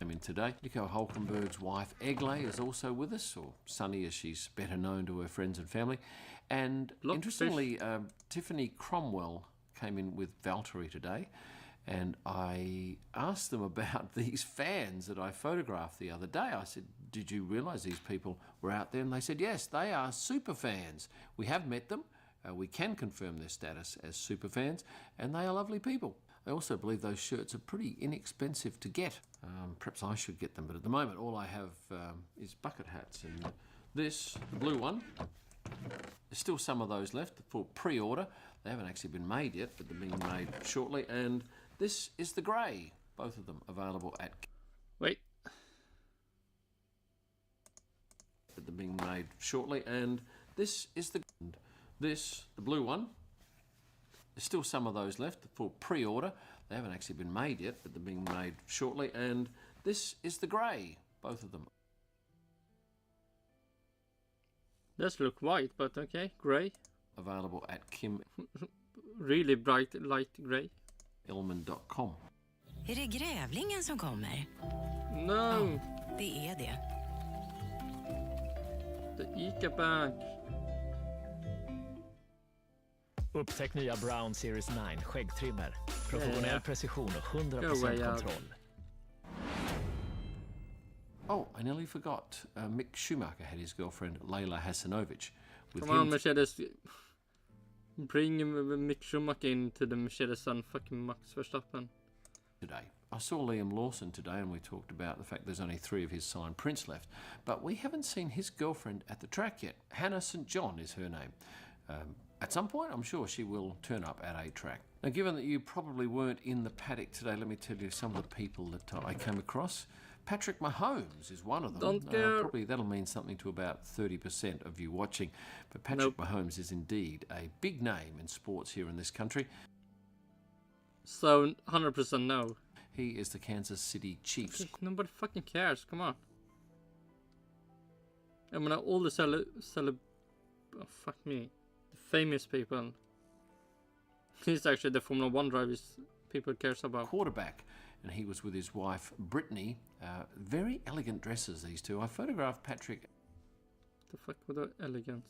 I mean, today, Nico Hulkenberg's wife Egle is also with us, or Sunny as she's better known to her friends and family. And interestingly, Tiffany Cromwell came in with Valtteri today, and I asked them about these fans that I photographed the other day. I said, did you realise these people were out there? And they said, yes, they are super fans. We have met them. We can confirm their status as super fans, and they are lovely people. I also believe those shirts are pretty inexpensive to get. Perhaps I should get them, but at the moment all I have is bucket hats. And this, the blue one, there's still some of those left for pre-order. They haven't actually been made yet, but they're being made shortly. And this is the grey, both of them available at... Wait. But they're being made shortly. And this is the... This, the blue one, there's still some of those left for pre-order. They haven't actually been made yet, but they're being made shortly. And this is the grey, both of them. Does look white, but okay, grey. Available at Kym. Really bright light grey. Illman.com. Är det grävlingen som kommer? No. Ja, det är det. The Ica Bank. Upptäck nya Brown Series 9 skäggtrimmer. Professionell precision och 100% kontroll. Oh, I nearly forgot. Mick Schumacher had his girlfriend Leila Hasanovic with Come on, Mercedes. Bring Mick Schumacher into the Mercedes and fucking Max Verstappen. Today. I saw Liam Lawson today and we talked about the fact there's only 3 of his signed prints left. But we haven't seen his girlfriend at the track yet. Hannah St. John is her name. At some point, I'm sure she will turn up at a track. Now, given that you probably weren't in the paddock today, let me tell you some of the people that I came across. Patrick Mahomes is one of them. Probably that'll mean something to about 30% of you watching. But Patrick Mahomes is indeed a big name in sports here in this country. So, 100% no. He is the Kansas City Chiefs. Nobody fucking cares, come on. I mean, all the oh, fuck me. Famous people. He's actually the Formula 1 drivers people cares about. Quarterback, and he was with his wife Brittany. Very elegant dresses, these two. I photographed Patrick. The fuck with the elegance?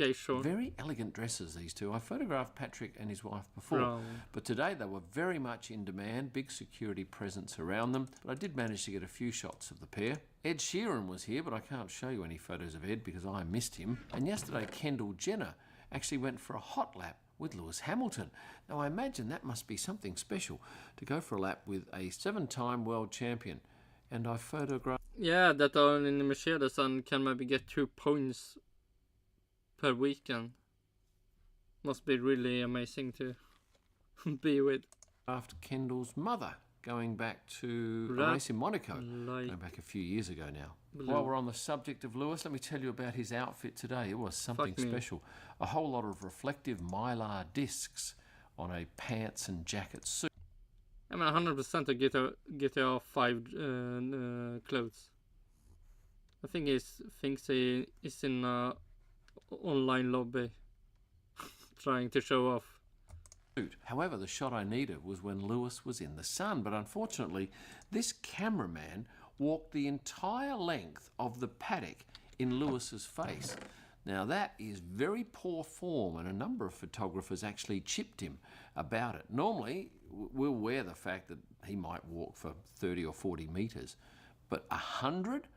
Okay, sure. Very elegant dresses, these two. I photographed Patrick and his wife before, but today they were very much in demand, big security presence around them, but I did manage to get a few shots of the pair. Ed Sheeran was here, but I can't show you any photos of Ed because I missed him. And yesterday, Kendall Jenner actually went for a hot lap with Lewis Hamilton. Now, I imagine that must be something special to go for a lap with a 7-time world champion. And I photographed... Yeah, that are in the Mercedes and can maybe get 2 points per weekend. Must be really amazing to be with. After Kendall's mother, going back to a race in Monaco, going back a few years ago now. While we're on the subject of Lewis, let me tell you about his outfit today. It was something special. A whole lot of reflective mylar discs on a pants and jacket suit. I mean, 100% a GTA 5 clothes. I think he is in a online lobby trying to show off. However, the shot I needed was when Lewis was in the sun, but unfortunately, this cameraman walked the entire length of the paddock in Lewis's face. Now, that is very poor form, and a number of photographers actually chipped him about it. Normally, we'll wear the fact that he might walk for 30 or 40 metres, but 100?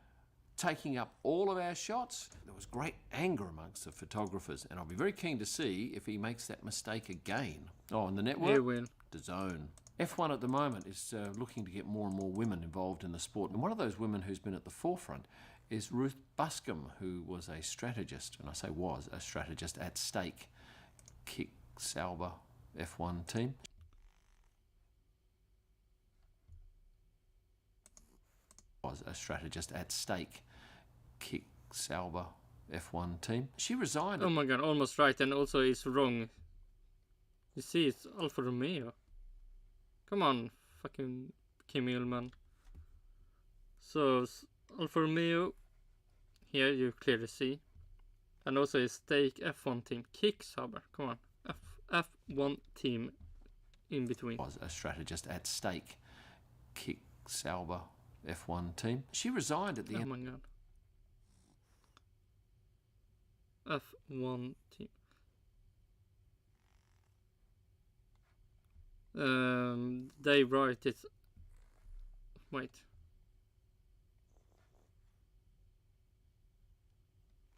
Taking up all of our shots? There was great anger amongst the photographers, and I'll be very keen to see if he makes that mistake again. Oh, and the network? He will. DAZN. F1 at the moment is looking to get more and more women involved in the sport, and one of those women who's been at the forefront is Ruth Buscombe, who was a strategist, and I say was a strategist at stake. Kick Sauber F1 team. Was a strategist at stake. Kick Sauber F1 team. She resigned. Oh my god, almost right, and also it's wrong. You see, it's Alfa Romeo. Come on, fucking Kym Illman. So, Alfa Romeo, here you clearly see. And also a stake F1 team. Kick Sauber, come on. F1 team in between. Was a strategist at stake. Kick Sauber F1 team. She resigned at the end. Oh my god. F1 team. They write it. Wait.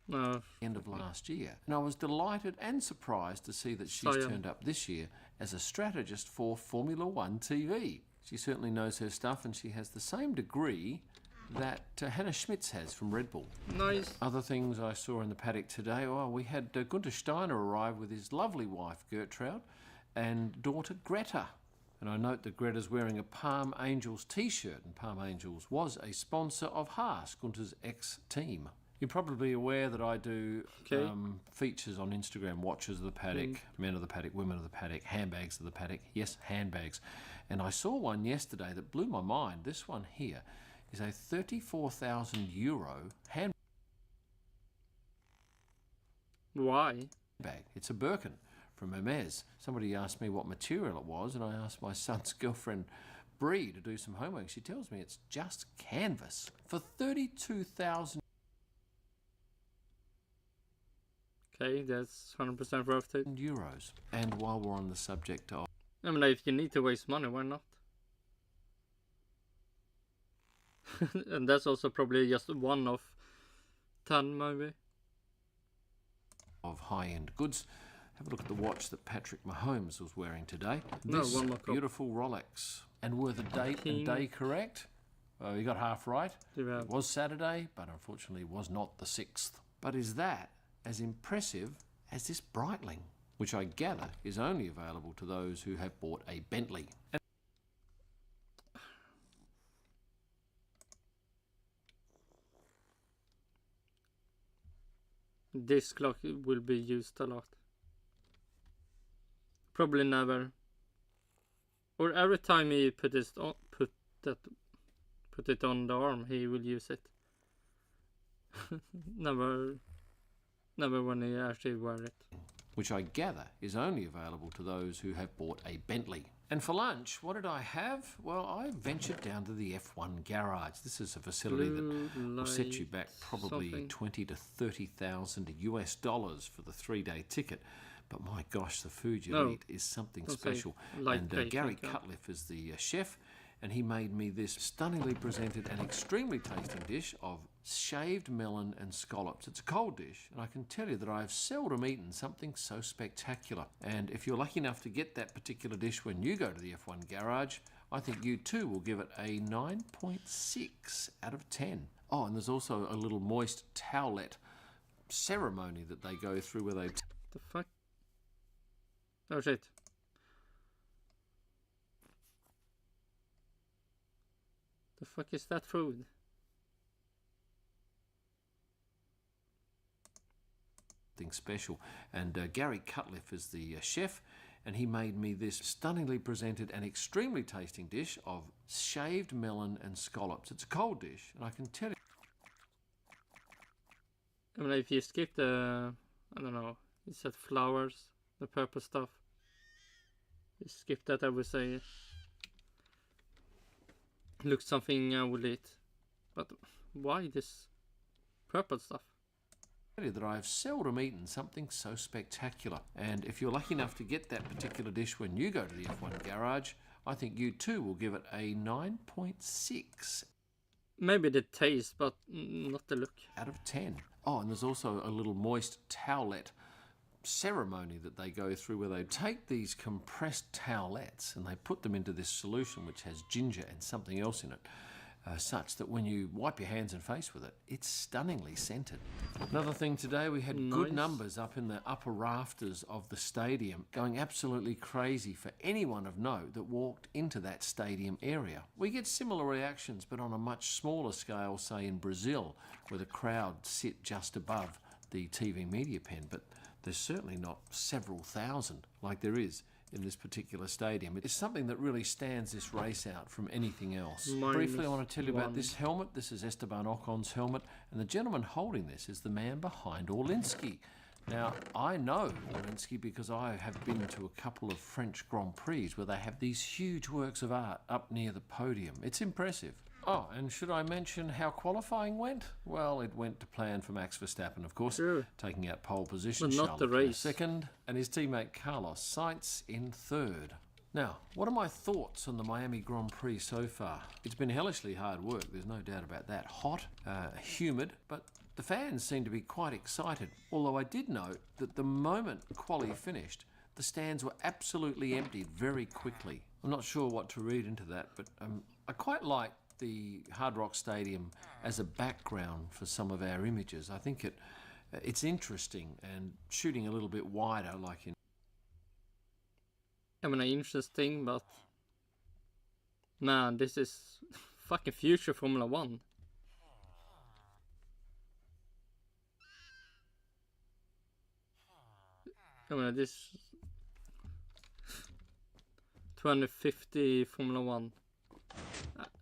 No. End of last year. And I was delighted and surprised to see that she's turned up this year as a strategist for Formula One TV. She certainly knows her stuff, and she has the same degree that Hannah Schmitz has from Red Bull. Nice. Other things I saw in the paddock today, we had Gunther Steiner arrive with his lovely wife Gertrude and daughter Greta. And I note that Greta's wearing a Palm Angels t-shirt, and Palm Angels was a sponsor of Haas, Gunther's ex-team. You're probably aware that I do features on Instagram, watches of the paddock, men of the paddock, women of the paddock, handbags of the paddock. Yes, handbags. And I saw one yesterday that blew my mind. This one here is a €34,000 handbag. Why? It's a Birkin from Hermes. Somebody asked me what material it was, and I asked my son's girlfriend, Bree, to do some homework. She tells me it's just canvas for $32,000. Okay, that's 100% worth it. Euros. And while we're on the subject of... I mean, if you need to waste money, why not? And that's also probably just one of 10, maybe. Of high-end goods. Have a look at the watch that Patrick Mahomes was wearing today. No, this one more beautiful Rolex. And were the date and day correct? Oh, you got half right. It was Saturday, but unfortunately was not the 6th. But is that as impressive as this Breitling, which I gather is only available to those who have bought a Bentley? This clock will be used a lot. Probably never. Or every time he put it on the arm, he will use it. Never when he actually wear it. Which I gather is only available to those who have bought a Bentley. And for lunch, what did I have? Well, I ventured down to the F1 garage. This is a facility that will set you back probably $20,000 to $30,000 for the 3-day ticket. But my gosh, the food you eat is something special. And Gary Cutliff is the chef, and he made me this stunningly presented and extremely tasting dish of shaved melon and scallops. It's a cold dish, and I can tell you that I have seldom eaten something so spectacular. And if you're lucky enough to get that particular dish when you go to the F1 garage, I think you too will give it a 9.6 out of 10. Oh, and there's also a little moist towelette ceremony that they go through where they... The fuck? Oh shit. The fuck is that food? Thing special. And Gary Cutliff is the chef, and he made me this stunningly presented and extremely tasting dish of shaved melon and scallops. It's a cold dish, and I can tell you... I mean, if you skip the, I don't know, you said flowers, the purple stuff. You skip that, I would say. Looks something I would eat. But why this purple stuff? That I've seldom eaten something so spectacular. And if you're lucky enough to get that particular dish when you go to the F1 garage, I think you too will give it a 9.6. Maybe the taste, but not the look. Out of 10. Oh, and there's also a little moist towelette ceremony that they go through where they take these compressed towelettes and they put them into this solution which has ginger and something else in it, such that when you wipe your hands and face with it, it's stunningly scented. Another thing today, we had good numbers up in the upper rafters of the stadium, going absolutely crazy for anyone of note that walked into that stadium area. We get similar reactions, but on a much smaller scale, say in Brazil, where the crowd sit just above the TV media pen, but there's certainly not several thousand like there is in this particular stadium. It's something that really stands this race out from anything else. Briefly, I want to tell you about this helmet. This is Esteban Ocon's helmet, and the gentleman holding this is the man behind Orlinski. Now, I know Orlinski because I have been to a couple of French Grand Prix where they have these huge works of art up near the podium. It's impressive. Oh, and should I mention how qualifying went? Well, it went to plan for Max Verstappen, of course, taking out pole position, but not the race. Second, and his teammate Carlos Sainz in third. Now, what are my thoughts on the Miami Grand Prix so far? It's been hellishly hard work, there's no doubt about that. Hot, humid, but the fans seem to be quite excited. Although I did note that the moment quali finished, the stands were absolutely emptied very quickly. I'm not sure what to read into that, but I quite like the Hard Rock Stadium as a background for some of our images. I think it's interesting, and shooting a little bit wider, like in... I mean, interesting, but man, this is fucking future Formula 1. I mean, this 2050 Formula 1.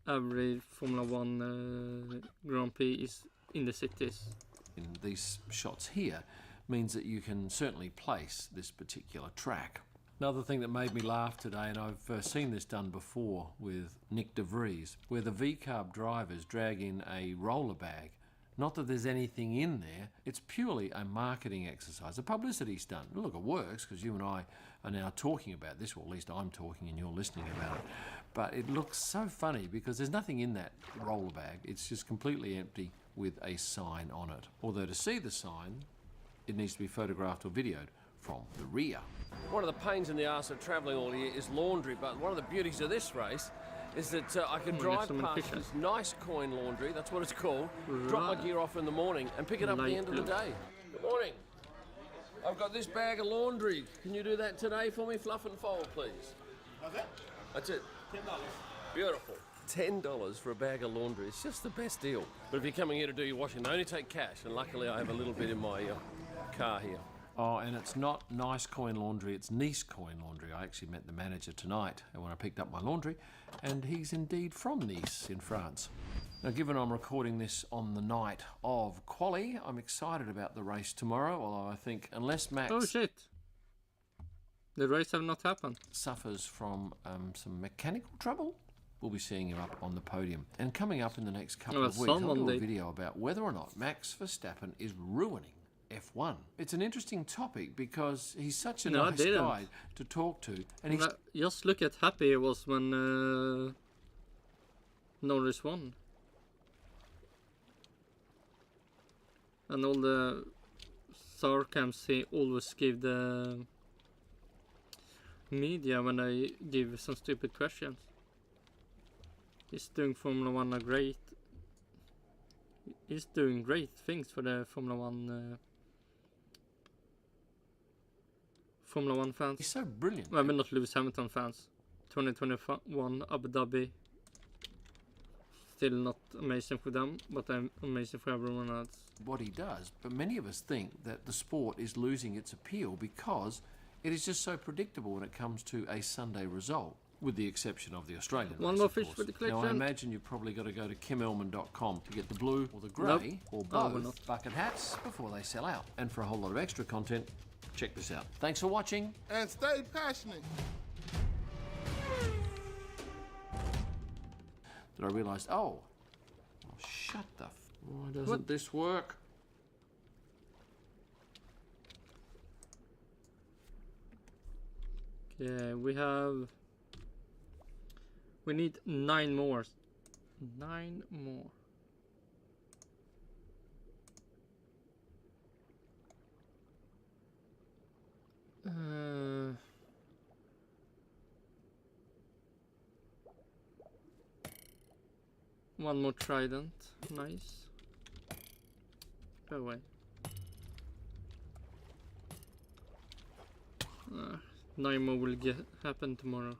Every Formula 1 Grand Prix is in the cities. In these shots here means that you can certainly place this particular track. Another thing that made me laugh today, and I've seen this done before with Nick de Vries, where the V-Carb drivers drag in a roller bag. Not that there's anything in there, it's purely a marketing exercise, a publicity stunt. Look, it works because you and I are now talking about this, or at least I'm talking and you're listening about it. But it looks so funny because there's nothing in that roller bag. It's just completely empty with a sign on it. Although to see the sign, it needs to be photographed or videoed from the rear. One of the pains in the arse of travelling all year is laundry, but one of the beauties of this race is that I can drive past this nice coin laundry, that's what it's called, drop my gear off in the morning and pick it up at the end of the day. Good morning. I've got this bag of laundry. Can you do that today for me? Fluff and fold, please. That's it. $10. Beautiful. $10 for a bag of laundry. It's just the best deal. But if you're coming here to do your washing, they only take cash, and luckily I have a little bit in my car here. Oh, and it's not Nice Coin Laundry, it's Nice Coin Laundry. I actually met the manager tonight when I picked up my laundry, and he's indeed from Nice in France. Now, given I'm recording this on the night of quali, I'm excited about the race tomorrow, although I think unless Max... Oh shit! The race have not happened. ...suffers from some mechanical trouble, we'll be seeing him up on the podium. And coming up in the next couple of weeks, I'll do a video about whether or not Max Verstappen is ruining F1. It's an interesting topic because he's such a nice guy to talk to. And he's just look at happy he was when Norris won. And all the sarcasms he always give the media when they give some stupid questions. He's doing Formula 1 He's doing great things for the Formula 1 fans. He's so brilliant. Well, I mean, not Lewis Hamilton fans. 2021 Abu Dhabi. Still not amazing for them, but amazing for everyone else. What he does, but many of us think that the sport is losing its appeal because it is just so predictable when it comes to a Sunday result, with the exception of the Australian One race, more of fish course. for the collection. Now, I imagine you've probably got to go to KymIllman.com to get the blue or the grey or both bucket hats before they sell out. And for a whole lot of extra content, check this out. Thanks for watching. And stay passionate. That I realised, oh, shut the why doesn't this work? Okay, we need 9 more. 9 more. One more trident. Nice. Go away. 9 more will happen tomorrow.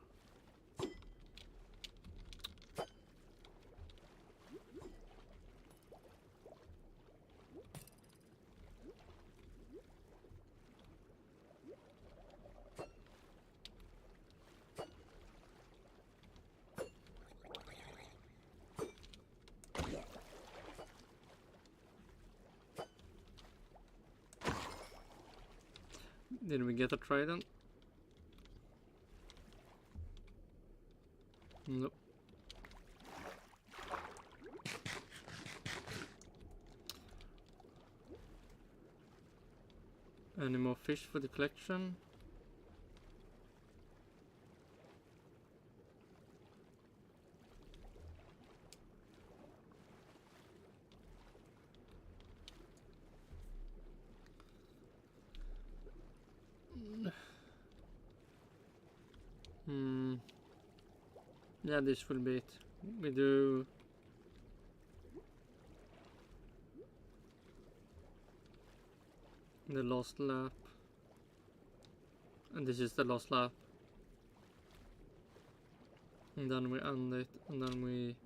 Did we get a trident? Nope. Any more fish for the collection? Yeah, this will be it. We do the last lap, and this is the last lap, and then we end it, and then we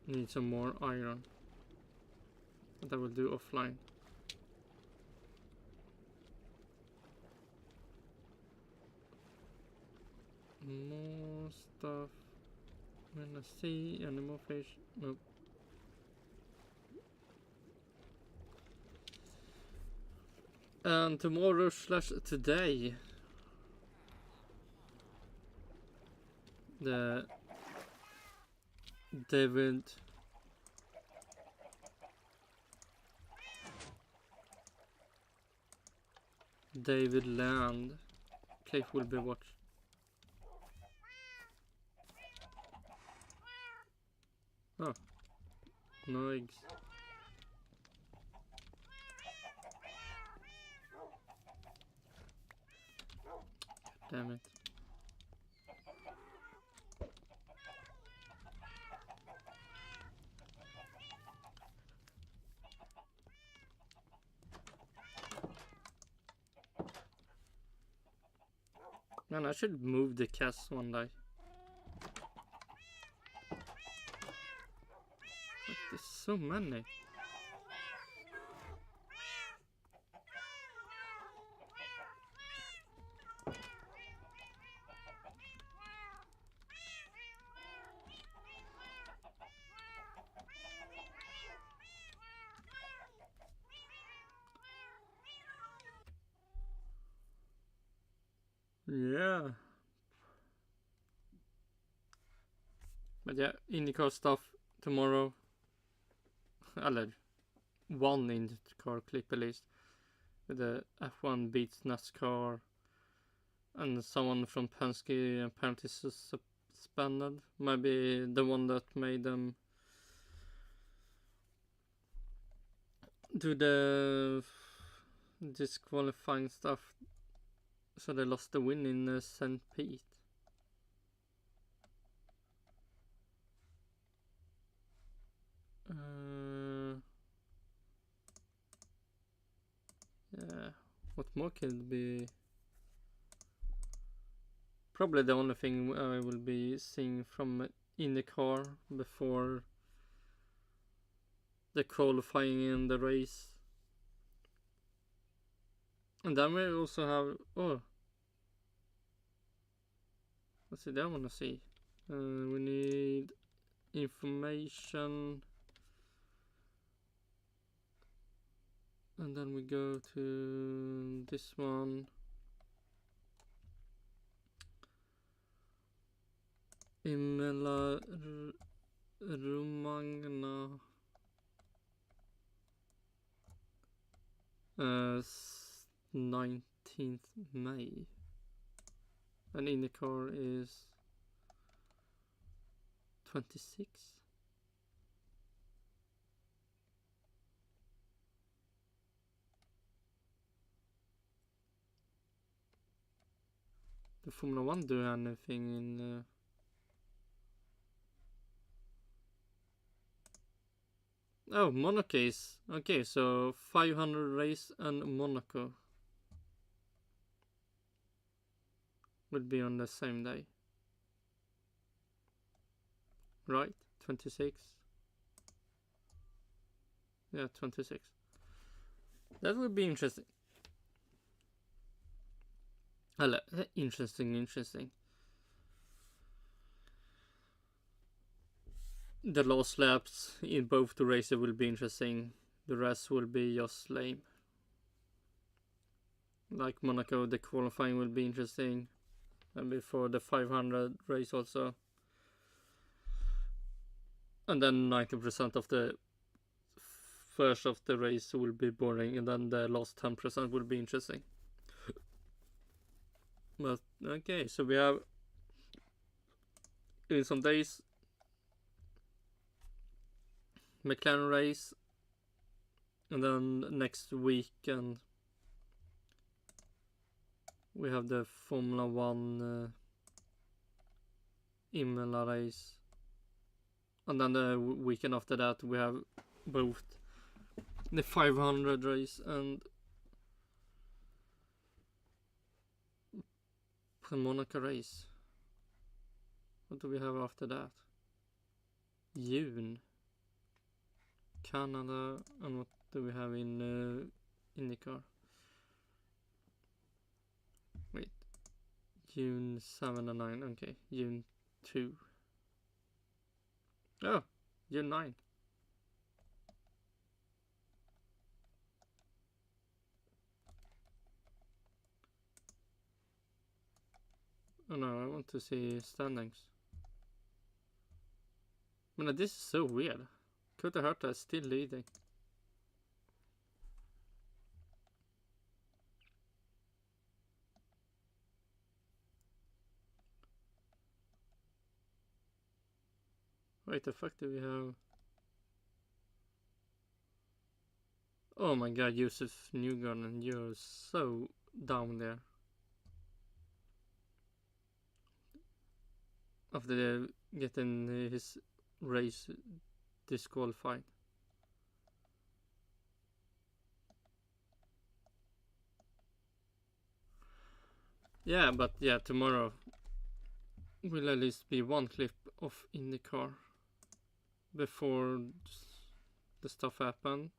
need some more iron that I will do offline. More stuff. When I see any more fish. Nope. And tomorrow / today, the David Land clip will be watched. Oh, no eggs. Damn it. Man, I should move the cast one day. There's so many. Yeah. But yeah, IndyCar stuff tomorrow. Eller one IndyCar clip at least. With the F1 beats NASCAR. And someone from Penske apparently disbanded. Maybe the one that made them do the disqualifying stuff, so they lost the win in St. Pete. Yeah, what more could it be? Probably the only thing I will be seeing from IndyCar before the qualifying in the race. And then we also have, oh, let's see, that I want to see. We need information. And then we go to this one. Imola Romagna. 19th May. And IndyCar is 26. The Formula 1 do anything in oh, Monaco is okay, so 500 race and Monaco would be on the same day, right? 26. Yeah, 26. That would be interesting. Interesting. The last laps in both the races will be interesting. The rest will be just lame. Like Monaco, the qualifying will be interesting. And before the 500 race also. And then 90% of the first of the race will be boring. And then the last 10% will be interesting. But okay, so we have in some days McLaren race, and then next weekend we have the Formula 1 Imola race, and then the weekend after that we have both the 500 race and the Monaco race. What do we have after that? June. Canada, and what do we have in IndyCar? Wait. June 7 and 9. Okay, June 2. Oh, June 9. Oh no, I want to see standings. I mean, this is so weird. Kota Herta is still leading. Wait, the fuck do we have? Oh my god, Joseph Newgarden, you're so down there. After getting his race disqualified. Yeah, but yeah, tomorrow will at least be one clip of IndyCar before the stuff happened.